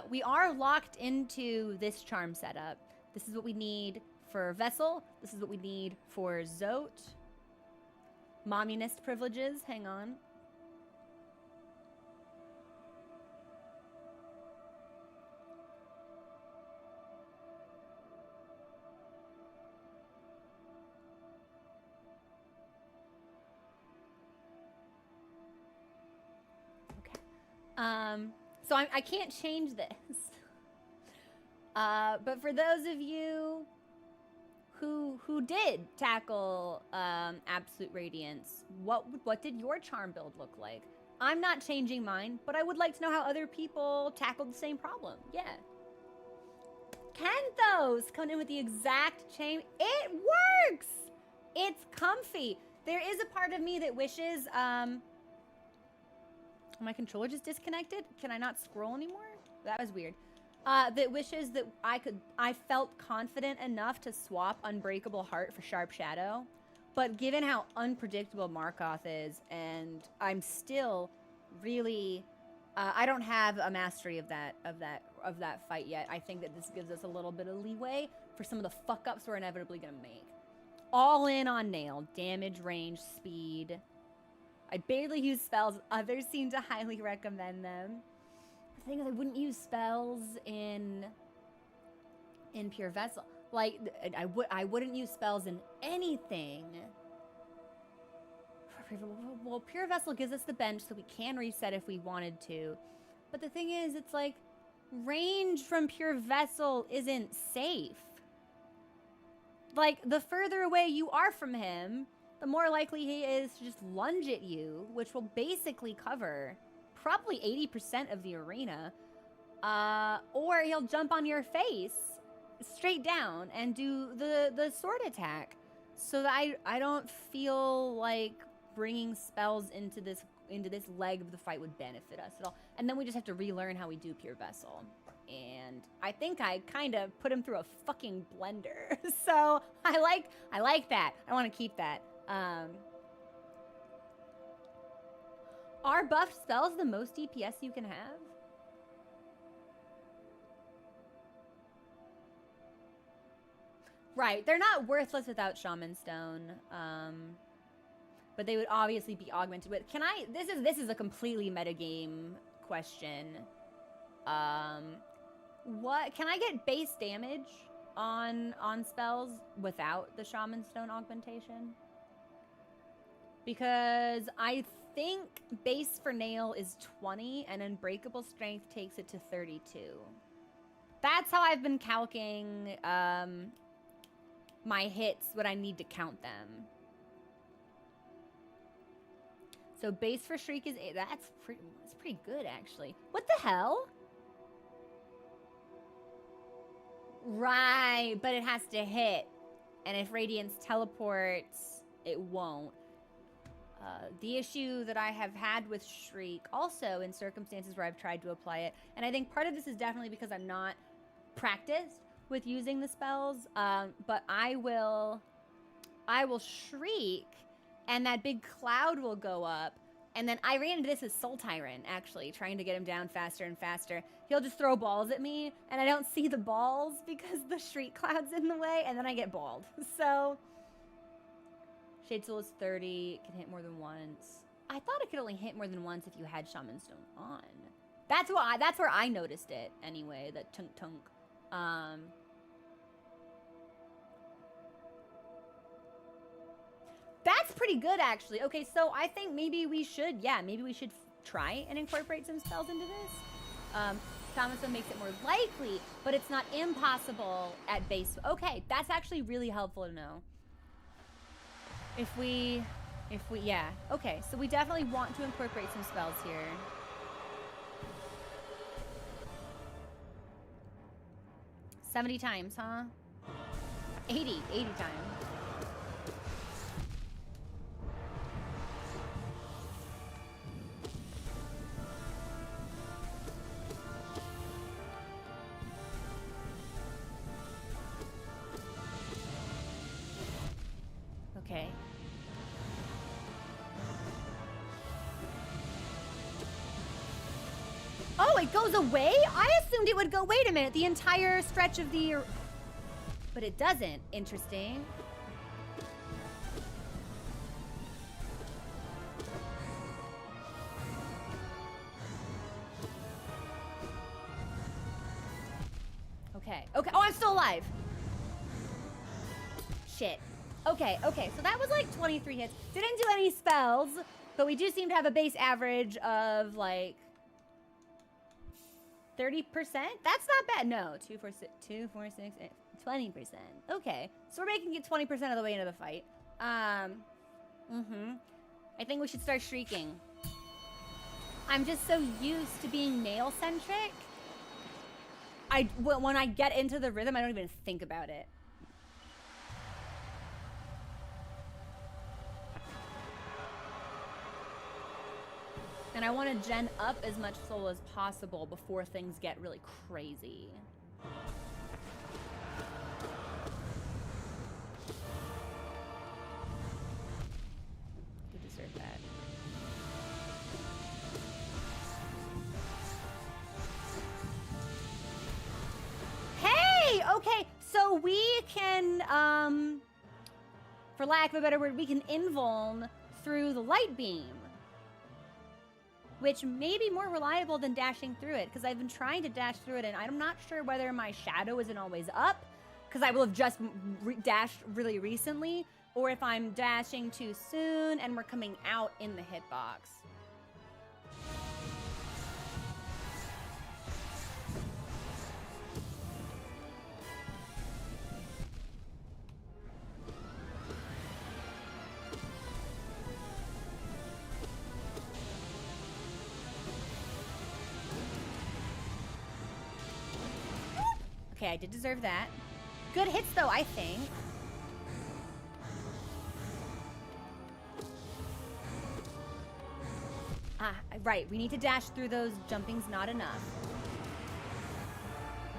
we are locked into this charm setup. This is what we need for Vessel. This is what we need for Zote. Mommunist privileges, hang on. So I can't change this. But for those of you who did tackle Absolute Radiance, what did your charm build look like? I'm not changing mine, but I would like to know how other people tackled the same problem. Yeah. Kenthos coming in with the exact chain. It works! It's comfy. There is a part of me that wishes... my controller just disconnected? Can I not scroll anymore? That was weird. That wishes that I felt confident enough to swap Unbreakable Heart for Sharp Shadow. But given how unpredictable Markoth is, and I'm still really, I don't have a mastery of that fight yet. I think that this gives us a little bit of leeway for some of the fuck-ups we're inevitably gonna make. All in on Nail. Damage, range, speed. I barely use spells. Others seem to highly recommend them. The thing is, I wouldn't use spells in Pure Vessel. Like, I wouldn't use spells in anything. Well, Pure Vessel gives us the bench so we can reset if we wanted to. But the thing is, it's like, range from Pure Vessel isn't safe. Like, the further away you are from him, the more likely he is to just lunge at you, which will basically cover probably 80% of the arena. Or he'll jump on your face straight down and do the sword attack. So that I don't feel like bringing spells into this leg of the fight would benefit us at all. And then we just have to relearn how we do Pure Vessel. And I think I kind of put him through a fucking blender. So I like that. I want to keep that. Are buffed spells the most DPS you can have? Right, they're not worthless without Shaman Stone. But they would obviously be augmented with... Can I... This is a completely metagame question. What... Can I get base damage on spells without the Shaman Stone augmentation? Because I think base for Nail is 20 and Unbreakable Strength takes it to 32. That's how I've been calculating my hits when I need to count them. So base for Shriek is 8. That's pretty good, actually. What the hell? Right, but it has to hit. And if Radiance teleports, it won't. The issue that I have had with Shriek, also in circumstances where I've tried to apply it, and I think part of this is definitely because I'm not practiced with using the spells, but I will Shriek, and that big cloud will go up, and then I ran into this with Soul Tyrant, actually, trying to get him down faster and faster. He'll just throw balls at me, and I don't see the balls because the Shriek cloud's in the way, and then I get balled. So... Shade Soul is 30, can hit more than once. I thought it could only hit more than once if you had Shaman Stone on. That's where I noticed it anyway, that tunk tunk. That's pretty good, actually. Okay, so I think maybe we should, try and incorporate some spells into this. Thomason makes it more likely, but it's not impossible at base. Okay, that's actually really helpful to know. Yeah. Okay, so we definitely want to incorporate some spells here. $70 times, huh? 80 times. Okay. Oh, it goes away? I assumed it would go, wait a minute, the entire stretch of the... But it doesn't. Interesting. Okay. Okay. Oh, I'm still alive. Shit. Okay. Okay. So that was like 23 hits. Didn't do any spells, but we do seem to have a base average of like 30%. That's not bad. No, 2, 4, 6, 20%. Okay. So we're making it 20% of the way into the fight. I think we should start shrieking. I'm just so used to being male centric. When I get into the rhythm, I don't even think about it. And I want to gen up as much soul as possible before things get really crazy. You deserve that. Hey! Okay, so we can, for lack of a better word, we can invuln through the light beam, which may be more reliable than dashing through it, because I've been trying to dash through it, and I'm not sure whether my shadow isn't always up, because I will have just dashed really recently, or if I'm dashing too soon and we're coming out in the hitbox. Okay, I did deserve that. Good hits, though, I think. Ah, right. We need to dash through those. Jumping's not enough.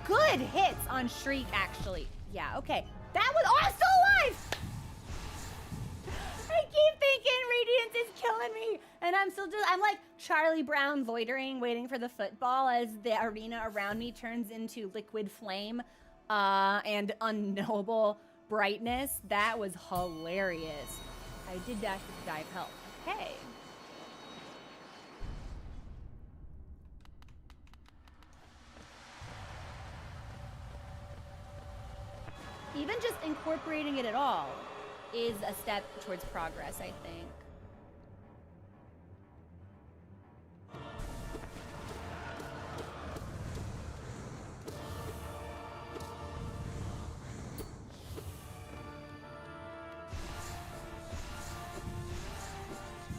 Good hits on Shriek, actually. Yeah, okay. That was... Oh, I'm still alive! I keep thinking Radiance is killing me. And I'm like Charlie Brown loitering, waiting for the football as the arena around me turns into liquid flame and unknowable brightness. That was hilarious. I did dash with dive help. Okay. Even just incorporating it at all is a step towards progress, I think.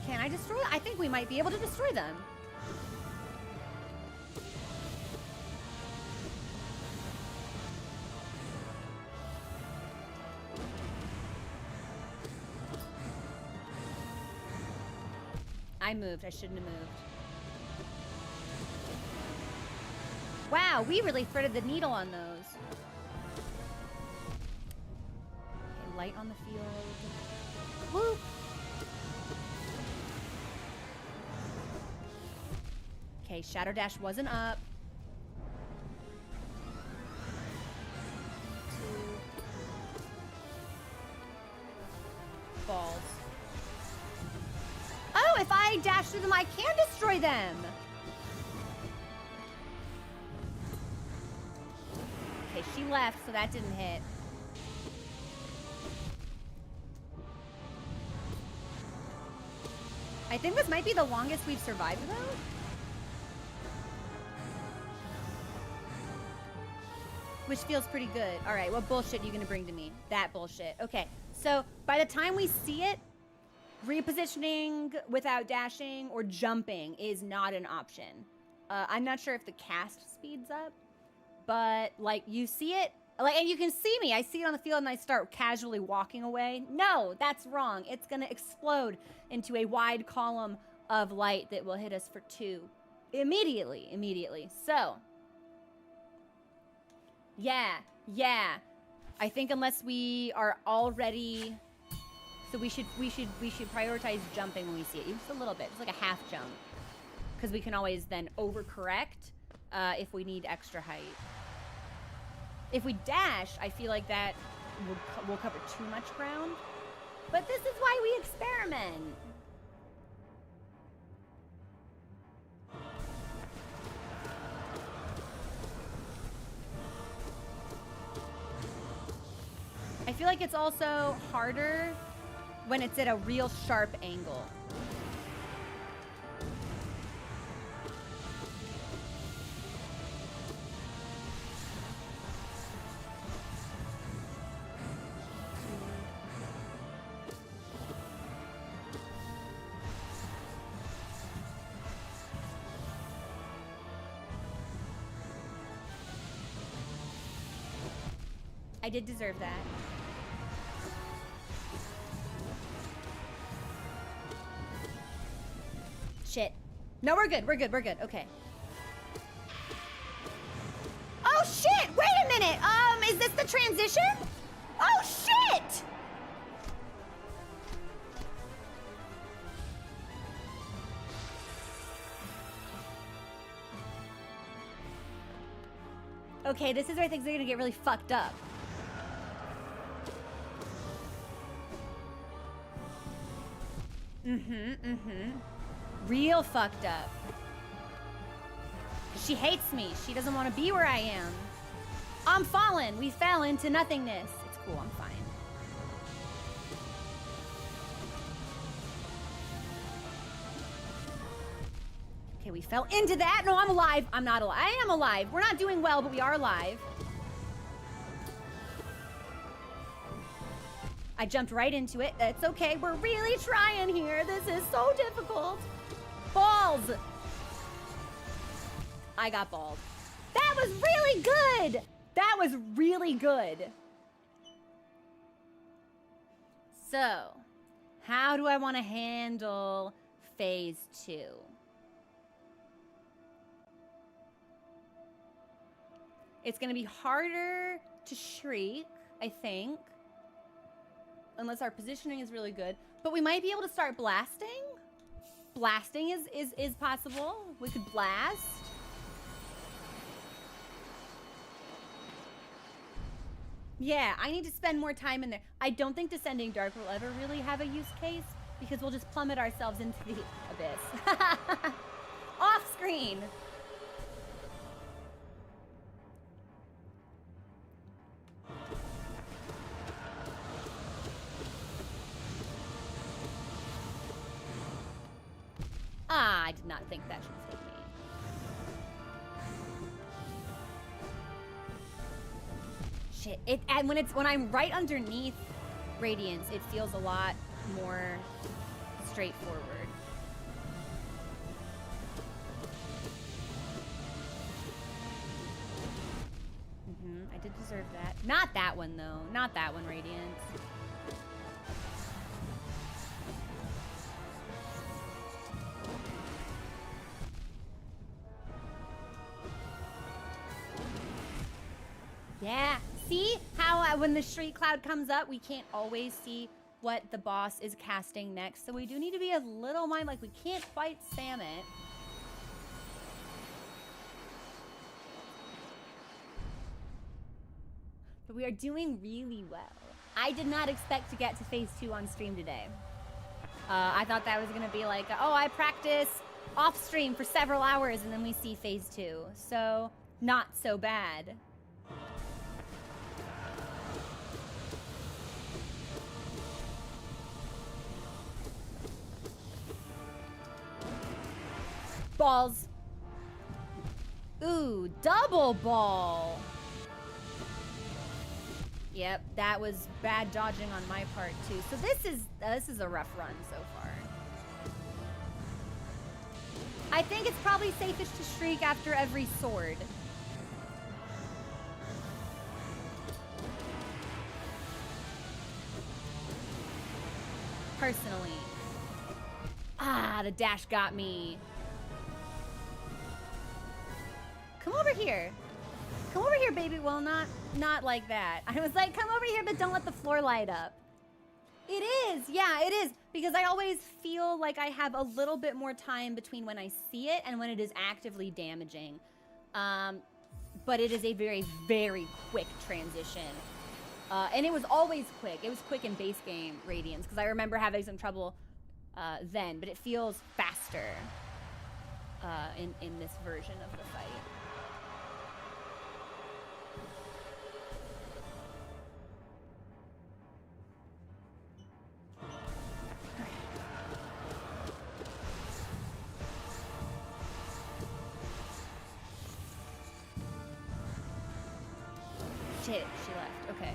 Can I destroy them? I think we might be able to destroy them. I moved. I shouldn't have moved. Wow, we really threaded the needle on those. Okay, light on the field. Woo! Okay, Shadow Dash wasn't up. 2 balls. Oh, if I dash through them, I can destroy them. Okay, she left, so that didn't hit. I think this might be the longest we've survived, though. Which feels pretty good. All right, what bullshit are you gonna bring to me? That bullshit. Okay, so by the time we see it, repositioning without dashing or jumping is not an option. I'm not sure if the cast speeds up, but like you see it, like, and you can see me. I see it on the field and I start casually walking away. No, that's wrong. It's gonna explode into a wide column of light that will hit us for 2 immediately. So, yeah. I think unless we are already, so we should prioritize jumping when we see it, just a little bit, just like a half jump, because we can always then overcorrect if we need extra height. If we dash, I feel like that will cover too much ground, but this is why we experiment. I feel like it's also harder when it's at a real sharp angle. I did deserve that. Shit. No, we're good. Okay. Oh, shit! Wait a minute! Is this the transition? Oh, shit! Okay, this is where things are gonna get really fucked up. Real fucked up. She hates me. She doesn't want to be where I am. I'm fallen. We fell into nothingness. It's cool. I'm fine. Okay, we fell into that. No, I'm alive. I'm not alive. I am alive. We're not doing well, but we are alive. I jumped right into it. It's okay. We're really trying here. This is so difficult. Balls. I got balled. That was really good. That was really good. So, how do I want to handle phase 2? It's going to be harder to shriek, I think. Unless our positioning is really good. But we might be able to start blasting. Blasting is possible. We could blast. Yeah, I need to spend more time in there. I don't think Descending Dark will ever really have a use case because we'll just plummet ourselves into the abyss. Off screen. Ah, I did not think that should have hit me. Shit, and when I'm right underneath Radiance, it feels a lot more straightforward. I did deserve that. Not that one though. Not that one, Radiance. Yeah, see how when the Shriek Cloud comes up, we can't always see what the boss is casting next. So we do need to be a little mindful, like we can't quite spam it. But we are doing really well. I did not expect to get to phase 2 on stream today. I thought that was gonna be like, oh, I practice off stream for several hours and then we see phase 2. So not so bad. Balls. Ooh, double ball. Yep, that was bad dodging on my part too. So this is a rough run so far. I think it's probably safest to shriek after every sword. Personally. Ah, the dash got me. Come over here. Come over here, baby. Well, not like that. I was like, come over here, but don't let the floor light up. It is. Yeah, it is. Because I always feel like I have a little bit more time between when I see it and when it is actively damaging. But it is a very, very quick transition. And it was always quick. It was quick in base game Radiance, because I remember having some trouble then, but it feels faster in this version of the fight. Shit, she left. Okay.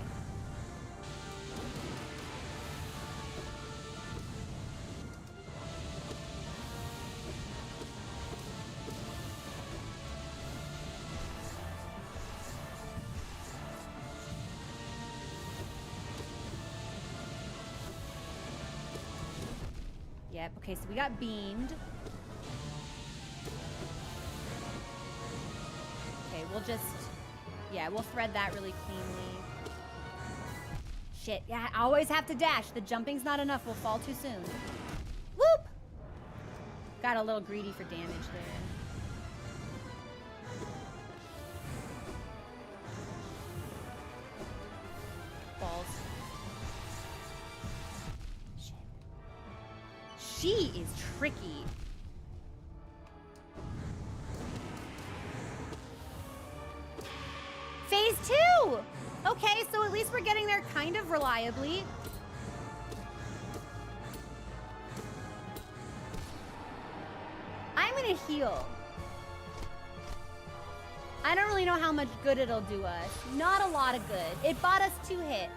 Yep, okay, so we got beamed. Okay, we'll just... Yeah, we'll thread that really cleanly. Shit, yeah, I always have to dash. The jumping's not enough. We'll fall too soon. Whoop! Got a little greedy for damage there. Balls. Shit. She is tricky. Phase 2! Okay, so at least we're getting there kind of reliably. I'm gonna heal. I don't really know how much good it'll do us. Not a lot of good. It bought us 2 hits.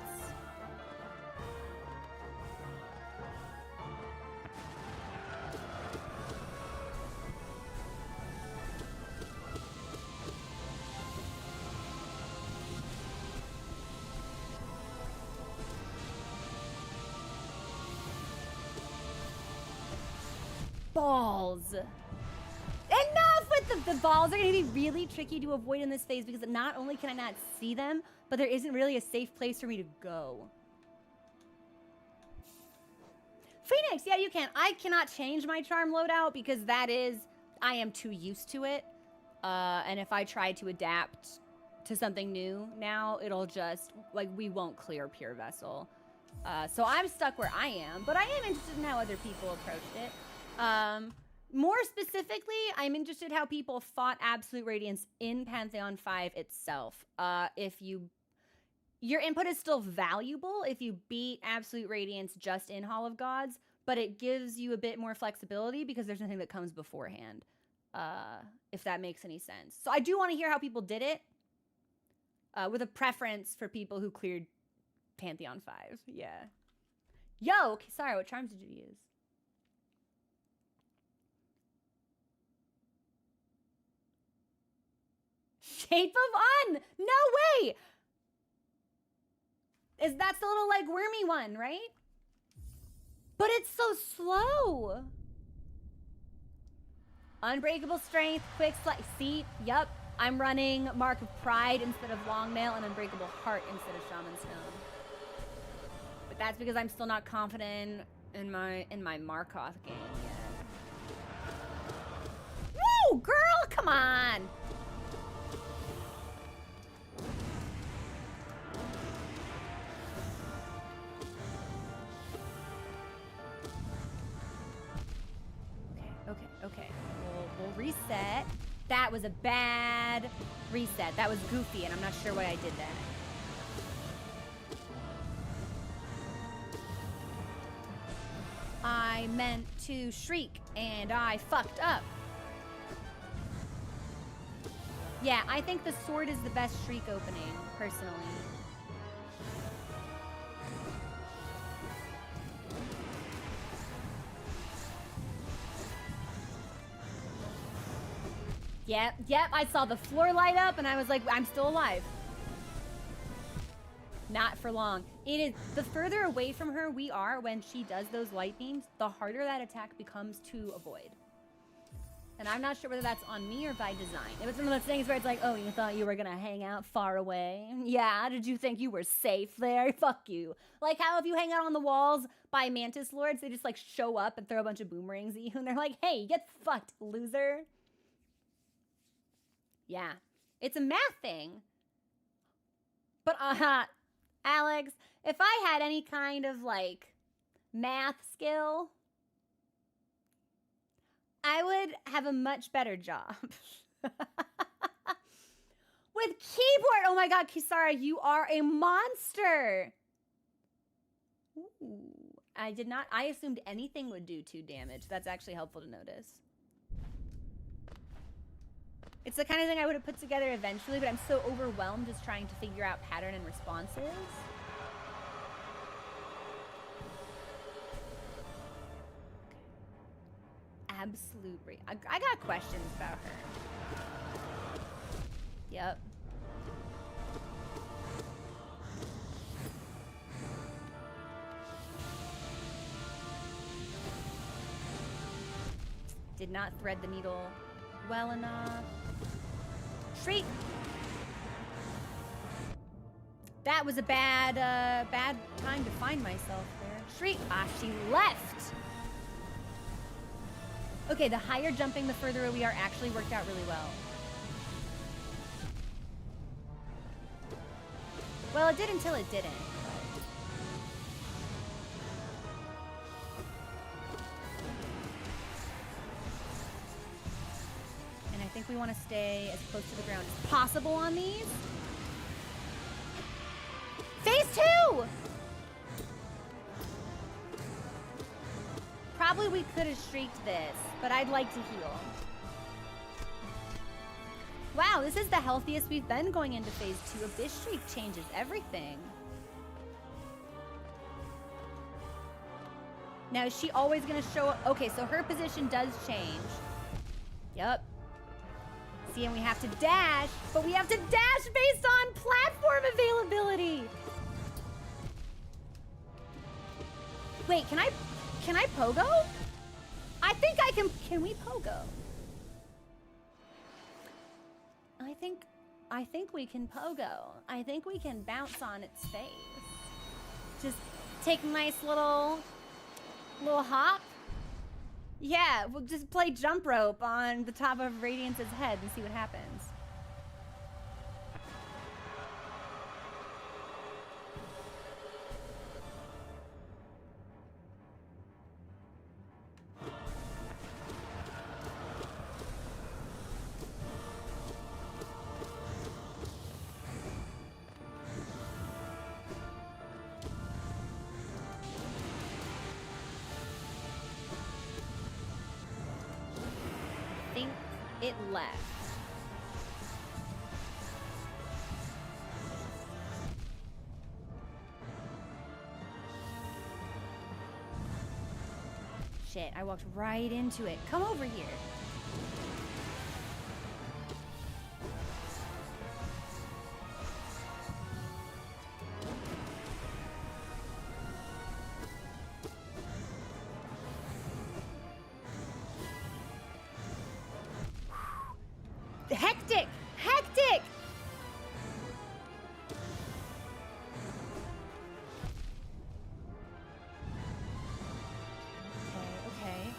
Balls. Enough with the balls. Are going to be really tricky to avoid in this phase because not only can I not see them, but there isn't really a safe place for me to go. Phoenix, yeah, you can. I cannot change my charm loadout because I am too used to it. And if I try to adapt to something new now, it'll just, like, we won't clear Pure Vessel. So I'm stuck where I am, but I am interested in how other people approached it. More specifically, I'm interested how people fought Absolute Radiance in Pantheon 5 itself. Your input is still valuable if you beat Absolute Radiance just in Hall of Gods, but it gives you a bit more flexibility because there's nothing that comes beforehand, if that makes any sense. So I do want to hear how people did it, with a preference for people who cleared Pantheon 5. Yeah. Yo, okay, sorry, what charms did you use? Shape of Un! No way! That's the little, like, wormy one, right? But it's so slow. Unbreakable Strength, Quick Slide. See? Yup. I'm running Mark of Pride instead of Long Nail and Unbreakable Heart instead of Shaman Stone. But that's because I'm still not confident in my Markoth game yet. Woo! Girl, come on! Okay. We'll reset. That was a bad reset. That was goofy, and I'm not sure why I did that. I meant to shriek, and I fucked up. Yeah, I think the sword is the best Shriek opening, personally. Yep, I saw the floor light up and I was like, I'm still alive. Not for long. It is, the further away from her we are when she does those light beams, the harder that attack becomes to avoid. And I'm not sure whether that's on me or by design. It was one of those things where it's like, oh, you thought you were gonna hang out far away? Yeah, did you think you were safe there? Fuck you. Like how if you hang out on the walls by Mantis Lords, they just like show up and throw a bunch of boomerangs at you and they're like, hey, get fucked, loser. Yeah, it's a math thing. But Alex, if I had any kind of like math skill, I would have a much better job. With keyboard! Oh my god, Kisara, you are a monster! Ooh, I assumed anything would do 2 damage. That's actually helpful to notice. It's the kind of thing I would have put together eventually, but I'm so overwhelmed just trying to figure out pattern and responses. Absolute break. I got questions about her. Yep. Did not thread the needle well enough. Shriek! That was a bad time to find myself there. Shriek! Ah, she left! Okay, the higher jumping, the further away we are actually worked out really well. Well, it did until it didn't. And I think we want to stay as close to the ground as possible on these. Phase 2! Probably we could have shrieked this, but I'd like to heal. Wow, this is the healthiest we've been going into phase 2 of this shriek. Changes everything. Now, is she always gonna show up? Okay, so her position does change. Yep. See, and we have to dash, but we have to dash based on platform availability. Wait, can I pogo? I think I can we pogo? I think we can pogo. I think we can bounce on its face. Just take a nice little hop. Yeah, we'll just play jump rope on the top of Radiance's head and see what happens. It left. Shit, I walked right into it. Come over here. Hectic! Hectic! Okay.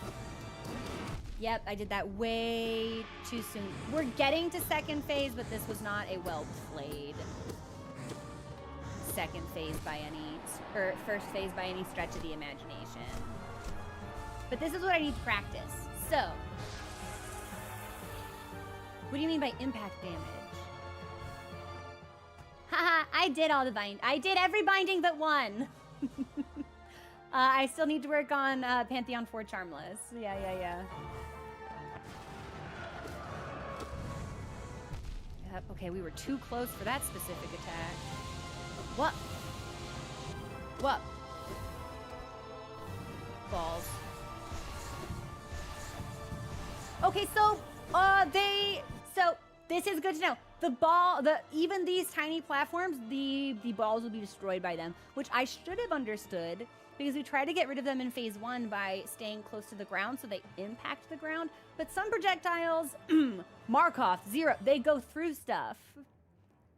Yep, I did that way too soon. We're getting to second phase, but this was not a well-played second phase by any, or first phase by any stretch of the imagination. But this is what I need to practice. So, what do you mean by impact damage? Haha, I did all the bind. I did every binding but one. I still need to work on Pantheon 4 Charmless. Yeah. Yep, okay, we were too close for that specific attack. What? What? Balls. Okay, so, this is good to know. Even these tiny platforms, the balls will be destroyed by them, which I should have understood because we tried to get rid of them in phase 1 by staying close to the ground so they impact the ground. But some projectiles, Markov, 0, they go through stuff.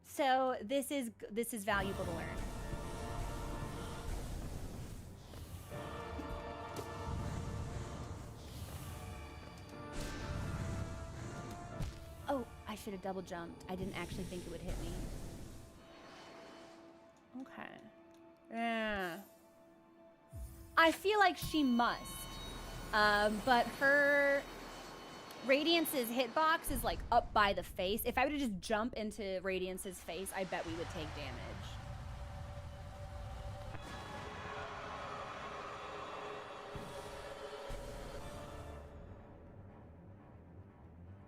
So this is valuable to learn. Oh, I should have double jumped. I didn't actually think it would hit me. Okay. Yeah. I feel like she must. But her Radiance's hitbox is like up by the face. If I were to just jump into Radiance's face, I bet we would take damage.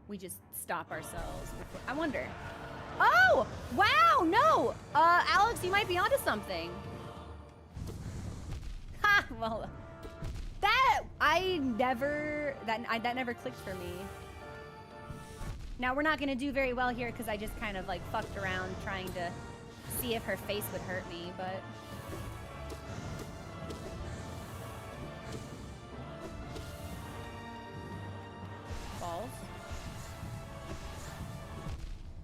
We just stop ourselves. I wonder. Oh, wow, no. Alex, you might be onto something. Ha, well, that never clicked for me. Now we're not gonna do very well here because I just kind of like fucked around trying to see if her face would hurt me, but. Balls.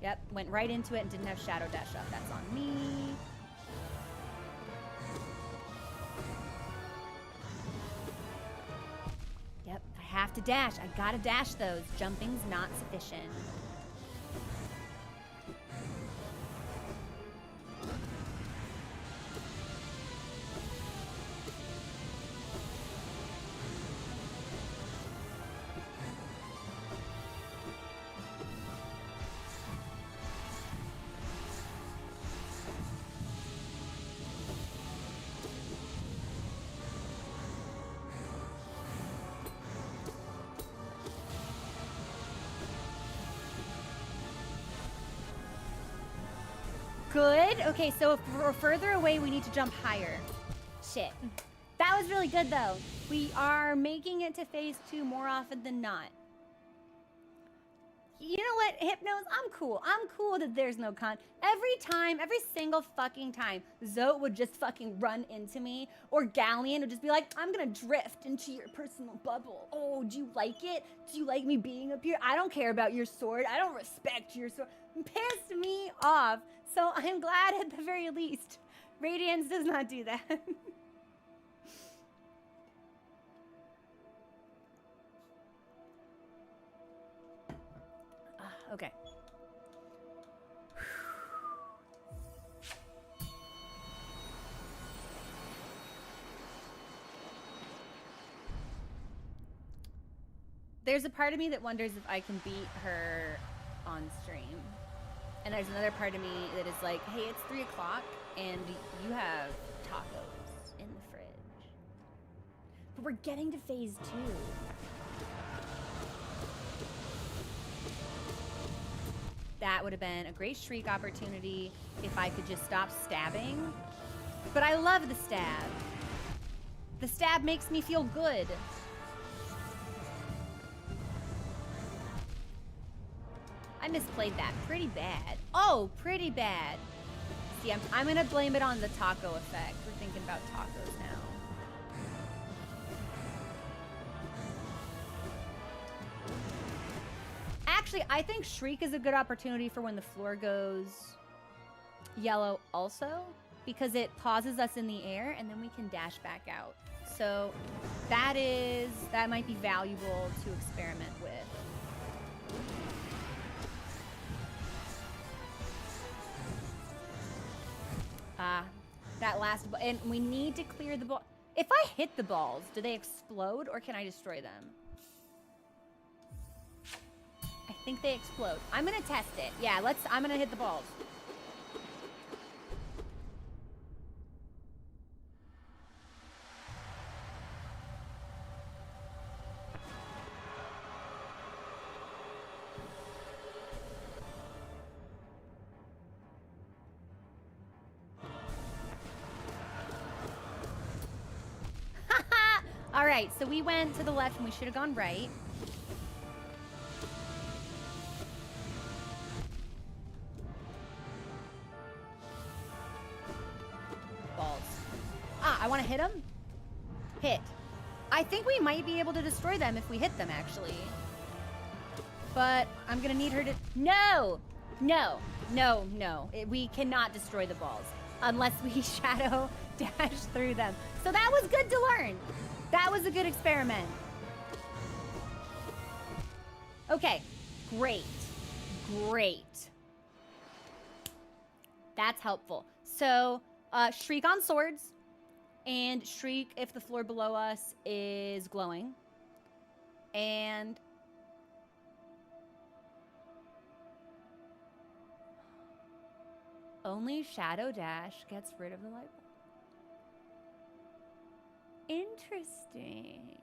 Yep, went right into it and didn't have Shadow Dash up. That's on me. Yep, I have to dash. I gotta dash those. Jumping's not sufficient. Good. Okay, so if we're further away, we need to jump higher. Shit. That was really good, though. We are making it to phase 2 more often than not. You know what, Hypnos? I'm cool. I'm cool that there's no con. Every single fucking time, Zoe would just fucking run into me, or Galleon would just be like, I'm gonna drift into your personal bubble. Oh, do you like it? Do you like me being up here? I don't care about your sword. I don't respect your sword. Pissed me off. So I'm glad at the very least, Radiance does not do that. Okay. There's a part of me that wonders if I can beat her on stream. And there's another part of me that is like, hey, it's 3 o'clock and you have tacos in the fridge. But we're getting to phase 2. That would have been a great shriek opportunity if I could just stop stabbing. But I love the stab. The stab makes me feel good. I misplayed that pretty bad. Oh, pretty bad. See, I'm gonna blame it on the taco effect. We're thinking about tacos now. Actually, I think Shriek is a good opportunity for when the floor goes yellow also, because it pauses us in the air and then we can dash back out. So that might be valuable to experiment with. That last, and we need to clear the ball. If I hit the balls, do they explode or can I destroy them? I think they explode. I'm gonna test it. Yeah, I'm gonna hit the balls. right, so we went to the left and we should have gone right. Balls. Ah, I want to hit them? Hit. I think we might be able to destroy them if we hit them, actually. But I'm going to need her to... No! No. No, no. We cannot destroy the balls unless we shadow dash through them. So that was good to learn. That was a good experiment. Okay. Great. Great. That's helpful. So, shriek on swords. And shriek if the floor below us is glowing. And... only Shadow Dash gets rid of the light bulb. Interesting.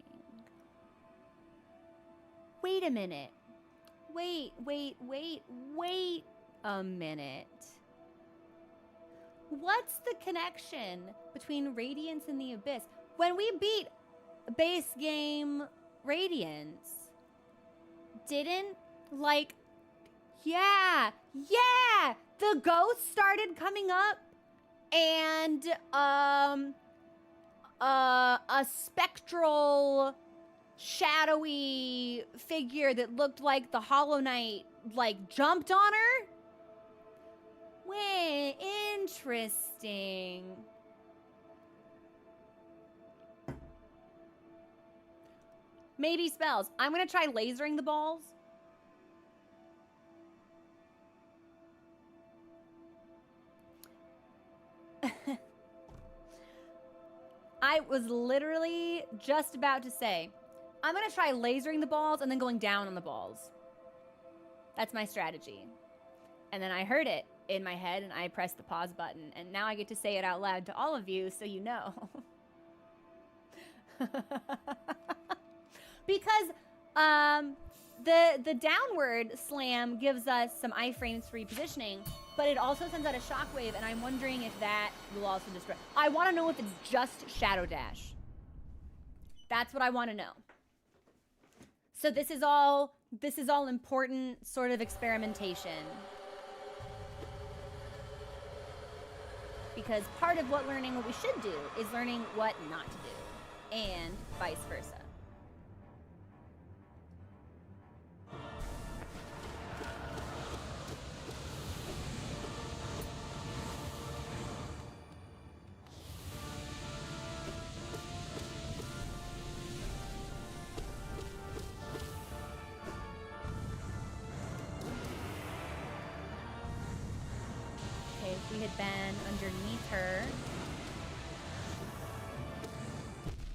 Wait a minute. Wait a minute. What's the connection between Radiance and the Abyss? When we beat base game Radiance, didn't, like, yeah, the ghosts started coming up, and a spectral, shadowy figure that looked like the Hollow Knight, like, jumped on her? Wait, interesting. Maybe spells. I'm gonna try lasering the balls. I was literally just about to say, I'm gonna try lasering the balls and then going down on the balls. That's my strategy. And then I heard it in my head and I pressed the pause button, and now I get to say it out loud to all of you so you know. Because the downward slam gives us some iframes for repositioning, but it also sends out a shockwave, and I'm wondering if that will also destroy. I want to know if it's just Shadow Dash. That's what I want to know. So this is all important sort of experimentation. Because part of learning what we should do is learning what not to do, and vice versa. We had been underneath her.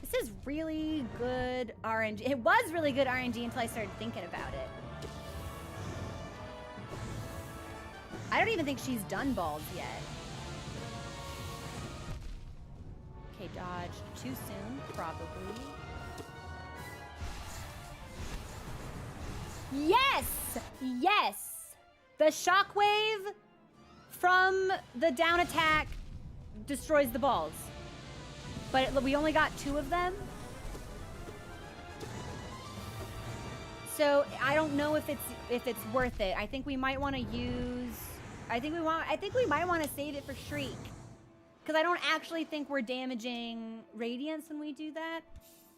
This is really good RNG. It was really good RNG until I started thinking about it. I don't even think she's done balls yet. Okay, dodged too soon, probably. Yes! Yes! The shockwave from the down attack destroys the balls. But we only got 2 of them. So I don't know if it's worth it. I think we might want to use I think we might want to save it for Shriek. Cuz I don't actually think we're damaging Radiance when we do that.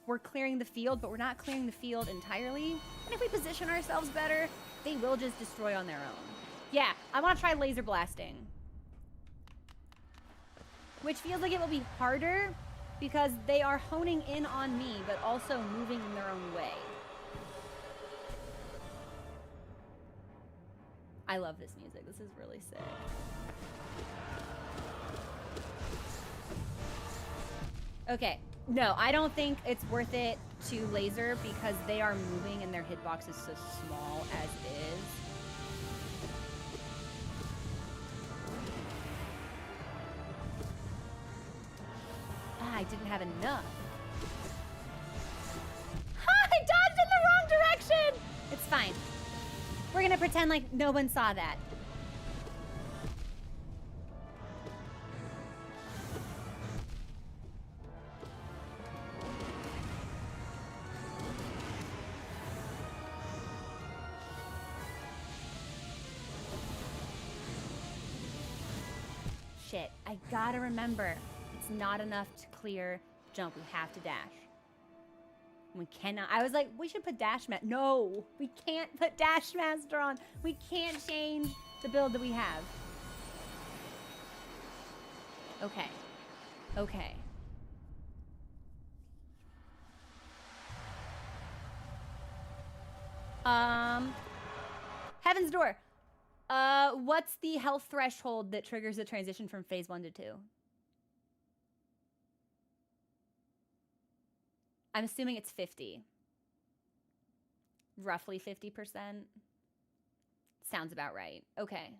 We're clearing the field, but we're not clearing the field entirely. And if we position ourselves better, they will just destroy on their own. Yeah, I want to try laser blasting. Which feels like it will be harder because they are honing in on me, but also moving in their own way. I love this music. This is really sick. Okay. No, I don't think it's worth it to laser because they are moving and their hitbox is so small as is. I didn't have enough. I dodged in the wrong direction! It's fine. We're gonna pretend like no one saw that. I gotta remember, it's not enough to clear jump. We have to dash. We cannot. I was like, we should put dash master. No, we can't put dash master on. We can't change the build that we have. Okay. Okay. Heaven's Door. What's the health threshold that triggers the transition from phase 1 to 2? I'm assuming it's 50. Roughly 50%. Sounds about right. Okay.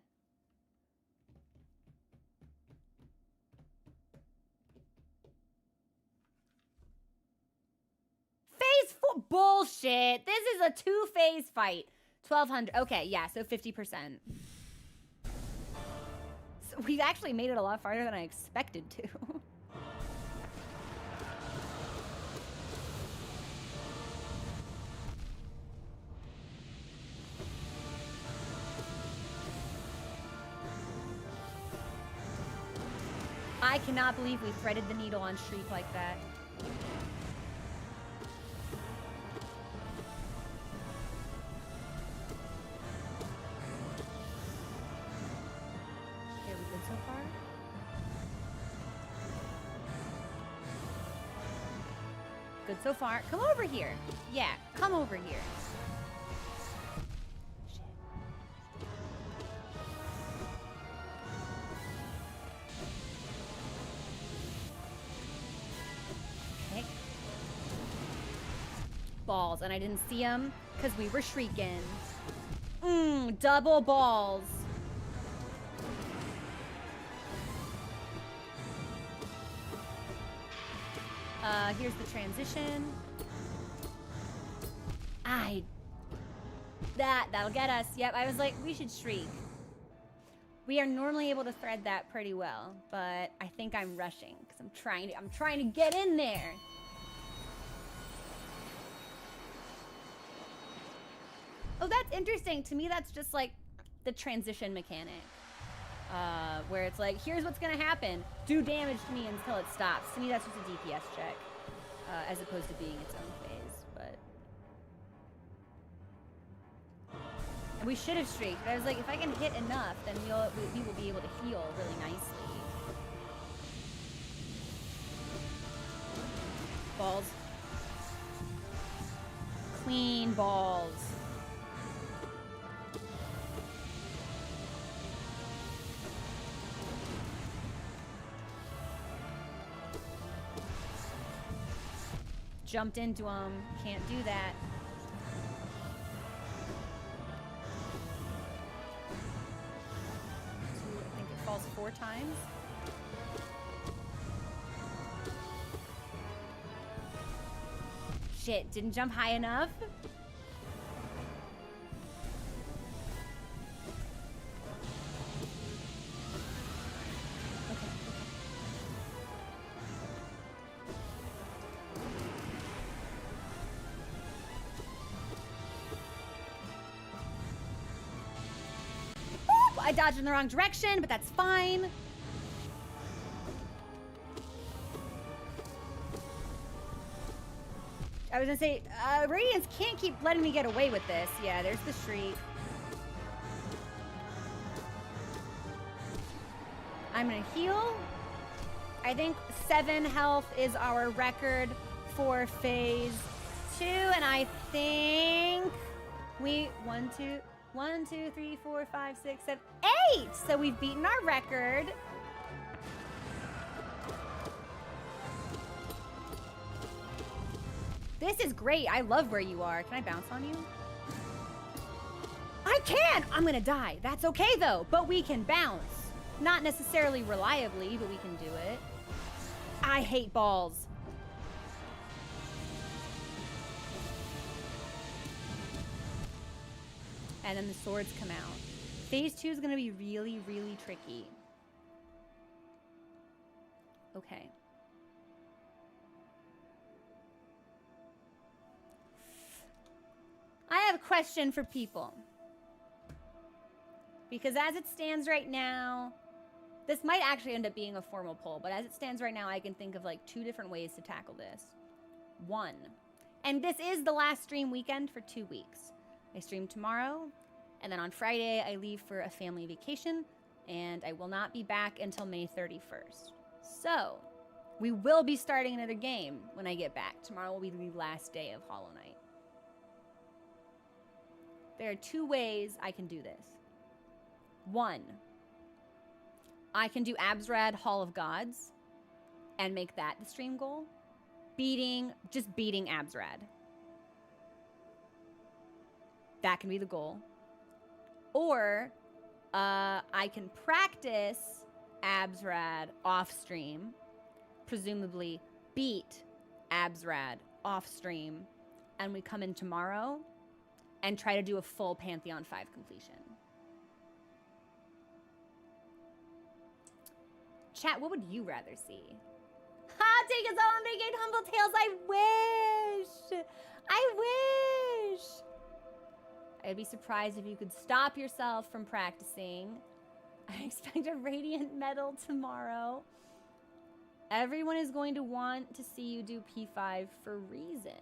Phase 4. Bullshit. This is a 2-phase fight. 1200. Okay, yeah, so 50%. So we've actually made it a lot farther than I expected to. I cannot believe we threaded the needle on Shriek like that. Okay, we good so far? Good so far. Come over here. Yeah, come over here. Balls, and I didn't see them because we were shrieking. Double balls. Here's the transition. That'll get us. Yep, I was like, we should shriek. We are normally able to thread that pretty well, but I think I'm rushing because I'm trying to get in there. Oh, that's interesting. To me, that's just like the transition mechanic. Where it's like, here's what's gonna happen. Do damage to me until it stops. To me, that's just a DPS check. As opposed to being its own phase, but... And we should have shrieked, but I was like, if I can hit enough, then we will be able to heal really nicely. Balls. Clean balls. Jumped into him. Can't do that. I think it falls 4 times. Shit, didn't jump high enough. I dodged in the wrong direction, but that's fine. I was gonna say, Radiance can't keep letting me get away with this. Yeah, there's the shriek. I'm gonna heal. I think 7 health is our record for phase 2, and I think we 1, 2, 3, 4, 5, 6, 7, 8! So we've beaten our record. This is great. I love where you are. Can I bounce on you? I can! I'm gonna die. That's okay though, but we can bounce. Not necessarily reliably, but we can do it. I hate balls. And then the swords come out. Phase 2 is going to be really, really tricky. Okay. I have a question for people. Because as it stands right now, This might actually end up being a formal poll, but as it stands right now, I can think of like 2 different ways to tackle this. 1, and this is the last stream weekend for 2 weeks. I stream tomorrow, and then on Friday, I leave for a family vacation, and I will not be back until May 31st. So, we will be starting another game when I get back. Tomorrow will be the last day of Hollow Knight. There are 2 ways I can do this. 1, I can do Absrad Hall of Gods and make that the stream goal. Just beating Absrad. That can be the goal. Or I can practice Absrad off stream, presumably beat Absrad off stream, and we come in tomorrow and try to do a full Pantheon 5 completion. Chat, what would you rather see? Ha! Take us all on Renegade Humble Tales. I wish. I'd be surprised if you could stop yourself from practicing. I expect a Radiant Medal tomorrow. Everyone is going to want to see you do P5 for reasons.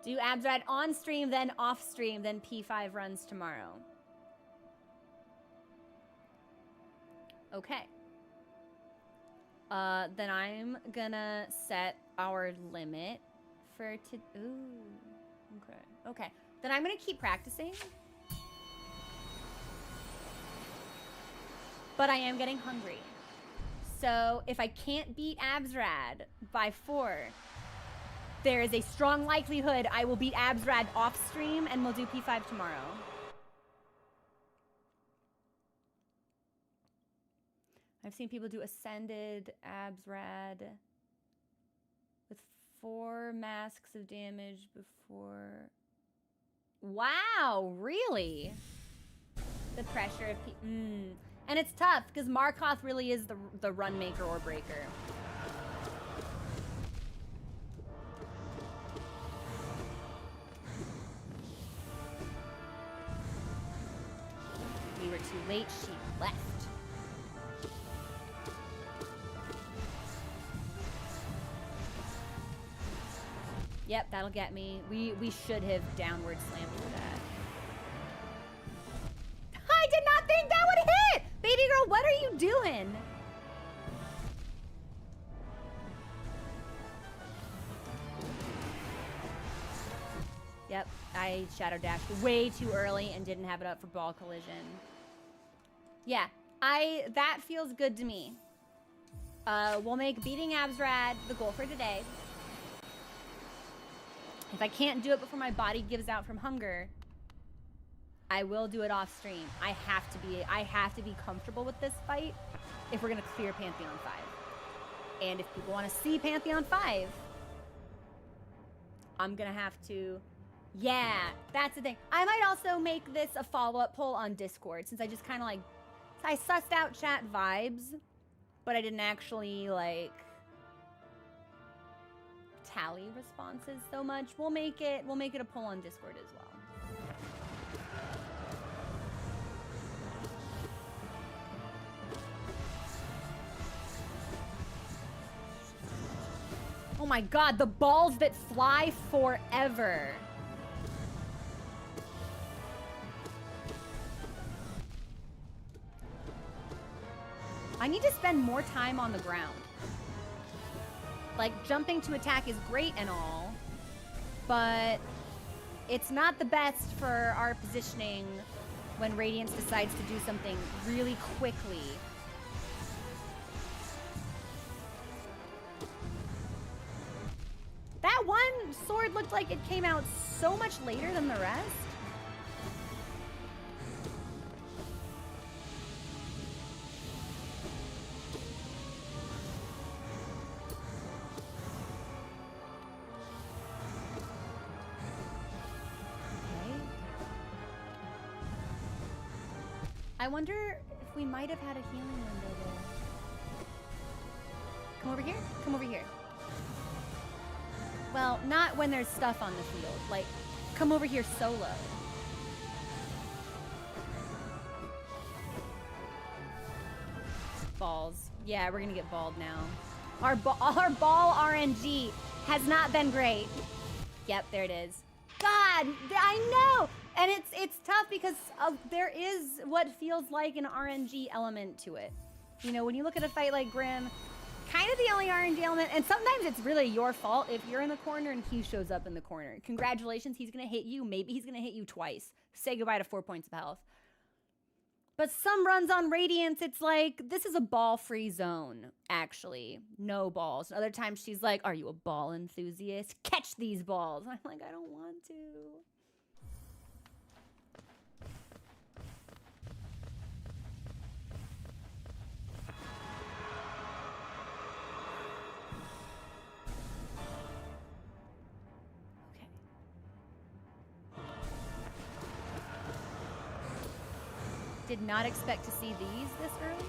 Do Absrad on stream, then off stream, then P5 runs tomorrow. Okay. Then I'm gonna set our limit for okay. Then I'm gonna keep practicing. But I am getting hungry. So if I can't beat Absrad by 4, there is a strong likelihood I will beat Absrad off stream and we'll do P5 tomorrow. I've seen people do Ascended Absrad with 4 masks of damage before. Wow, really? The pressure of and it's tough because Markoth really is the run maker or breaker. We were too late, she left. Yep, that'll get me. We should have downward slammed for that. I did not think that would hit! Baby girl, what are you doing? Yep, I shadow dashed way too early and didn't have it up for ball collision. Yeah, that feels good to me. We'll make beating Absrad the goal for today. If I can't do it before my body gives out from hunger, I will do it off stream. I have to be comfortable with this fight if we're gonna clear Pantheon 5. And if people want to see Pantheon 5, I'm gonna have to. Yeah, that's the thing. I might also make this a follow-up poll on Discord, since I just kind of like, I sussed out chat vibes, but I didn't actually like tally responses so much. We'll make it a poll on Discord as well. Oh my god, the balls that fly forever. I need to spend more time on the ground. Like, jumping to attack is great and all, but it's not the best for our positioning when Radiance decides to do something really quickly. That one sword looked like it came out so much later than the rest. I wonder if we might have had a healing window there. Come over here. Come over here. Well, not when there's stuff on the field. Like, come over here solo. Balls. Yeah, we're gonna get balled now. Our ball RNG has not been great. Yep, there it is. God, I know! And it's tough because there is what feels like an RNG element to it. You know, when you look at a fight like Grim, kind of the only RNG element, and sometimes it's really your fault if you're in the corner and he shows up in the corner. Congratulations, he's gonna hit you. Maybe he's gonna hit you twice. Say goodbye to 4 points of health. But some runs on Radiance, it's like, this is a ball-free zone, actually. No balls. And other times she's like, are you a ball enthusiast? Catch these balls. And I'm like, I don't want to. Did not expect to see these this early.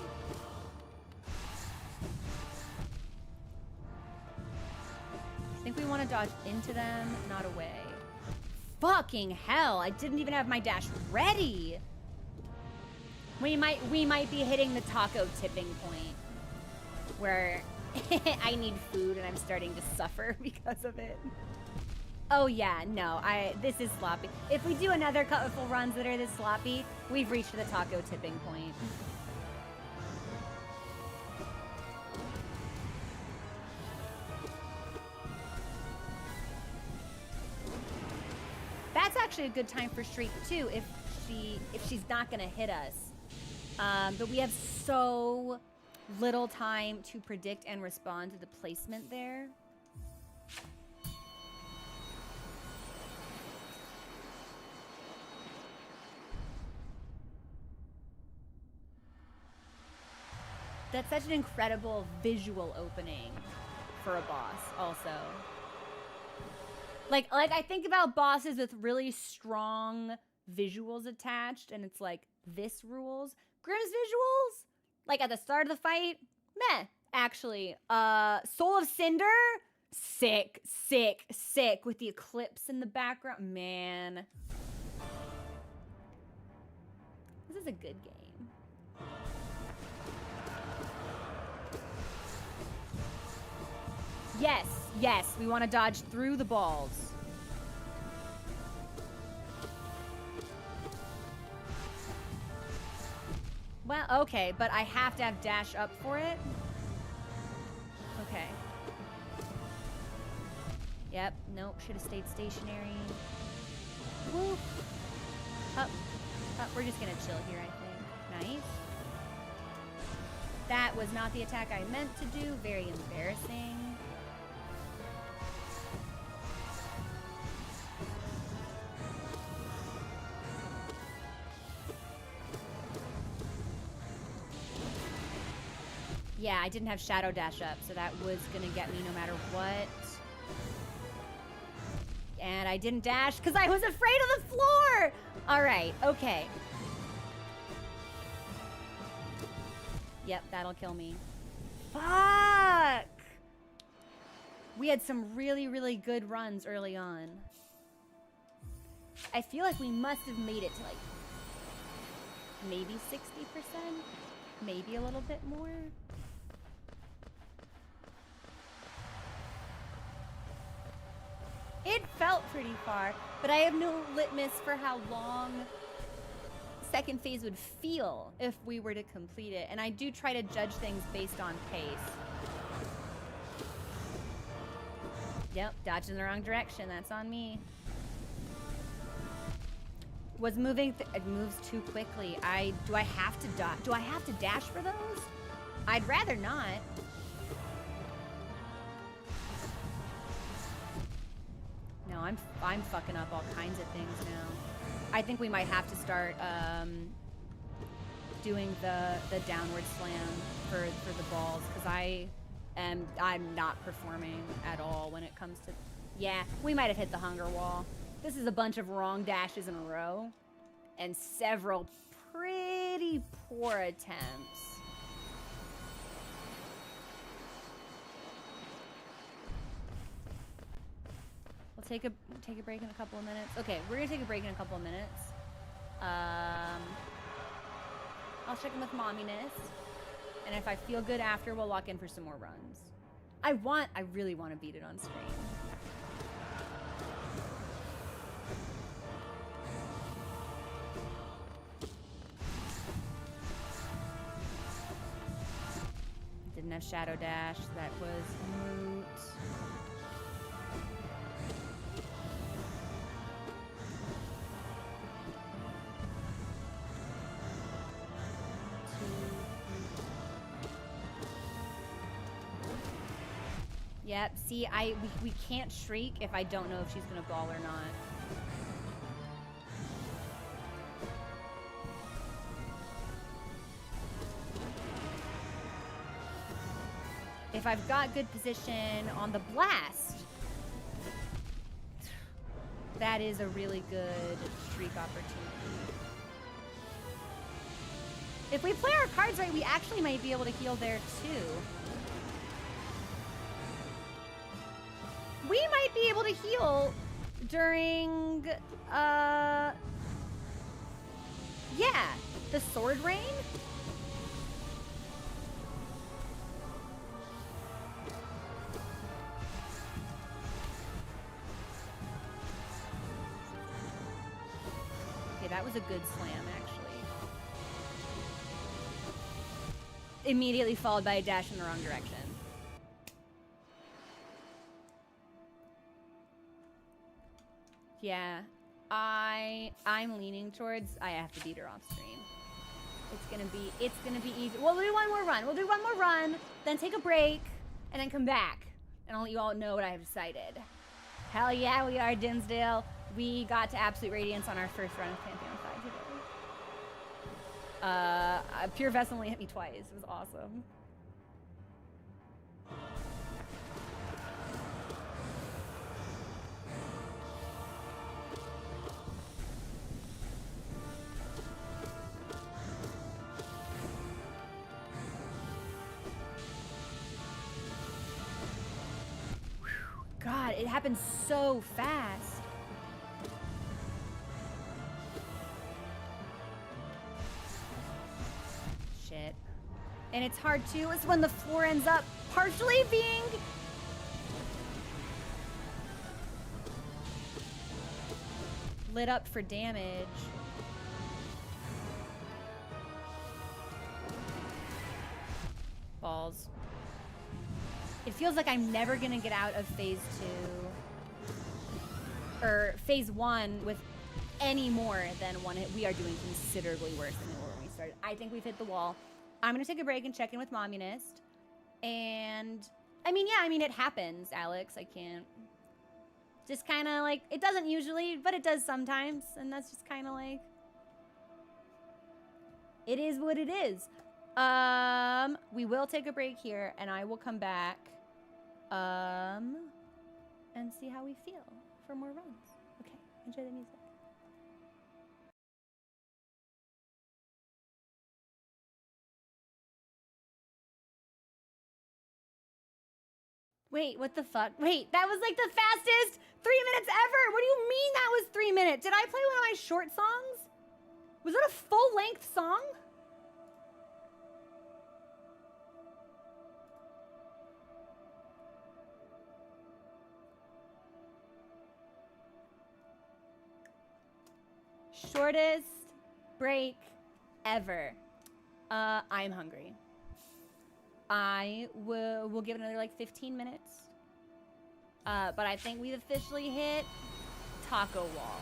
I think we want to dodge into them, not away. Fucking hell, I didn't even have my dash ready. We might be hitting the taco tipping point where I need food and I'm starting to suffer because of it. Oh yeah, no, this is sloppy. If we do another couple runs that are this sloppy, we've reached the taco tipping point. That's actually a good time for Shriek too, if she's not gonna hit us. But we have so little time to predict and respond to the placement there. That's such an incredible visual opening for a boss, also. Like I think about bosses with really strong visuals attached, and it's like, this rules. Grimm's visuals, like at the start of the fight, meh, actually. Soul of Cinder, sick, sick, sick, with the eclipse in the background. Man. This is a good game. Yes, yes, we want to dodge through the balls. Well, okay, but I have to have dash up for it. Okay. Yep, nope, should have stayed stationary. Woo. Up, up, we're just gonna chill here, I think. Nice. That was not the attack I meant to do, very embarrassing. Yeah, I didn't have Shadow Dash up, so that was gonna get me no matter what. And I didn't dash because I was afraid of the floor! Alright, okay. Yep, that'll kill me. Fuck! We had some really, really good runs early on. I feel like we must have made it to like maybe 60%? Maybe a little bit more? It felt pretty far, but I have no litmus for how long second phase would feel if we were to complete it. And I do try to judge things based on pace. Yep, dodged in the wrong direction. That's on me. Was moving, it moves too quickly. Do I have to dodge? Do I have to dash for those? I'd rather not. No, I'm fucking up all kinds of things now. I think we might have to start doing the downward slam for the balls, because I'm not performing at all when it comes to. Yeah, we might have hit the hunger wall. This is a bunch of wrong dashes in a row, and several pretty poor attempts. take a break in a couple of minutes. Okay, we're gonna take a break in a couple of minutes. I'll check in with momminess, and if I feel good after, we'll lock in for some more runs. I really want to beat it on stream. Didn't have Shadow Dash. That was moot. Yep, see, we can't shriek if I don't know if she's gonna ball or not. If I've got good position on the blast, that is a really good shriek opportunity. If we play our cards right, we actually might be able to heal there too. We might be able to heal during, yeah, the sword rain. Okay, that was a good slam, actually. Immediately followed by a dash in the wrong direction. Yeah, I'm leaning towards I have to beat her off stream. It's gonna be easy. We'll do one more run. We'll do one more run, then take a break, and then come back. And I'll let you all know what I have decided. Hell yeah, we are Dinsdale. We got to Absolute Radiance on our first run of Pantheon 5 today. Pure Vessel only hit me twice. It was awesome. God, it happened so fast. Shit. And it's hard too. It's when the floor ends up partially being lit up for damage. Balls. It feels like I'm never gonna get out of phase 2 or phase 1 with any more than one hit. We are doing considerably worse than we were when we started. I think we've hit the wall. I'm gonna take a break and check in with Mommunist. And I mean, yeah, it happens, Alex. I can't. Just kind of like, it doesn't usually, but it does sometimes. And that's just kind of like, it is what it is. We will take a break here and I will come back. And see how we feel for more runs. Okay, enjoy the music. Wait, what the fuck? Wait, that was like the fastest 3 minutes ever! What do you mean that was 3 minutes? Did I play one of my short songs? Was that a full-length song? Shortest break ever. I'm hungry. We'll give it another like 15 minutes. But I think we've officially hit taco wall.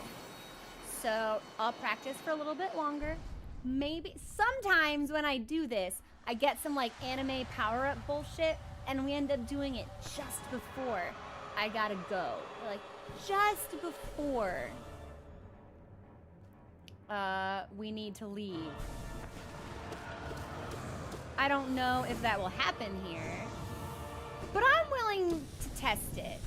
So I'll practice for a little bit longer. Maybe sometimes when I do this, I get some like anime power-up bullshit and we end up doing it just before I gotta go. Like just before we need to leave. I don't know if that will happen here, but I'm willing to test it.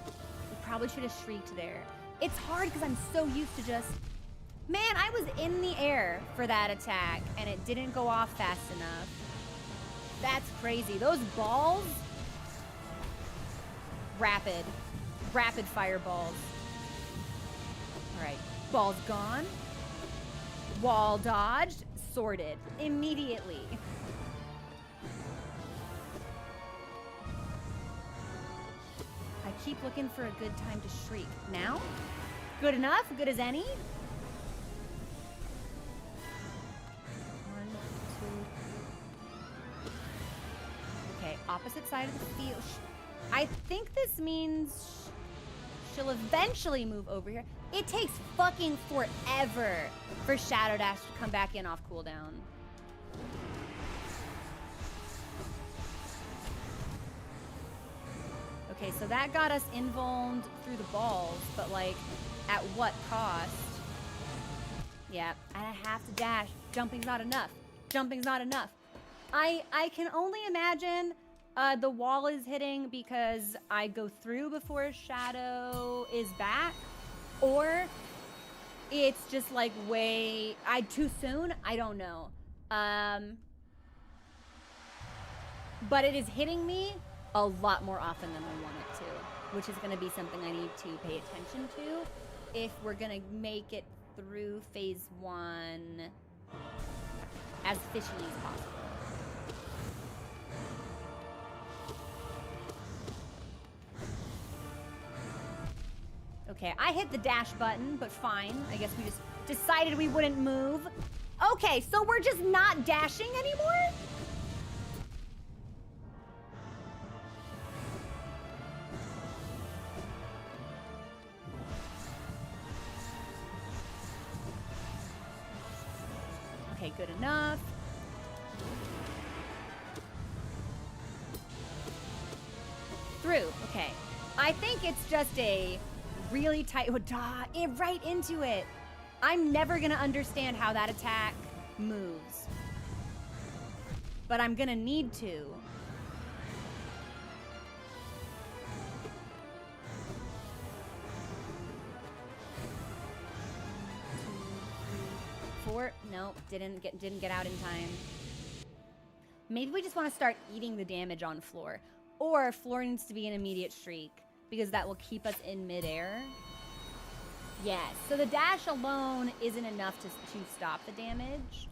We probably should have shrieked there. It's hard because I'm so used to just... Man, I was in the air for that attack, and it didn't go off fast enough. That's crazy. Those balls... Rapid. rapid fireballs. All right, ball's gone. Wall dodged, sorted immediately. I keep looking for a good time to shriek. Now? Good enough? Good as any? 1, 2. Okay, opposite side of the field. I think this means she'll eventually move over here. It takes fucking forever for Shadow Dash to come back in off cooldown. Okay, so that got us invulned through the balls, but like, at what cost? Yeah, I have to dash. Jumping's not enough. Jumping's not enough. I can only imagine the wall is hitting because I go through before Shadow is back, or it's just like way too soon. I don't know. But it is hitting me a lot more often than I want it to, which is going to be something I need to pay attention to if we're going to make it through phase 1 as efficiently as possible. Okay, I hit the dash button, but fine. I guess we just decided we wouldn't move. Okay, so we're just not dashing anymore? Okay, good enough. Through, okay. I think it's just a really tight, right into it. I'm never gonna understand how that attack moves, but I'm gonna need to. 2, 3, 4. Nope, didn't get out in time. Maybe we just want to start eating the damage on floor, or floor needs to be an immediate shriek, because that will keep us in midair. Yes, so the dash alone isn't enough to stop the damage.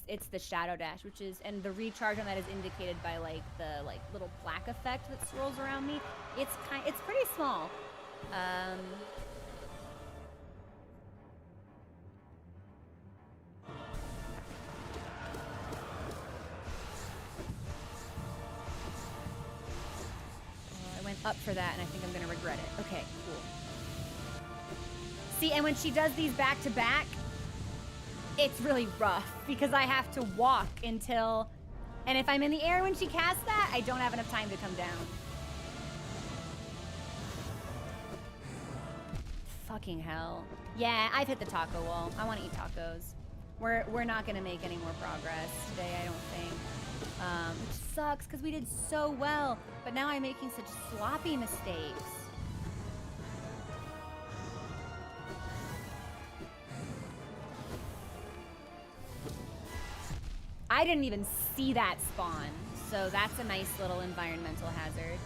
It's the shadow dash, which is, and the recharge on that is indicated by like the little black effect that swirls around me. It's pretty small. Up for that, and I think I'm gonna regret it. Okay, cool. See, and when she does these back to back, it's really rough because I have to walk until, and if I'm in the air when she casts that, I don't have enough time to come down. Fucking hell. Yeah, I've hit the taco wall. I want to eat tacos. We're not gonna make any more progress today, I don't think. Which sucks because we did so well, but now I'm making such sloppy mistakes. I didn't even see that spawn, so that's a nice little environmental hazard.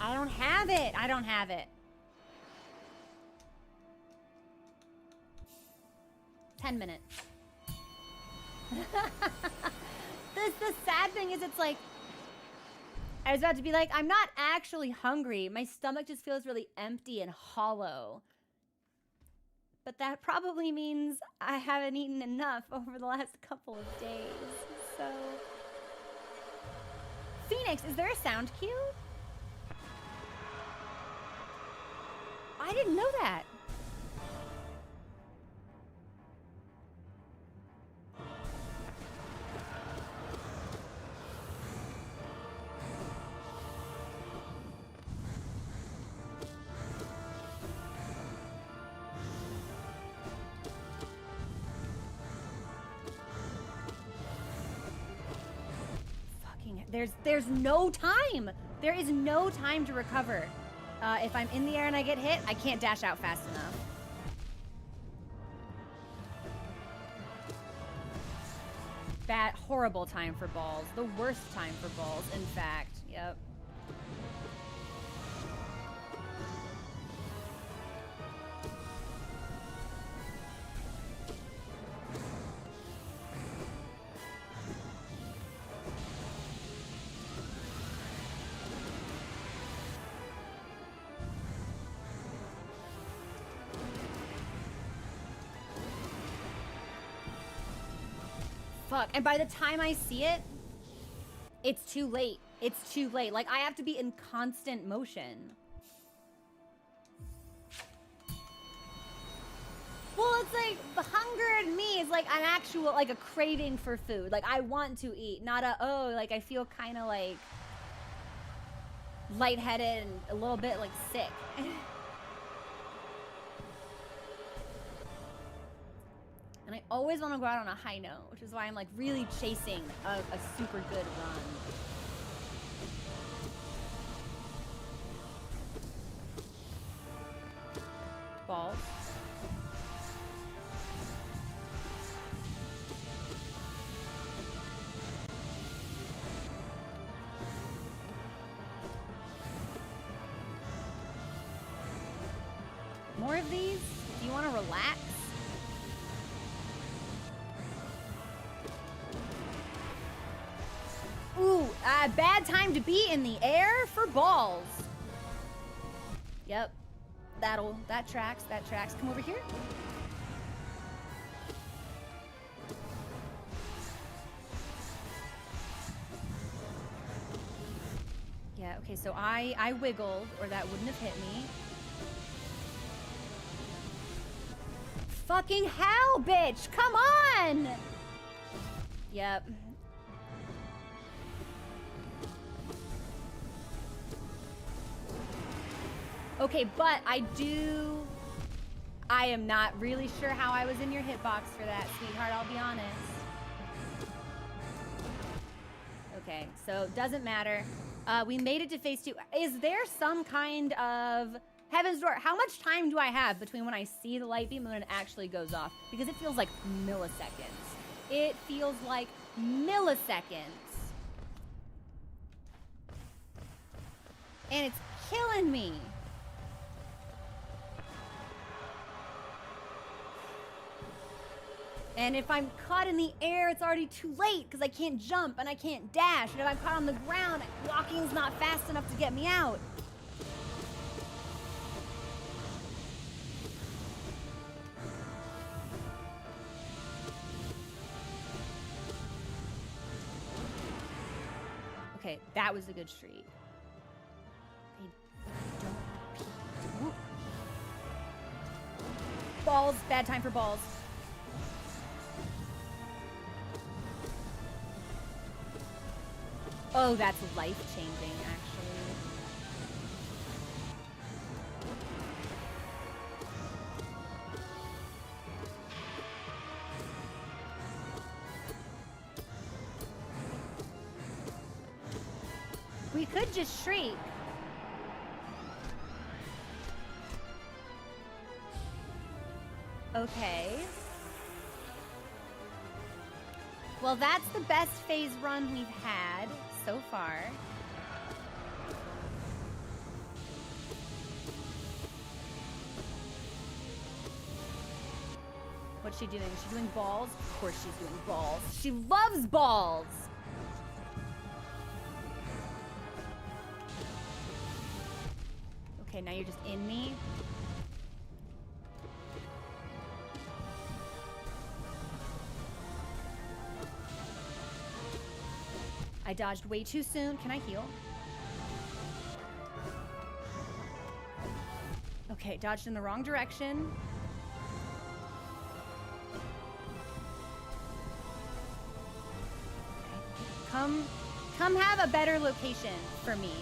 I don't have it. I don't have it. 10 minutes. The sad thing is it's like, I was about to be like, I'm not actually hungry. My stomach just feels really empty and hollow. But that probably means I haven't eaten enough over the last couple of days. So, Phoenix, is there a sound cue? I didn't know that. There's no time. There is no time to recover. If I'm in the air and I get hit, I can't dash out fast enough. Bad, horrible time for balls. The worst time for balls, in fact. Yep. Fuck. And by the time I see it, it's too late. It's too late. Like, I have to be in constant motion. Well, it's like, the hunger in me is like an actual, like a craving for food. Like, I want to eat, not a, oh, like I feel kind of like lightheaded and a little bit like sick. And I always want to go out on a high note, which is why I'm like really chasing a super good run. Balls. More of these? Do you want to relax? Ooh, bad time to be in the air for balls. Yep, that tracks, Come over here. Yeah, okay, so I wiggled, or that wouldn't have hit me. Fucking hell, bitch, come on! Yep. Okay, but I am not really sure how I was in your hitbox for that, sweetheart, I'll be honest. Okay, so doesn't matter. We made it to phase 2. Is there some kind of Heaven's Door? How much time do I have between when I see the light beam and when it actually goes off? Because it feels like milliseconds. It feels like milliseconds. And it's killing me. And if I'm caught in the air, it's already too late because I can't jump and I can't dash. And if I'm caught on the ground, walking's not fast enough to get me out. Okay, that was a good streak. Okay, balls, bad time for balls. Oh, that's life-changing, actually. We could just shriek. Okay. Well, that's the best phase run we've had so far. What's she doing? Is she doing balls? Of course she's doing balls. She loves balls! Okay, now you're just in me. I dodged way too soon. Can I heal? Okay, dodged in the wrong direction. Okay. Come have a better location for me.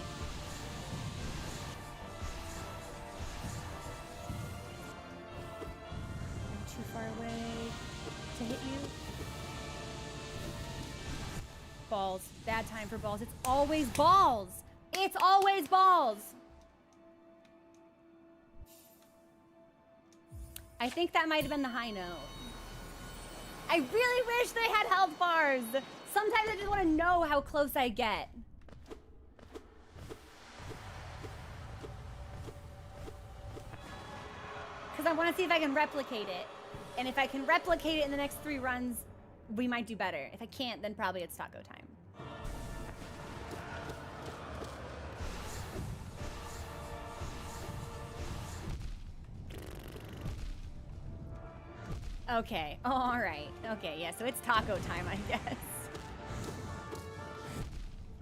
I'm too far away to hit you. Balls. Bad time for balls. It's always balls. It's always balls. I think that might have been the high note. I really wish they had health bars. Sometimes I just want to know how close I get. Because I want to see if I can replicate it. And if I can replicate it in the next 3 runs, we might do better. If I can't, then probably it's taco time. Okay. Oh, all right. Okay, yeah, so it's taco time, I guess.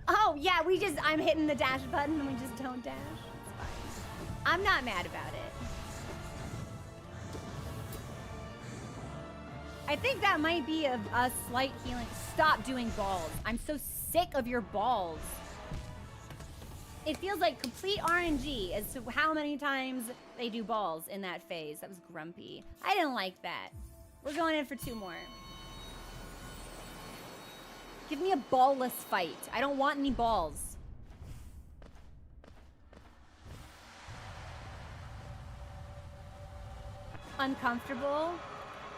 Oh, yeah, I'm hitting the dash button and we just don't dash. It's fine. I'm not mad about it. I think that might be a slight healing. Stop doing balls. I'm so sick of your balls. It feels like complete RNG as to how many times they do balls in that phase. That was grumpy. I didn't like that. We're going in for 2 more. Give me a ballless fight. I don't want any balls. Uncomfortable.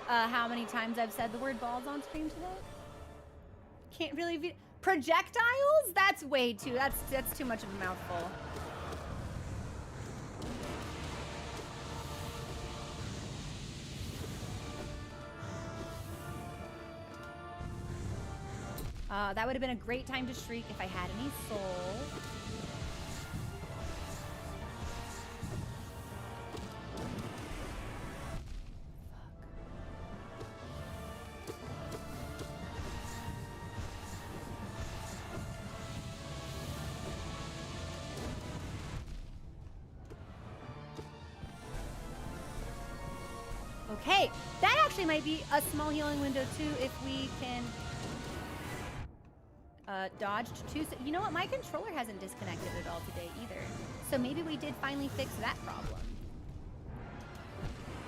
How many times I've said the word balls on stream today? Can't really be. Projectiles? That's way too. That's too much of a mouthful. That would have been a great time to shriek if I had any soul. Okay, that actually might be a small healing window too if we can dodged 2. You know what? My controller hasn't disconnected at all today either. So maybe we did finally fix that problem.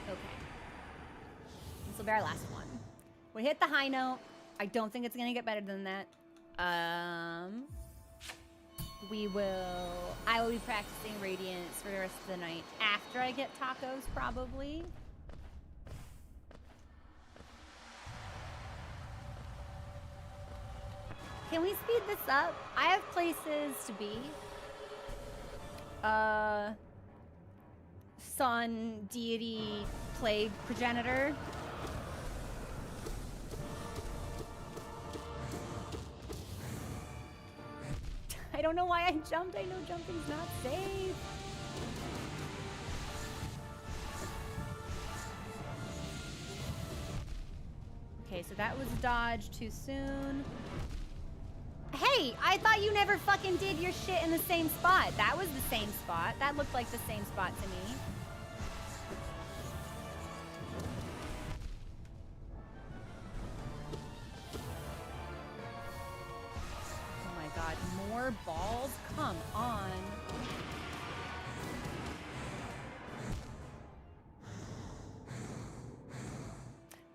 Okay. This will be our last one. We hit the high note. I don't think it's gonna get better than that. I will be practicing Radiance for the rest of the night after I get tacos, probably. Can we speed this up? I have places to be. Sun, deity, plague, progenitor. I don't know why I jumped. I know jumping's not safe. Okay, so that was dodged too soon. Hey, I thought you never fucking did your shit in the same spot. That was the same spot. That looked like the same spot to me. Oh my god, more balls? Come on.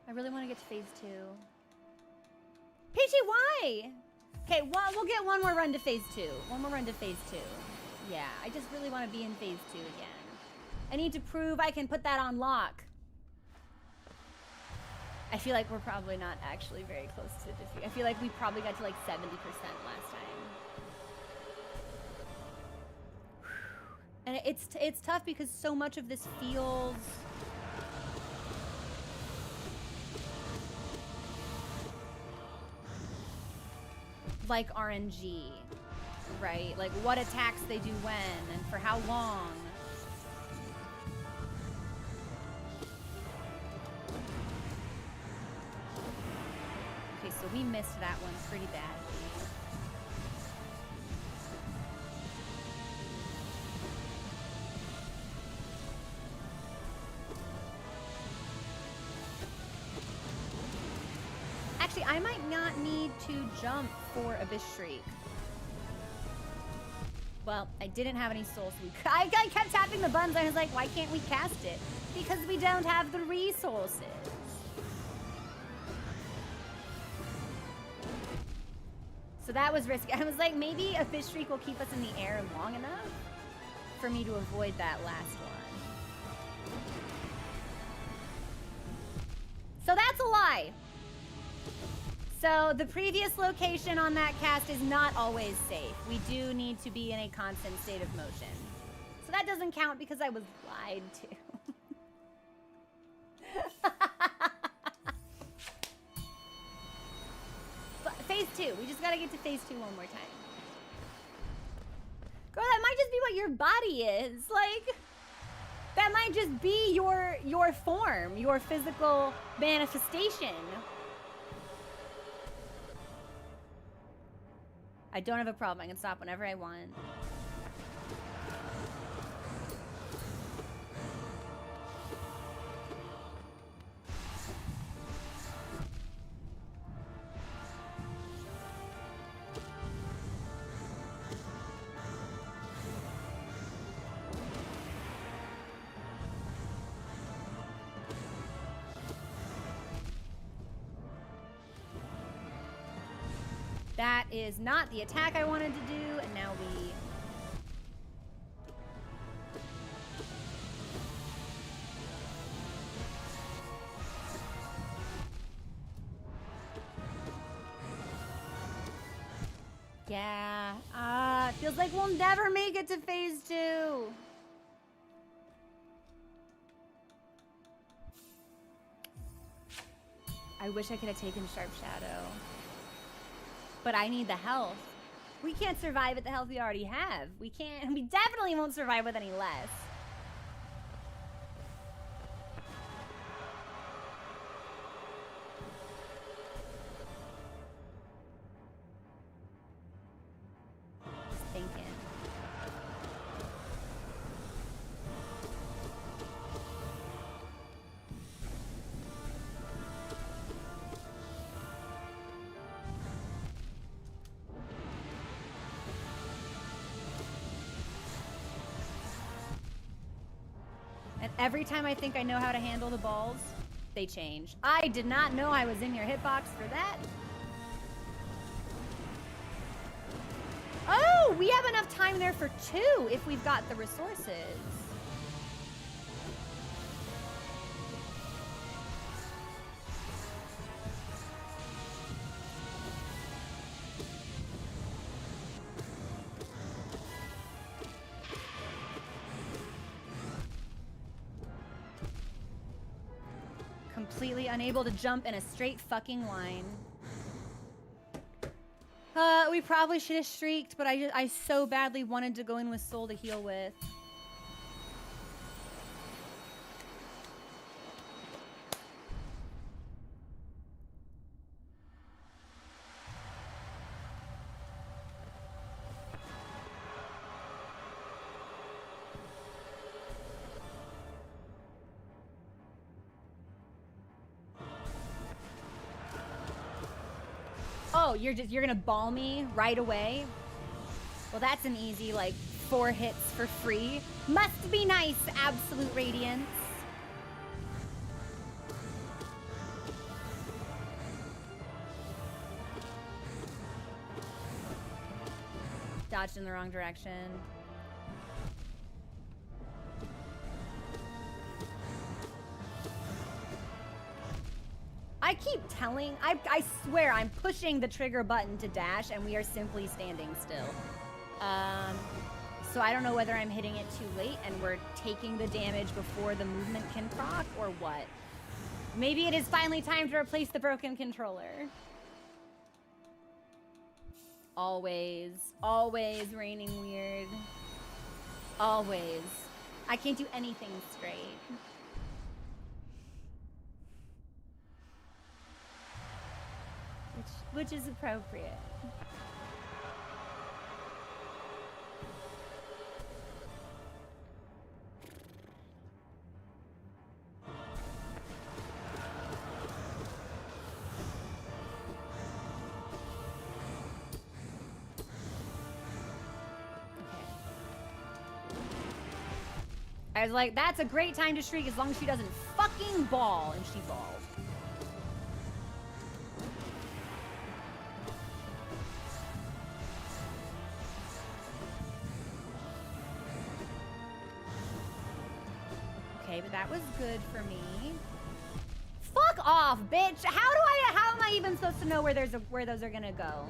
I really want to get to phase 2. Peachy, why? Okay, well, we'll get one more run to phase 2. One more run to phase 2. Yeah, I just really want to be in phase 2 again. I need to prove I can put that on lock. I feel like we're probably not actually very close to defeat. I feel like we probably got to like 70% last time. And it's tough because so much of this feels... like RNG, right? Like what attacks they do when and for how long. Okay, so we missed that one pretty badly. Actually, I might not need to jump for Abyss Shriek. Well, I didn't have any souls. So I kept tapping the buttons. I was like, why can't we cast it? Because we don't have the resources. So that was risky. I was like, maybe Abyss Shriek will keep us in the air long enough for me to avoid that last one. So that's a lie. So the previous location on that cast is not always safe. We do need to be in a constant state of motion. So that doesn't count because I was lied to. But phase 2. We just gotta get to phase 2 one more time. Girl, that might just be what your body is. Like, that might just be your form, your physical manifestation. I don't have a problem. I can stop whenever I want. That is not the attack I wanted to do, and now we... Yeah, it feels like we'll never make it to phase 2. I wish I could have taken Sharp Shadow. But I need the health. We can't survive at the health we already have. We definitely won't survive with any less. Just thinking. And every time I think I know how to handle the balls, they change. I did not know I was in your hitbox for that. Oh, we have enough time there for 2 if we've got the resources. Completely unable to jump in a straight fucking line. We probably should have shrieked, but I so badly wanted to go in with Soul to heal with. Oh, you're gonna ball me right away? Well, that's an easy, like, 4 hits for free. Must be nice, Absolute Radiance. Dodged in the wrong direction. I keep telling, I swear I'm pushing the trigger button to dash and we are simply standing still. So I don't know whether I'm hitting it too late and we're taking the damage before the movement can proc or what. Maybe it is finally time to replace the broken controller. Always raining weird. Always. I can't do anything straight. Which is appropriate. I was like, that's a great time to shriek as long as she doesn't fucking bawl, and she bawled. Okay, but that was good for me. Fuck off, bitch! How am I even supposed to know where where those are gonna go?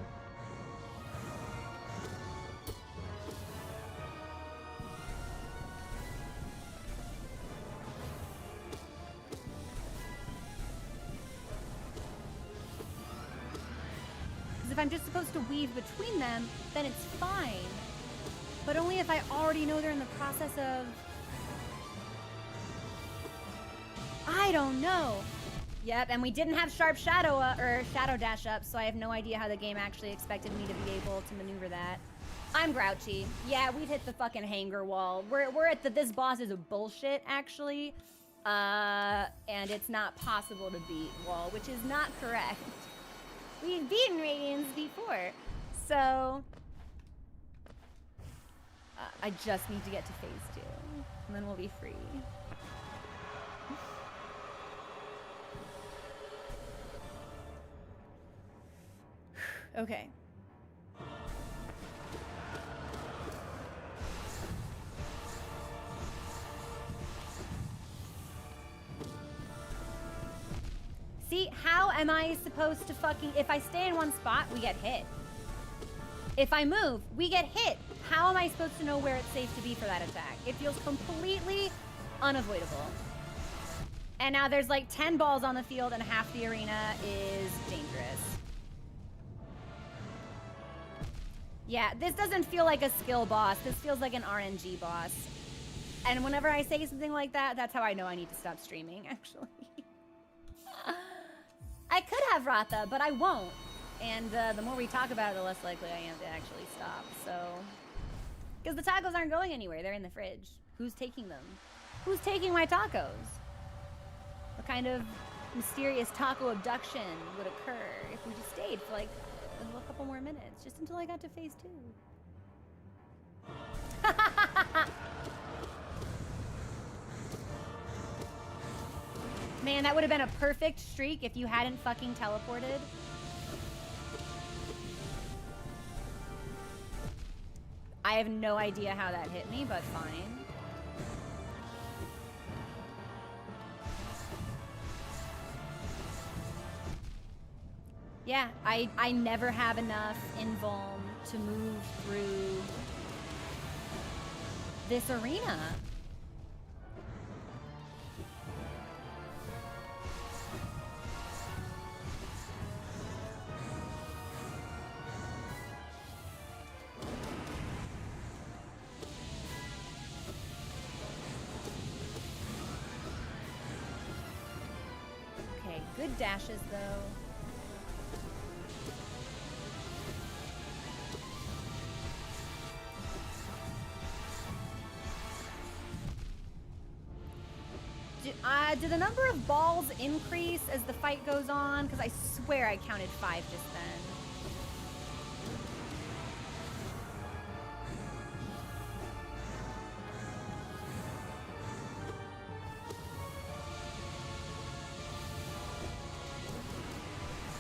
Because if I'm just supposed to weave between them, then it's fine. But only if I already know they're in the process of... I don't know. Yep, and we didn't have Sharp Shadow or Shadow Dash up, so I have no idea how the game actually expected me to be able to maneuver that. I'm grouchy. Yeah, we've hit the fucking hanger wall. We're at the this boss is a bullshit, actually. And it's not possible to beat wall, which is not correct. We've beaten Radiance before, so... I just need to get to phase 2, and then we'll be free. Okay. See, how am I supposed to fucking... If I stay in one spot, we get hit. If I move, we get hit. How am I supposed to know where it's safe to be for that attack? It feels completely unavoidable. And now there's like 10 balls on the field and half the arena is dangerous. Yeah, this doesn't feel like a skill boss. This feels like an RNG boss. And whenever I say something like that, that's how I know I need to stop streaming, actually. I could have Ratha, but I won't. And the more we talk about it, the less likely I am to actually stop, so... Because the tacos aren't going anywhere. They're in the fridge. Who's taking them? Who's taking my tacos? What kind of mysterious taco abduction would occur if we just stayed for like a couple more minutes, just until I got to phase 2? Man, that would have been a perfect streak if you hadn't fucking teleported. I have no idea how that hit me, but fine. Yeah, I never have enough invuln to move through this arena. Okay, good dashes though. Do the number of balls increase as the fight goes on? Because I swear I counted 5 just then.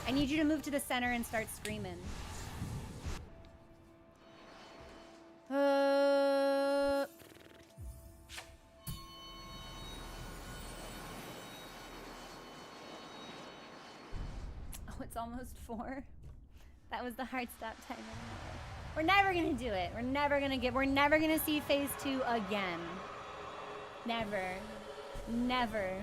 I need you to move to the center and start screaming. It's almost 4. That was the hard stop time. We're never gonna do it. We're never gonna see phase 2 again. Never. Never.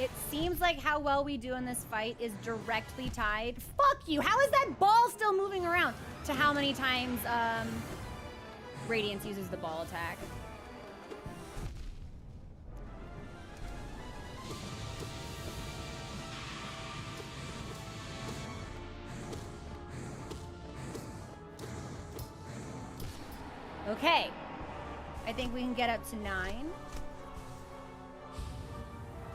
It seems like how well we do in this fight is directly tied. Fuck you! How is that ball still moving around? To how many times Radiance uses the ball attack. Okay. I think we can get up to 9.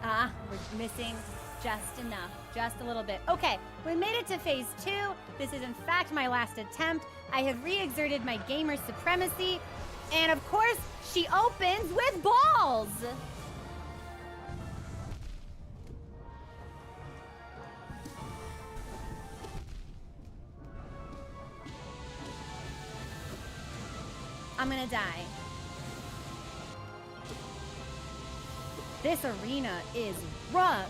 We're missing just enough. Just a little bit. Okay, we made it to phase 2. This is in fact my last attempt. I have re-exerted my gamer supremacy. And of course, she opens with balls! I'm gonna die. This arena is rough.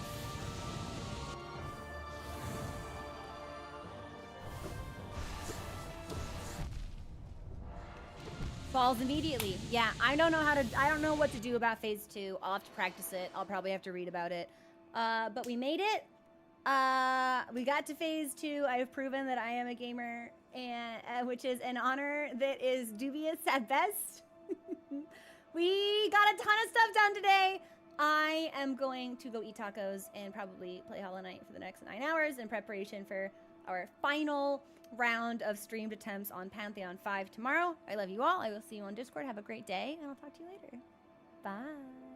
Falls immediately. Yeah, I don't know what to do about phase 2. I'll have to practice it. I'll probably have to read about it. But we made it. We got to phase 2. I have proven that I am a gamer, and which is an honor that is dubious at best. We got a ton of stuff done today. I am going to go eat tacos and probably play Hollow Knight for the next 9 hours in preparation for our final round of streamed attempts on Pantheon 5 tomorrow. I love you all. I will see you on Discord. Have a great day, and I'll talk to you later. Bye.